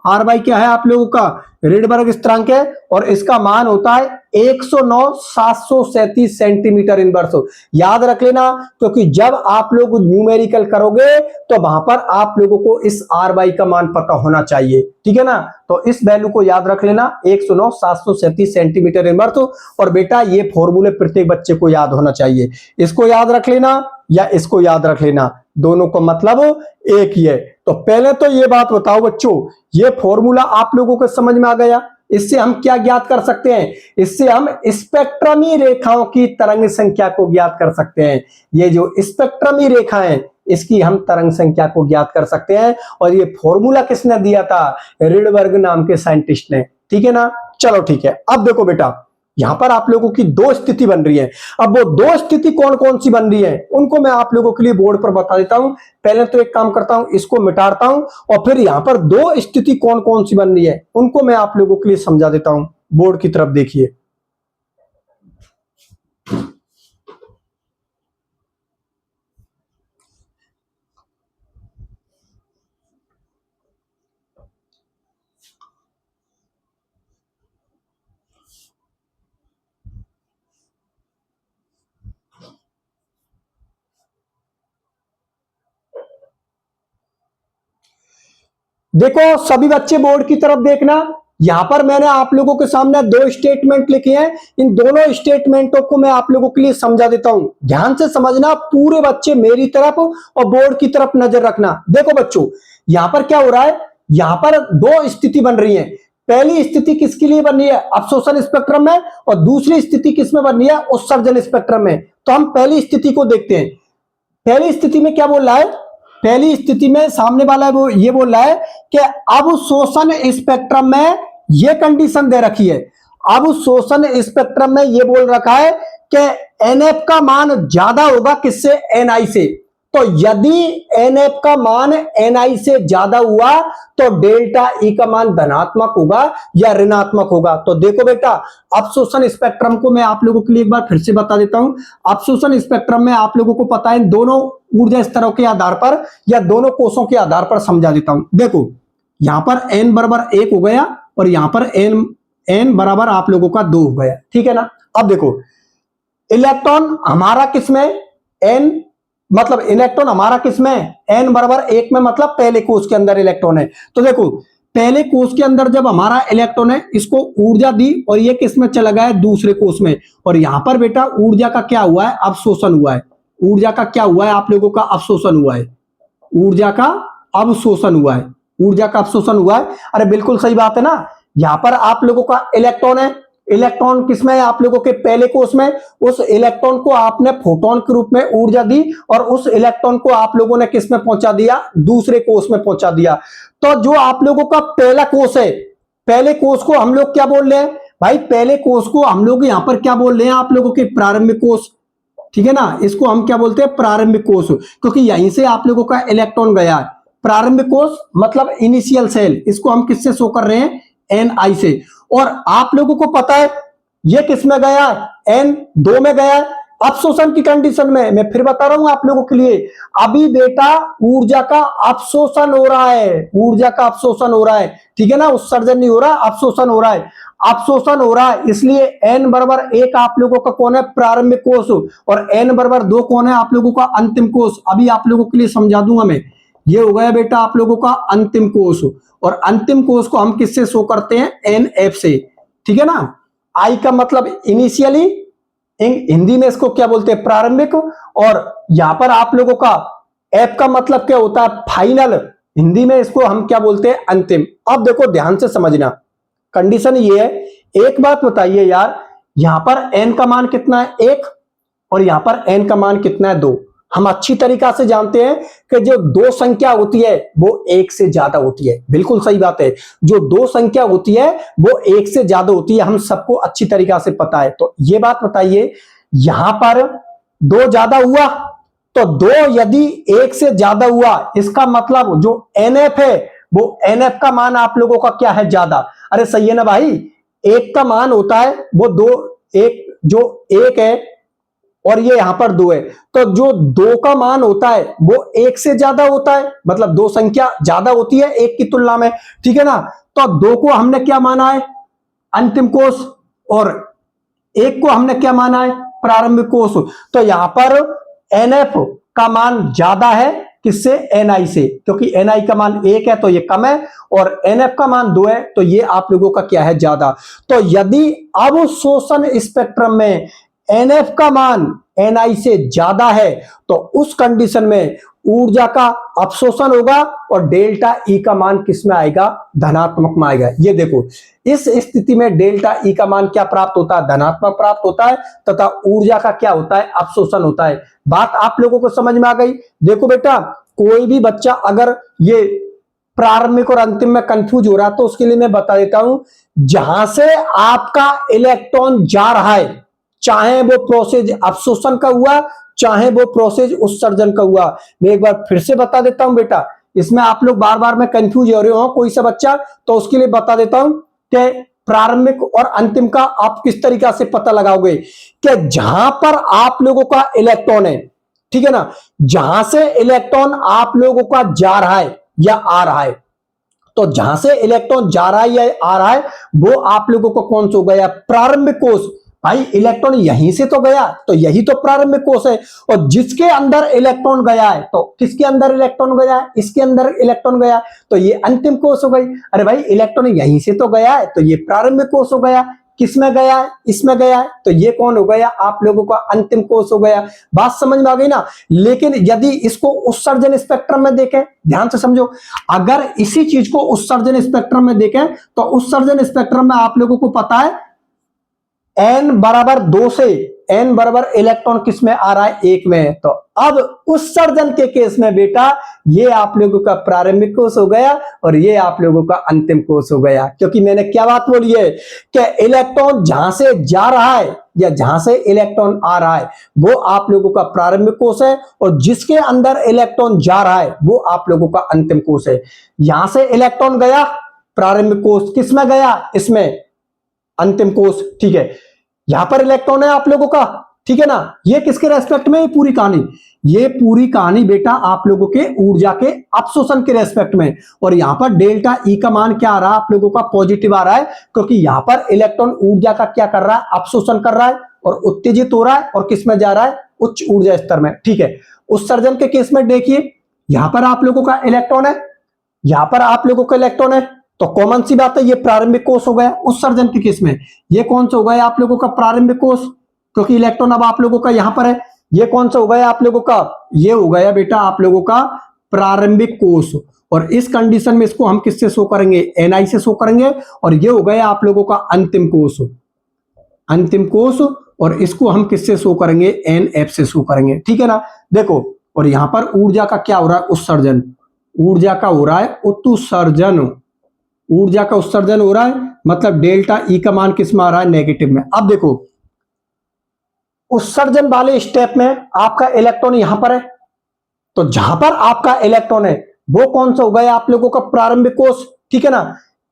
आर वाई क्या है आप लोगों का, रेडबर्ग स्थिरांक है, और इसका मान होता है 109,737 सेंटीमीटर इनवर्स। याद रख लेना, क्योंकि जब आप लोग न्यूमेरिकल करोगे तो वहां पर आप लोगों को इस आर वाई का मान पता होना चाहिए, ठीक है ना। तो इस वैल्यू को याद रख लेना, 109,737 सेंटीमीटर इनवर्स। और बेटा ये फॉर्मूले प्रत्येक बच्चे को याद होना चाहिए, इसको याद रख लेना या इसको याद रख लेना, दोनों का मतलब एक ही है। तो पहले तो ये बात बताओ बच्चों, ये फॉर्मूला आप लोगों को समझ में आ गया। इससे हम क्या ज्ञात कर सकते हैं, इससे हम स्पेक्ट्रमी रेखाओं की तरंग संख्या को ज्ञात कर सकते हैं। ये जो स्पेक्ट्रमी रेखा है इसकी हम तरंग संख्या को ज्ञात कर सकते हैं। और ये फॉर्मूला किसने दिया था, रेडबर्ग नाम के साइंटिस्ट ने, ठीक है ना। चलो ठीक है, अब देखो बेटा, यहां पर आप लोगों की दो स्थिति बन रही है। अब वो दो स्थिति कौन कौन सी बन रही है उनको मैं आप लोगों के लिए बोर्ड पर बता देता हूं। पहले तो एक काम करता हूं, इसको मिटाता हूं और फिर यहां पर दो स्थिति कौन कौन सी बन रही है उनको मैं आप लोगों के लिए समझा देता हूं। बोर्ड की तरफ देखिए। देखो सभी बच्चे बोर्ड की तरफ देखना। यहां पर मैंने आप लोगों के सामने दो स्टेटमेंट लिखे हैं। इन दोनों स्टेटमेंटों को मैं आप लोगों के लिए समझा देता हूं। ध्यान से समझना, पूरे बच्चे मेरी तरफ और बोर्ड की तरफ नजर रखना। देखो बच्चों, यहां पर क्या हो रहा है, यहां पर दो स्थिति बन रही है। पहली स्थिति किसके लिए बन रही है, अवशोषण स्पेक्ट्रम में, और दूसरी स्थिति किसमें बन रही है, उत्सर्जन स्पेक्ट्रम में। तो हम पहली स्थिति को देखते हैं। पहली स्थिति में क्या बोल रहा है, पहली स्थिति में सामने वाला वो ये बोल रहा है कि अवशोषण स्पेक्ट्रम में ये कंडीशन दे रखी है। अवशोषण स्पेक्ट्रम में ये बोल रखा है कि एनएफ का मान ज्यादा होगा किससे, एनआई से। तो यदि एनएफ का मान एनआई से ज्यादा हुआ तो डेल्टा ई का मान धनात्मक होगा या ऋणात्मक होगा। तो देखो बेटा, अवशोषण स्पेक्ट्रम को मैं आप लोगों के लिए एक बार फिर से बता देता हूं। अवशोषण स्पेक्ट्रम में आप लोगों को पता है दोनों ऊर्जा स्तरों के आधार पर या दोनों कोषों के आधार पर समझा देता हूं। देखो यहां पर n बराबर 1 हो गया और यहां पर n बराबर आप लोगों का 2 हो गया, ठीक है ना। अब देखो इलेक्ट्रॉन हमारा किसमें, n मतलब इलेक्ट्रॉन हमारा किसमें, n बराबर 1 में, मतलब पहले कोष के अंदर इलेक्ट्रॉन है। तो देखो पहले कोष के अंदर जब हमारा इलेक्ट्रॉन है, इसको ऊर्जा दी और ये किसमें चला गया है, दूसरे कोष में। और यहां पर बेटा ऊर्जा का क्या हुआ है, अवशोषण हुआ है। ऊर्जा का क्या हुआ है, आप लोगों का अवशोषण हुआ है। ऊर्जा का अवशोषण हुआ है, ऊर्जा का अवशोषण हुआ है। अरे बिल्कुल सही बात है ना। यहां पर आप लोगों का इलेक्ट्रॉन है, इलेक्ट्रॉन किसमें है, आप लोगों के पहले कोष में। उस इलेक्ट्रॉन को आपने फोटोन के रूप में ऊर्जा दी और उस इलेक्ट्रॉन को आप लोगों ने किसमें पहुंचा दिया, दूसरे कोष में पहुंचा दिया। तो जो आप लोगों का पहला कोष है, पहले कोष को हम लोग क्या बोल रहे हैं भाई, पहले कोष को हम लोग यहां पर क्या बोल रहे हैं, आप लोगों के प्रारंभिक कोष, ठीक है ना। इसको हम क्या बोलते हैं, प्रारंभिक कोष, क्योंकि यहीं से आप लोगों का इलेक्ट्रॉन गया है। प्रारंभिक कोष मतलब इनिशियल सेल, इसको हम किससे शो कर रहे हैं, एन से। और आप लोगों को पता है ये किस में गया है, n2 में गया है। अवशोषण की कंडीशन में मैं फिर बता रहा हूं आप लोगों के लिए, अभी बेटा ऊर्जा का अवशोषण हो रहा है, ऊर्जा का अवशोषण हो रहा है, ठीक है ना। उत्सर्जन नहीं हो रहा, अवशोषण हो रहा है, अवशोषण हो रहा है। इसलिए n बराबर 1 आप लोगों का कौन है, प्रारंभिक कोष, और n बराबर 2 कौन है, आप लोगों का अंतिम कोष। अभी आप लोगों के लिए समझा दूंगा मैं। ये हो गया बेटा आप लोगों का अंतिम कोष, और अंतिम कोष को हम किससे शो करते हैं, एनएफ से, ठीक है ना। आई का मतलब इनिशियली, हिंदी में इसको क्या बोलते हैं, प्रारंभिक। और यहां पर आप लोगों का एफ का मतलब क्या होता है, फाइनल, हिंदी में इसको हम क्या बोलते हैं, अंतिम। अब देखो ध्यान से समझना, कंडीशन ये है। एक बात बताइए यार, यहां पर एन का मान कितना है, 1, और यहां पर एन का मान कितना है, 2। हम अच्छी तरीका से जानते हैं कि जो दो संख्या होती है वो 1 से ज्यादा होती है। बिल्कुल सही बात है, जो दो संख्या होती है वो 1 से ज्यादा होती है, हम सबको अच्छी तरीका से पता है। तो ये बात बताइए, यहां पर 2 ज्यादा हुआ, तो 2 यदि 1 से ज्यादा हुआ, इसका मतलब जो एनएफ है वो एनएफ का मान आप लोगों का क्या है, ज्यादा। अरे सही है ना भाई, 1 का मान होता है वो 2, 1 जो 1 है और ये यहां पर 2 है, तो जो 2 का मान होता है वो 1 से ज्यादा होता है, मतलब 2 संख्या ज्यादा होती है 1 की तुलना में, ठीक है ना। तो 2 को हमने क्या माना है, अंतिम कोष, और 1 को हमने क्या माना है, प्रारंभिक कोष। तो यहां पर एनएफ का मान ज्यादा है किससे, एनआई से, क्योंकि एनआई का मान 1 है तो ये कम है, और एनएफ का मान 2 है तो ये आप लोगों का क्या है, ज्यादा। तो यदि अवशोषण स्पेक्ट्रम में एनएफ का मान एनआई से ज्यादा है तो उस कंडीशन में ऊर्जा का अवशोषण होगा और डेल्टा ई का मान किस में आएगा, धनात्मक में आएगा। ये देखो, इस स्थिति में डेल्टा ई का मान क्या प्राप्त होता है, धनात्मक प्राप्त होता है, तथा ऊर्जा का क्या होता है, अवशोषण होता है। बात आप लोगों को समझ में आ गई। देखो बेटा, कोई भी बच्चा अगर ये प्रारंभिक और अंतिम में कंफ्यूज हो रहा, तो उसके लिए मैं बता देता हूं। जहां से आपका इलेक्ट्रॉन जा रहा है, चाहे वो प्रोसेस अवशोषण का हुआ, चाहे वो प्रोसेस उत्सर्जन का हुआ, मैं एक बार फिर से बता देता हूं बेटा, इसमें आप लोग बार बार में कंफ्यूज हो रहे हो कोई सा बच्चा, तो उसके लिए बता देता हूं कि प्रारंभिक और अंतिम का आप किस तरीका से पता लगाओगे कि जहां पर आप लोगों का इलेक्ट्रॉन है, ठीक है ना, जहां से इलेक्ट्रॉन आप लोगों का जा रहा है या आ रहा है, तो जहां से इलेक्ट्रॉन जा रहा है या आ रहा है वो आप लोगों को कौन सा हो गया, प्रारंभिक कोष। भाई इलेक्ट्रॉन यहीं से तो गया, तो यही तो प्रारंभिक कोष है। और जिसके अंदर इलेक्ट्रॉन गया है, तो किसके अंदर इलेक्ट्रॉन गया है, इसके अंदर इलेक्ट्रॉन गया, तो ये अंतिम कोष हो गई। अरे भाई इलेक्ट्रॉन यहीं से तो गया है, तो ये प्रारंभिक कोष हो गया। किसमें गया है, इसमें गया है, तो ये कौन हो गया, आप लोगों का अंतिम कोष हो गया। बात समझ में आ गई ना। लेकिन यदि इसको उत्सर्जन स्पेक्ट्रम में देखें, ध्यान से समझो, अगर इसी चीज को उत्सर्जन स्पेक्ट्रम में देखें, तो उत्सर्जन स्पेक्ट्रम में आप लोगों को पता है n बराबर 2 से n बराबर इलेक्ट्रॉन किस में आ रहा है, 1 में। तो अब उत्सर्जन के केस में बेटा ये आप लोगों का प्रारंभिक कोष हो गया और ये आप लोगों का अंतिम कोष हो गया। क्योंकि मैंने क्या बात बोली है कि इलेक्ट्रॉन जहां से जा रहा है या जहां से इलेक्ट्रॉन आ रहा है वो आप लोगों का प्रारंभिक कोष है, और जिसके अंदर इलेक्ट्रॉन जा रहा है वो आप लोगों का अंतिम कोष है। यहां से इलेक्ट्रॉन गया, प्रारंभिक कोष, किस में गया, इसमें, अंतिम कोष, ठीक है। यहां पर इलेक्ट्रॉन है आप लोगों का, ठीक है ना। ये किसके रेस्पेक्ट में, ये पूरी कहानी, ये पूरी कहानी बेटा आप लोगों के ऊर्जा के अपशोषण के रेस्पेक्ट में। और यहां पर डेल्टा ई का मान क्या आ रहा है, आप लोगों का पॉजिटिव आ रहा है, क्योंकि यहां पर इलेक्ट्रॉन ऊर्जा का क्या कर रहा है, अपशोषण कर रहा है और उत्तेजित हो रहा है, और किस में जा रहा है, उच्च ऊर्जा स्तर में, ठीक है। उत्सर्जन के केस में देखिए, यहां पर आप लोगों का इलेक्ट्रॉन है, यहां पर आप लोगों का इलेक्ट्रॉन है, तो कॉमन सी बात है ये प्रारंभिक कोष हो गया। उत्सर्जन के केस में ये कौन सा हो गया आप लोगों का, प्रारंभिक कोष, क्योंकि इलेक्ट्रॉन अब आप लोगों का यहां पर है। ये कौन सा हो गया आप लोगों का, ये हो गया बेटा आप लोगों का प्रारंभिक कोष। और इस कंडीशन में इसको हम किससे शो करेंगे, Ni से शो करेंगे। और ये हो गया आप लोगों का अंतिम कोष, अंतिम कोष, और इसको हम किससे शो करेंगे, Nf से शो करेंगे, ठीक है ना। देखो, और यहां पर ऊर्जा का क्या हो रहा है, उत्सर्जन, ऊर्जा का हो रहा है उत्सर्जन, ऊर्जा का उत्सर्जन हो रहा है, मतलब डेल्टा ई का मान किस में आ रहा है, नेगेटिव में। अब देखो उत्सर्जन वाले स्टेप में आपका इलेक्ट्रॉन यहां पर है, तो जहां पर आपका इलेक्ट्रॉन है वो कौन सा हो गया आप लोगों का प्रारंभिक कोष, ठीक है ना।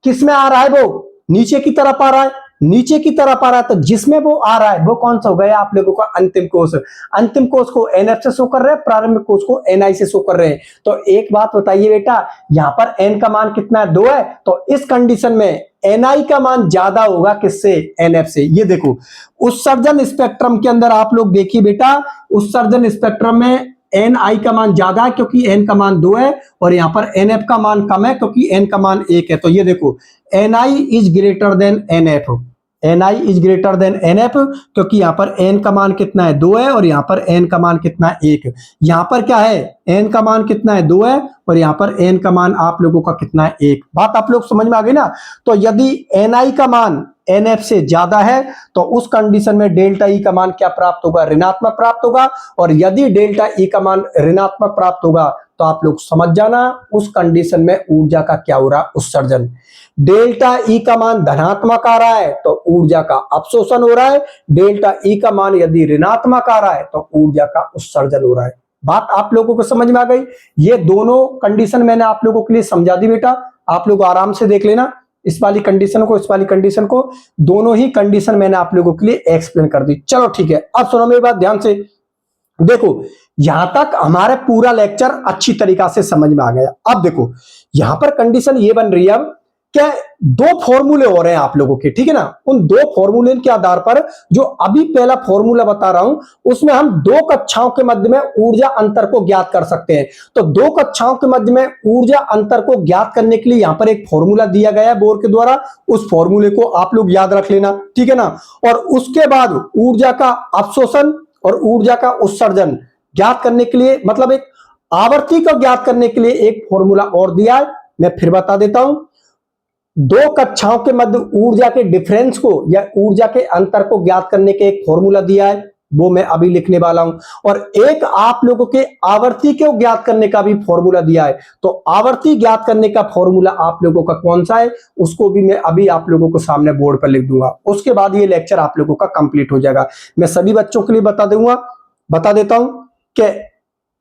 किस में आ रहा है, वो नीचे की तरफ आ रहा है, नीचे की तरफ आ रहा है, तो जिसमें वो आ रहा है वो कौन सा हो गया आप लोगों का अंतिम कोष। अंतिम कोष को Nf से शो कर रहे हैं, प्रारंभिक कोष को Ni से शो कर रहे हैं। तो एक बात बताइए बेटा, यहां पर n का मान कितना है, 2 है, तो इस कंडीशन में Ni का मान ज्यादा होगा किससे, Nf से। ये देखो उत्सर्जन स्पेक्ट्रम के अंदर आप लोग देखिए बेटा, उत्सर्जन स्पेक्ट्रम में Ni का मान ज्यादा है क्योंकि n का मान 2 है, और यहां पर Nf का मान कम है क्योंकि n का मान 1 है। तो ये देखो Ni is greater than Nf, Ni is greater than Nf, क्योंकि यहां पर n का मान कितना है, 2 है, और यहां पर n का मान कितना है, 1। यहां पर क्या है, n का मान कितना है, 2 है, और यहां पर n का मान आप लोगों का कितना है, 1। बात आप लोग समझ में आ गई ना। तो यदि Ni का मान Nf से ज्यादा है तो उस कंडीशन में डेल्टा ई का मान क्या प्राप्त होगा, ऋणात्मक प्राप्त होगा। और यदि डेल्टा ई का मान ऋणात्मक प्राप्त होगा तो आप लोग समझ जाना उस कंडीशन में ऊर्जा का क्या हो रहा है, उत्सर्जन। डेल्टा ई का मान धनात्मक आ रहा है तो ऊर्जा का अपशोषण हो रहा है, डेल्टा ई का मान यदि ऋणात्मक आ रहा है तो ऊर्जा का उत्सर्जन हो रहा है। बात आप लोगों को समझ में आ गई। ये दोनों कंडीशन मैंने आप लोगों के लिए समझा दी बेटा, आप लोग आराम से देख लेना, इस वाली कंडीशन को, इस वाली कंडीशन को, दोनों ही कंडीशन मैंने आप लोगों के लिए एक्सप्लेन कर दी। चलो ठीक है, अब सुनो मेरी बात ध्यान से। देखो यहां तक हमारे पूरा लेक्चर अच्छी तरीका से समझ में आ गया। अब देखो यहां पर कंडीशन ये बन रही है अब क्या, 2 फॉर्मूले हो रहे हैं आप लोगों के, ठीक है ना। उन 2 फॉर्मूले के आधार पर जो अभी पहला फॉर्मूला बता रहा हूं उसमें हम 2 कक्षाओं के मध्य में ऊर्जा अंतर को ज्ञात कर सकते हैं। तो 2 कक्षाओं के मध्य में ऊर्जा अंतर को ज्ञात करने के लिए यहां पर एक फॉर्मूला दिया गया है बोर के द्वारा, उस फॉर्मूले को आप लोग याद रख लेना, ठीक है ना। और उसके बाद ऊर्जा का अपशोषण और ऊर्जा का उत्सर्जन ज्ञात करने के लिए, मतलब एक आवर्ती को ज्ञात करने के लिए एक फॉर्मूला और दिया है, मैं फिर बता देता हूं। 2 कक्षाओं के मध्य ऊर्जा के डिफरेंस को या ऊर्जा के अंतर को ज्ञात करने के एक फॉर्मूला दिया है, वो मैं अभी लिखने वाला हूं। और एक आप लोगों के आवर्ती को ज्ञात करने का भी फॉर्मूला दिया है, तो आवर्ती ज्ञात करने का फॉर्मूला आप लोगों का कौन सा है उसको भी मैं अभी आप लोगों को सामने बोर्ड पर लिख दूंगा। उसके बाद ये लेक्चर आप लोगों का कंप्लीट हो जाएगा। मैं सभी बच्चों के लिए बता देता हूं कि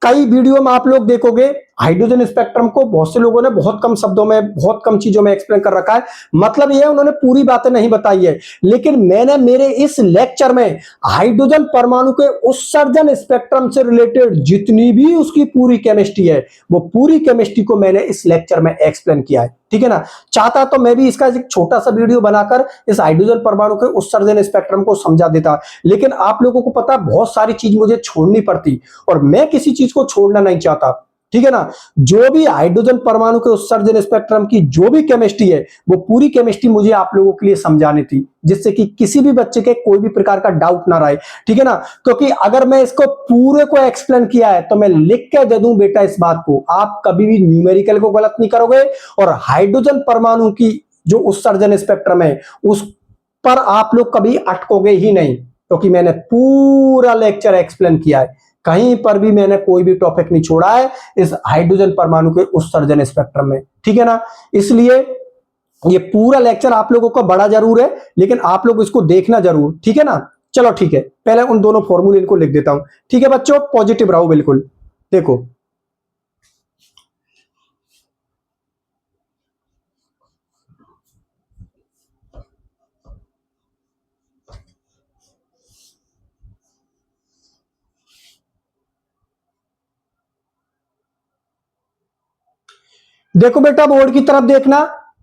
कई वीडियो में आप लोग देखोगे हाइड्रोजन स्पेक्ट्रम को बहुत से लोगों ने बहुत कम शब्दों में, बहुत कम चीजों में एक्सप्लेन कर रखा है। मतलब ये उन्होंने पूरी बातें नहीं बताई है, लेकिन मैंने मेरे इस लेक्चर में हाइड्रोजन परमाणु के उत्सर्जन स्पेक्ट्रम से रिलेटेड जितनी भी उसकी पूरी केमिस्ट्री है, वो पूरी केमिस्ट्री को मैंने इस लेक्चर में एक्सप्लेन किया है। ठीक है ना। चाहता तो मैं भी इसका एक छोटा सा वीडियो बनाकर इस हाइड्रोजन परमाणु के उत्सर्जन स्पेक्ट्रम को समझा देता, लेकिन आप लोगों को पता बहुत सारी चीज मुझे छोड़नी पड़ती और मैं किसी चीज को छोड़ना नहीं चाहता। ठीक है ना। जो भी हाइड्रोजन परमाणु के उत्सर्जन स्पेक्ट्रम की जो भी केमिस्ट्री है, वो पूरी केमिस्ट्री मुझे आप लोगों के लिए समझानी थी, जिससे कि किसी भी बच्चे के कोई भी प्रकार का डाउट ना रहे। ठीक है ना। क्योंकि अगर मैं इसको पूरे को एक्सप्लेन किया है तो मैं लिख के दे दूं बेटा इस बात को, आप कभी भी न्यूमेरिकल को गलत नहीं करोगे और हाइड्रोजन परमाणु की जो उत्सर्जन स्पेक्ट्रम है उस पर आप लोग कभी अटकोगे ही नहीं, क्योंकि मैंने पूरा लेक्चर एक्सप्लेन किया है। कहीं पर भी मैंने कोई भी टॉपिक नहीं छोड़ा है इस हाइड्रोजन परमाणु के उत्सर्जन स्पेक्ट्रम में। ठीक है ना। इसलिए ये पूरा लेक्चर आप लोगों को बड़ा जरूर है, लेकिन आप लोग इसको देखना जरूर। ठीक है ना। चलो ठीक है, पहले उन दोनों फॉर्मूले इनको लिख देता हूं। ठीक है बच्चों, पॉजिटिव रहो बिल्कुल। देखो देखो बेटा, बोर्ड की तरफ देखना।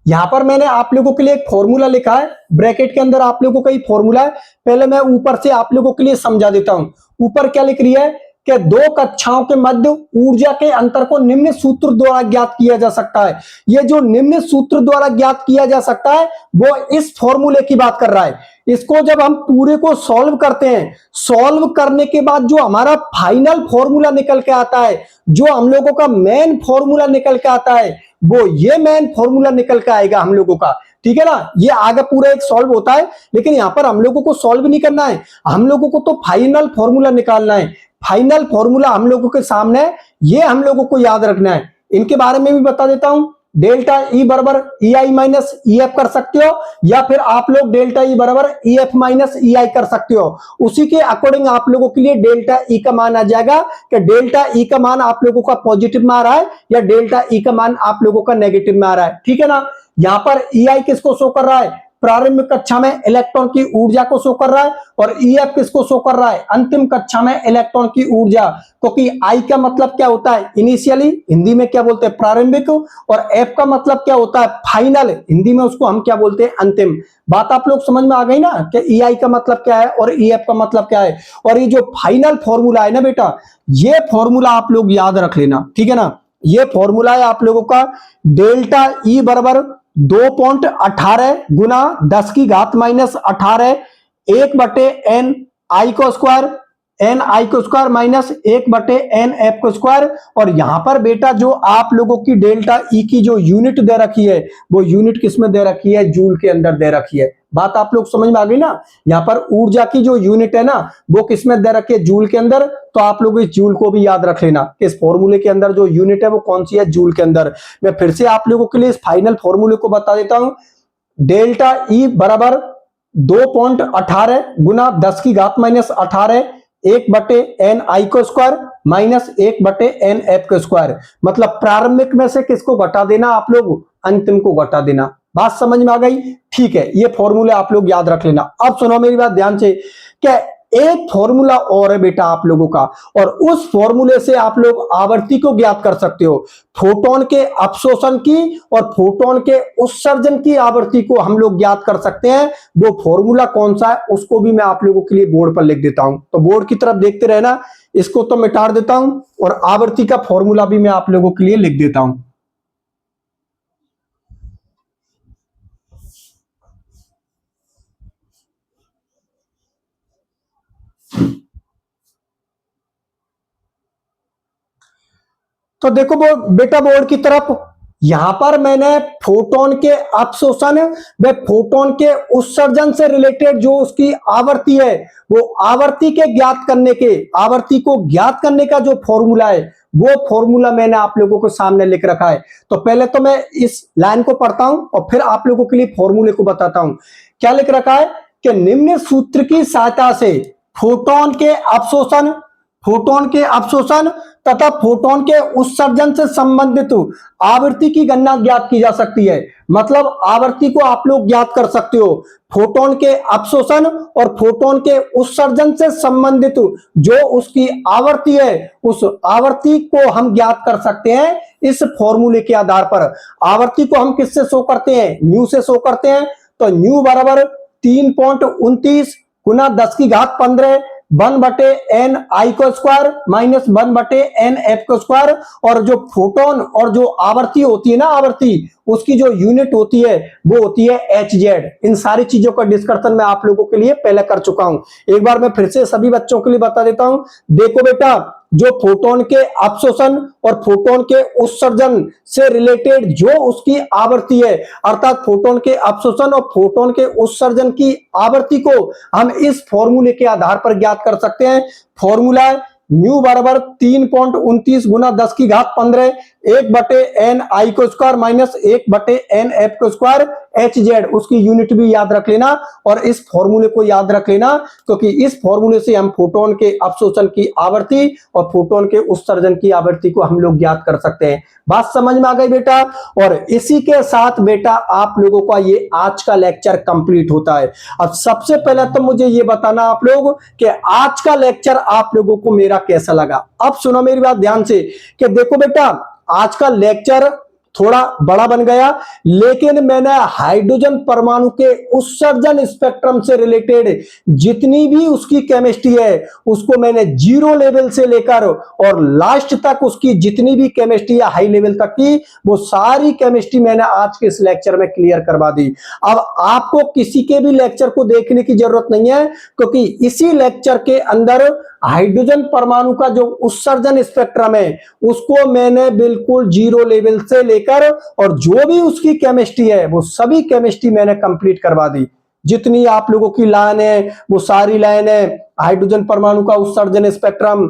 यहां पर मैंने आप लोगों के लिए एक फॉर्मूला लिखा है, ब्रैकेट के अंदर आप लोगों का ही फॉर्मूला है। पहले मैं ऊपर से आप लोगों के लिए समझा देता हूं। ऊपर क्या लिख रही है कि दो कक्षाओं के मध्य ऊर्जा के अंतर को निम्न सूत्र द्वारा ज्ञात किया जा सकता है। ये जो निम्न सूत्र द्वारा ज्ञात किया जा सकता है वो इस फॉर्मूले की बात कर रहा है। इसको जब हम पूरे को सॉल्व करते हैं, सॉल्व करने के बाद जो हमारा फाइनल फॉर्मूला निकल के आता है, जो हम लोगों का मेन फॉर्मूला निकल के आता है, वो ये मेन फॉर्मूला निकल के आएगा हम लोगों का। ठीक है ना। ये आगे पूरा एक सॉल्व होता है, लेकिन यहां पर हम लोगों को सॉल्व नहीं करना है, हम लोगों को तो फाइनल फॉर्मूला निकालना है। फाइनल फॉर्मूला हम लोगों के सामने, ये हम लोगों को याद रखना है। इनके बारे में भी बता देता हूं। डेल्टा ई बराबर ई आई माइनस ई एफ कर सकते हो, या फिर आप लोग डेल्टा ई बराबर ई एफ माइनस ई आई कर सकते हो। उसी के अकॉर्डिंग आप लोगों के लिए डेल्टा ई का मान आ जाएगा कि डेल्टा ई का मान आप लोगों का पॉजिटिव में आ रहा है या डेल्टा ई का मान आप लोगों का नेगेटिव में आ रहा है। ठीक है ना। यहां पर ई आई किसको शो कर रहा है, प्रारंभिक कक्षा में इलेक्ट्रॉन की ऊर्जा को शो कर रहा है, और ईएफ किसको शो कर रहा है, अंतिम कक्षा में इलेक्ट्रॉन की ऊर्जा। क्योंकि आई का मतलब क्या होता है, इनिशियली, हिंदी में क्या बोलते हैं प्रारंभिक, और एफ का मतलब क्या होता है फाइनल, हिंदी में उसको हम क्या बोलते हैं अंतिम। बात आप लोग समझ में आ गई ना कि ई आई का मतलब क्या है और ई एफ का मतलब क्या है। और ये जो फाइनल फॉर्मूला है ना बेटा, ये फॉर्मूला आप लोग याद रख लेना। ठीक है ना। ये फॉर्मूला है आप लोगों का डेल्टा ई बराबर 2.18 गुना 10 की घात माइनस 18 एक बटे एन आई को स्क्वायर, एन आई को स्क्वायर माइनस एक बटे एन एफ को स्क्वायर। और यहां पर बेटा जो आप लोगों की डेल्टा ई की जो यूनिट दे रखी है, वो यूनिट किसमें दे रखी है, जूल के अंदर दे रखी है। बात आप लोग समझ में आ गई ना। यहां पर ऊर्जा की जो यूनिट है ना, वो किसमें दे रखी है, जूल के अंदर। तो आप लोग इस जूल को भी याद रख लेना कि इस फॉर्मूले के अंदर जो यूनिट है वो कौन सी है, जूल के अंदर। मैं फिर से आप लोगों के लिए इस फाइनल फॉर्मूले को बता देता हूं। डेल्टा ई बराबर 2.18 गुना 10 की घात माइनस 18 एक बटे एन आई को स्क्वायर माइनस एक बटे एन एफ को स्क्वायर। मतलब प्रारंभिक में से किसको घटा देना आप लोग, अंतिम को घटा देना। बात समझ में आ गई। ठीक है, ये फॉर्मूले आप लोग याद रख लेना। अब सुनो मेरी बात ध्यान से, क्या एक फॉर्मूला और है बेटा आप लोगों का, और उस फॉर्मूले से आप लोग आवर्ती को ज्ञात कर सकते हो। फोटोन के अवशोषण की और फोटोन के उत्सर्जन की आवर्ती को हम लोग ज्ञात कर सकते हैं। वो फॉर्मूला कौन सा है उसको भी मैं आप लोगों के लिए बोर्ड पर लिख देता हूं, तो बोर्ड की तरफ देखते रहना। इसको तो मिटा देता हूं और आवर्ती का फॉर्मूला भी मैं आप लोगों के लिए लिख देता हूं। तो देखो बेटा, बोर्ड की तरफ यहां पर मैंने फोटोन के अपशोषण व फोटोन के उत्सर्जन से रिलेटेड जो उसकी आवृत्ति है, वो आवृत्ति को ज्ञात करने का जो फॉर्मूला है, वो फॉर्मूला मैंने आप लोगों को सामने लिख रखा है। तो पहले तो मैं इस लाइन को पढ़ता हूं और फिर आप लोगों के लिए फॉर्मूले को बताता हूं। क्या लिख रखा है कि निम्न सूत्र की सहायता से फोटोन के अवशोषण तथा फोटोन के उत्सर्जन से संबंधित आवृत्ति की गणना ज्ञात की जा सकती है। मतलब आवृत्ति को आप लोग ज्ञात कर सकते हो। फोटोन के अवशोषण और फोटोन के उत्सर्जन से संबंधित जो उसकी आवृत्ति है, उस आवृत्ति को हम ज्ञात कर सकते हैं इस फॉर्मूले के आधार पर। आवृत्ति को हम किससे शो करते हैं? न्यू से शो करते हैं। तो न्यू बराबर 3.29 गुना 10 की घात 15 1/n I को स्क्वायर माइनस 1/n f को स्क्वायर। और जो फोटोन और जो आवृत्ति होती है ना, आवृत्ति उसकी जो यूनिट होती है वो होती है hz। इन सारी चीजों का डिस्कशन मैं आप लोगों के लिए पहले कर चुका हूं। एक बार मैं फिर से सभी बच्चों के लिए बता देता हूं। देखो बेटा, जो फोटोन के अवशोषण और फोटोन के उत्सर्जन से रिलेटेड जो उसकी आवृत्ति है, अर्थात फोटोन के अवशोषण और फोटोन के उत्सर्जन की आवृत्ति को हम इस फॉर्मूले के आधार पर ज्ञात कर सकते हैं। फॉर्मूला है न्यू बराबर 3.29 गुना 10 की घात 15 1/n I को स्क्वायर माइनस 1/n f को स्क्वायर hz। उसकी यूनिट भी याद रख लेना और इस फॉर्मूले को याद रख लेना, क्योंकि इस फॉर्मूले से हम फोटोन के अवशोषण की आवृत्ति और फोटोन के उत्सर्जन की आवृत्ति को हम लोग ज्ञात कर सकते हैं। बात समझ में आ गई बेटा? और इसी के साथ बेटा आप लोगों का ये आज का लेक्चर कंप्लीट होता है। अब सबसे पहले तो मुझे ये बताना आप लोग कि आज का लेक्चर आप लोगों को मेरा कैसा लगा। अब सुनो मेरी बात ध्यान से कि देखो बेटा, आज का लेक्चर थोड़ा बड़ा बन गया, लेकिन मैंने हाइड्रोजन परमाणु के उत्सर्जन स्पेक्ट्रम से रिलेटेड जितनी भी उसकी केमिस्ट्री है उसको मैंने 0 लेवल से लेकर और लास्ट तक उसकी जितनी भी केमिस्ट्री है हाई लेवल तक की, वो सारी केमिस्ट्री मैंने आज के इस लेक्चर में क्लियर करवा दी। अब आपको किसी के भी लेक्चर को देखने की जरूरत नहीं है, क्योंकि इसी लेक्चर के अंदर हाइड्रोजन परमाणु का जो उत्सर्जन स्पेक्ट्रम है उसको मैंने बिल्कुल 0 लेवल से लेकर और जो भी उसकी केमिस्ट्री है वो सभी केमिस्ट्री मैंने कंप्लीट करवा दी। जितनी आप लोगों की लाइन है वो सारी लाइन है। हाइड्रोजन परमाणु का उत्सर्जन स्पेक्ट्रम,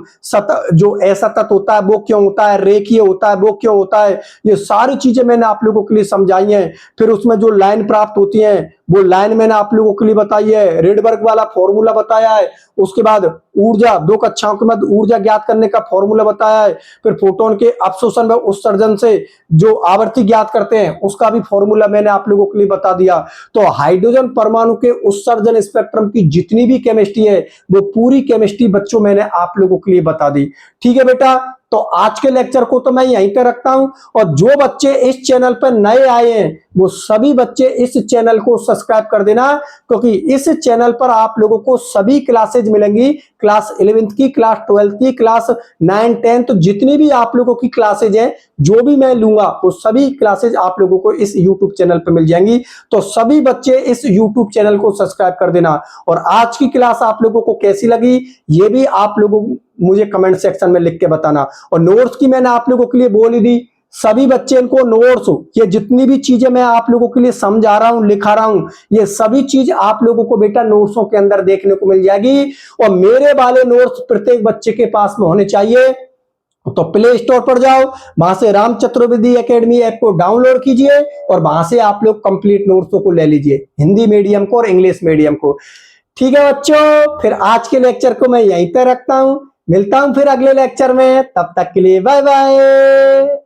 जो असतत होता है वो क्यों होता है, रेखीय होता है वो क्यों होता है, ये सारी चीजें मैंने आप लोगों के लिए समझाई हैं। फिर उसमें जो लाइन प्राप्त होती है वो लाइन मैंने आप लोगों के लिए बताई है, रेडबर्ग वाला फॉर्मूला बताया है। उसके बाद ऊर्जा, 2 कक्षाओं के बाद ऊर्जा ज्ञात करने का फॉर्मूला बताया है। फिर फोटोन के अवशोषण व उत्सर्जन से जो आवृत्ति ज्ञात करते हैं उसका भी फॉर्मूला मैंने आप लोगों के लिए बता दिया। तो हाइड्रोजन परमाणु के उत्सर्जन स्पेक्ट्रम की जितनी भी केमिस्ट्री है वो पूरी केमिस्ट्री बच्चों मैंने आप लोगों के लिए बता दी। ठीक है बेटा, तो आज के लेक्चर को तो मैं यहीं पे रखता हूं। और जो बच्चे इस चैनल पर नए आए हैं वो सभी बच्चे इस चैनल को सब्सक्राइब कर देना, क्योंकि इस चैनल पर आप लोगों को सभी क्लासेज मिलेंगी। क्लास 11th की, क्लास 12th की, क्लास 9, 10, तो जितनी भी आप लोगों की क्लासेज हैं जो भी मैं लूंगा वो सभी क्लासेज आप लोगों को इस यूट्यूब चैनल पर मिल जाएंगी। तो सभी बच्चे इस यूट्यूब चैनल को सब्सक्राइब कर देना। और आज की क्लास आप लोगों को कैसी लगी ये भी आप लोगों मुझे कमेंट सेक्शन में लिख के बताना। और नोट्स की मैंने आप लोगों के लिए बोल ही दी, सभी बच्चे इनको नोट्स, ये जितनी भी चीजें मैं आप लोगों के लिए समझा रहा हूं, लिखा रहा हूं, ये सभी चीज आप लोगों को बेटा नोट्सों के अंदर देखने को मिल जाएगी। और मेरे वाले नोट्स प्रत्येक बच्चे के पास में होने चाहिए। तो प्ले स्टोर पर जाओ, वहां से राम चतुर्वेदी एकेडमी ऐप को डाउनलोड कीजिए और वहां से आप लोग कंप्लीट नोट्सों को ले लीजिए, हिंदी मीडियम को और इंग्लिश मीडियम को। ठीक है बच्चों, फिर आज के लेक्चर को मैं यहीं पर रखता हूं। मिलता हूं फिर अगले लेक्चर में, तब तक के लिए बाय बाय।